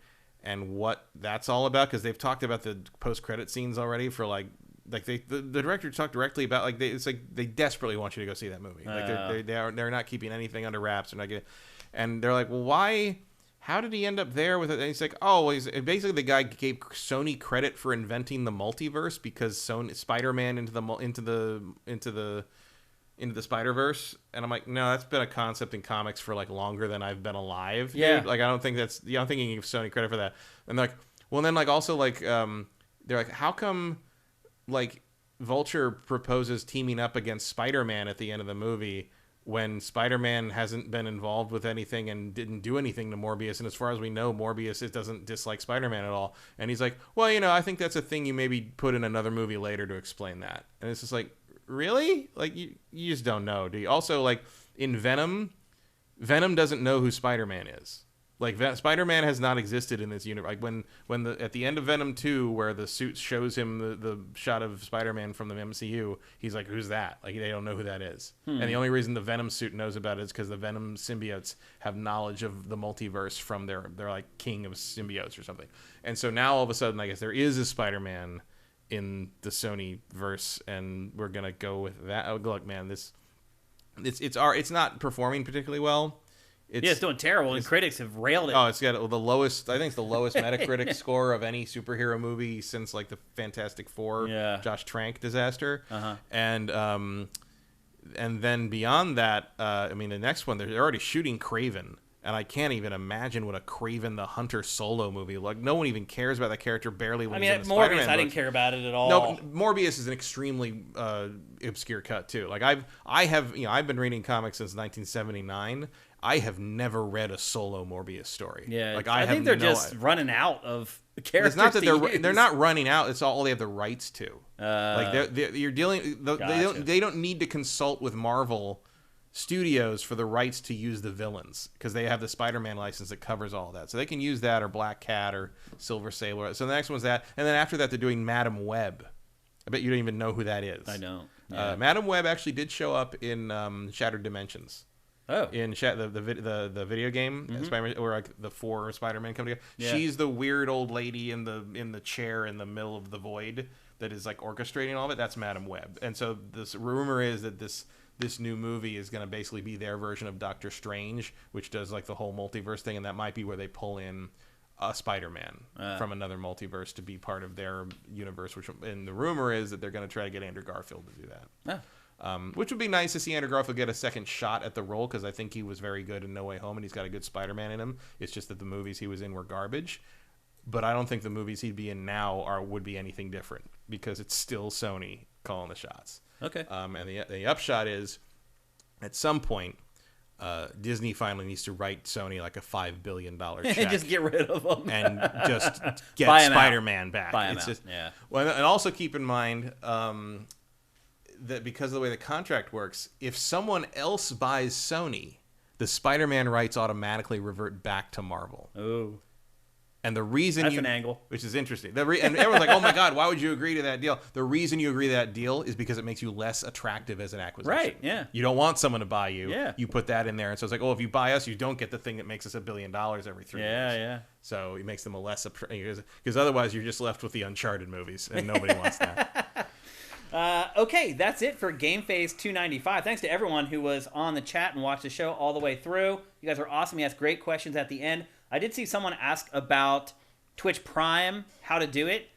and what that's all about. Because they've talked about the post-credit scenes already for the director talked directly about it's like they desperately want you to go see that movie. Like they're not keeping anything under wraps. And they're like, well, why? How did he end up there with it? And he's like, basically the guy gave Sony credit for inventing the multiverse because Spider-Man into the Spider-Verse. And I'm like, no, that's been a concept in comics for like longer than I've been alive. Yeah. Dude. Like, I don't think you can give Sony credit for that. And they're like, well, and then like also like, they're like, how come like Vulture proposes teaming up against Spider-Man at the end of the movie when Spider-Man hasn't been involved with anything and didn't do anything to Morbius? And as far as we know, Morbius doesn't dislike Spider-Man at all. And he's like, well, I think that's a thing you maybe put in another movie later to explain that. And it's just like, really? Like, you just don't know, do you? Also, like, in Venom doesn't know who Spider-Man is. Like, Spider-Man has not existed in this universe. Like, when at the end of Venom 2, where the suit shows him the shot of Spider-Man from the MCU, he's like, who's that? Like, they don't know who that is. And the only reason the Venom suit knows about it is because the Venom symbiotes have knowledge of the multiverse from their like king of symbiotes or something. And so now all of a sudden, I guess there is a Spider-Man in the Sony verse, and we're gonna go with that. Oh, look, man, it's not performing particularly well. It's doing terrible, and critics have railed it. Oh, it's got the lowest. I think it's the lowest Metacritic score of any superhero movie since like the Fantastic Four, Josh Trank disaster. And then beyond that, I mean, the next one, they're already shooting Kraven, and I can't even imagine what a Kraven the Hunter solo movie like. No one even cares about that character. Barely. When he's in the Morbius, Spider-Man I didn't care about it at all. No, Morbius is an extremely obscure cut too. Like I've been reading comics since 1979. I have never read a solo Morbius story. Yeah, like I think they're just running out of characters. It's not that they're not running out. It's all they have the rights to. You're dealing. Gotcha. They don't need to consult with Marvel Studios for the rights to use the villains because they have the Spider-Man license that covers all that. So they can use that or Black Cat or Silver Sailor. So the next one's that, and then after that they're doing Madam Web. I bet you don't even know who that is. I don't. Yeah. Madam Web actually did show up in Shattered Dimensions. Oh, in the video game, Spider-Man, or like the 4 Spider-Man come together. Yeah. She's the weird old lady in the chair in the middle of the void that is like orchestrating all of it. That's Madam Web. And so this rumor is that this new movie is going to basically be their version of Doctor Strange, which does like the whole multiverse thing, and that might be where they pull in a Spider-Man from another multiverse to be part of their universe. And the rumor is that they're going to try to get Andrew Garfield to do that. Which would be nice to see Andrew Garfield get a second shot at the role, because I think he was very good in No Way Home, and he's got a good Spider-Man in him. It's just that the movies he was in were garbage. But I don't think the movies he'd be in now would be anything different, because it's still Sony calling the shots. Okay. And the upshot is, at some point, Disney finally needs to write Sony like a $5 billion check. Just get rid of them. And just get Spider-Man back. Buy him out. Yeah. Well, and also keep in mind that because of the way the contract works, if someone else buys Sony, the Spider-Man rights automatically revert back to Marvel. Oh. And the reason That's an angle. Which is interesting. And everyone's like, oh my God, why would you agree to that deal? The reason you agree to that deal is because it makes you less attractive as an acquisition. Right, yeah. You don't want someone to buy you. Yeah. You put that in there. And so it's like, oh, if you buy us, you don't get the thing that makes us $1 billion every 3 years. Yeah. So it makes them a less, because otherwise you're just left with the Uncharted movies, and nobody wants that. Okay, that's it for GameFace 295. Thanks to everyone who was on the chat and watched the show all the way through. You guys are awesome. You asked great questions at the end. I did see someone ask about Twitch Prime, how to do it.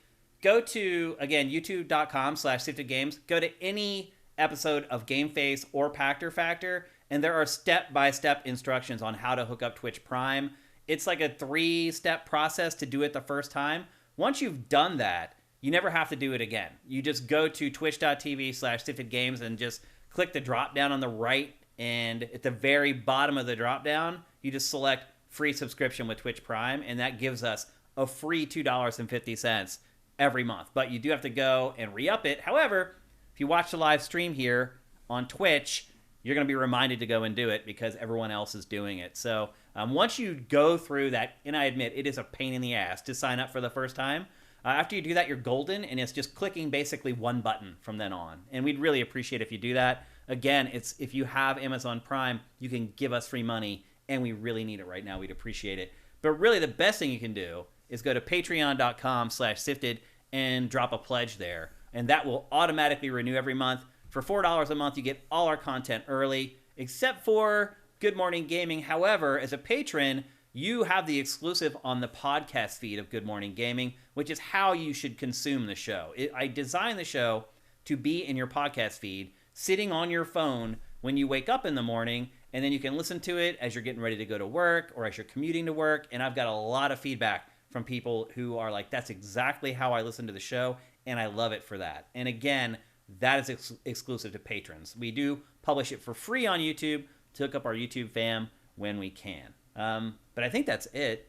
Go to, again, youtube.com/siftedgames. Go to any episode of GameFace or Pactor Factor, and there are step-by-step instructions on how to hook up Twitch Prime. It's like a 3-step process to do it the first time. Once you've done that, you never have to do it again. You just go to twitch.tv/siftedgames and just click the drop-down on the right, and at the very bottom of the drop-down, you just select free subscription with Twitch Prime, and that gives us a free $2.50 every month. But you do have to go and re-up it. However, if you watch the live stream here on Twitch, you're going to be reminded to go and do it because everyone else is doing it. So once you go through that, and I admit it is a pain in the ass to sign up for the first time, after you do that, you're golden, and it's just clicking basically one button from then on. And we'd really appreciate if you do that. Again, it's if you have Amazon Prime, you can give us free money, and we really need it right now. We'd appreciate it. But really, the best thing you can do is go to patreon.com/sifted and drop a pledge there. And that will automatically renew every month. For $4 a month, you get all our content early, except for Good Morning Gaming. However, as a patron, you have the exclusive on the podcast feed of Good Morning Gaming, which is how you should consume the show. I designed the show to be in your podcast feed, sitting on your phone when you wake up in the morning, and then you can listen to it as you're getting ready to go to work or as you're commuting to work. And I've got a lot of feedback from people who are like, that's exactly how I listen to the show, and I love it for that. And again, that is exclusive to patrons. We do publish it for free on YouTube to hook up our YouTube fam when we can. But I think that's it.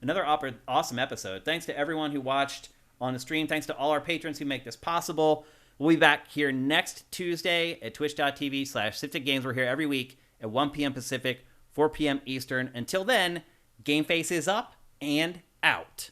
Another awesome episode. Thanks to everyone who watched on the stream. Thanks to all our patrons who make this possible. We'll be back here next Tuesday at twitch.tv/SiftedGames. We're here every week at 1 p.m. Pacific, 4 p.m. Eastern. Until then, GameFace is up and out.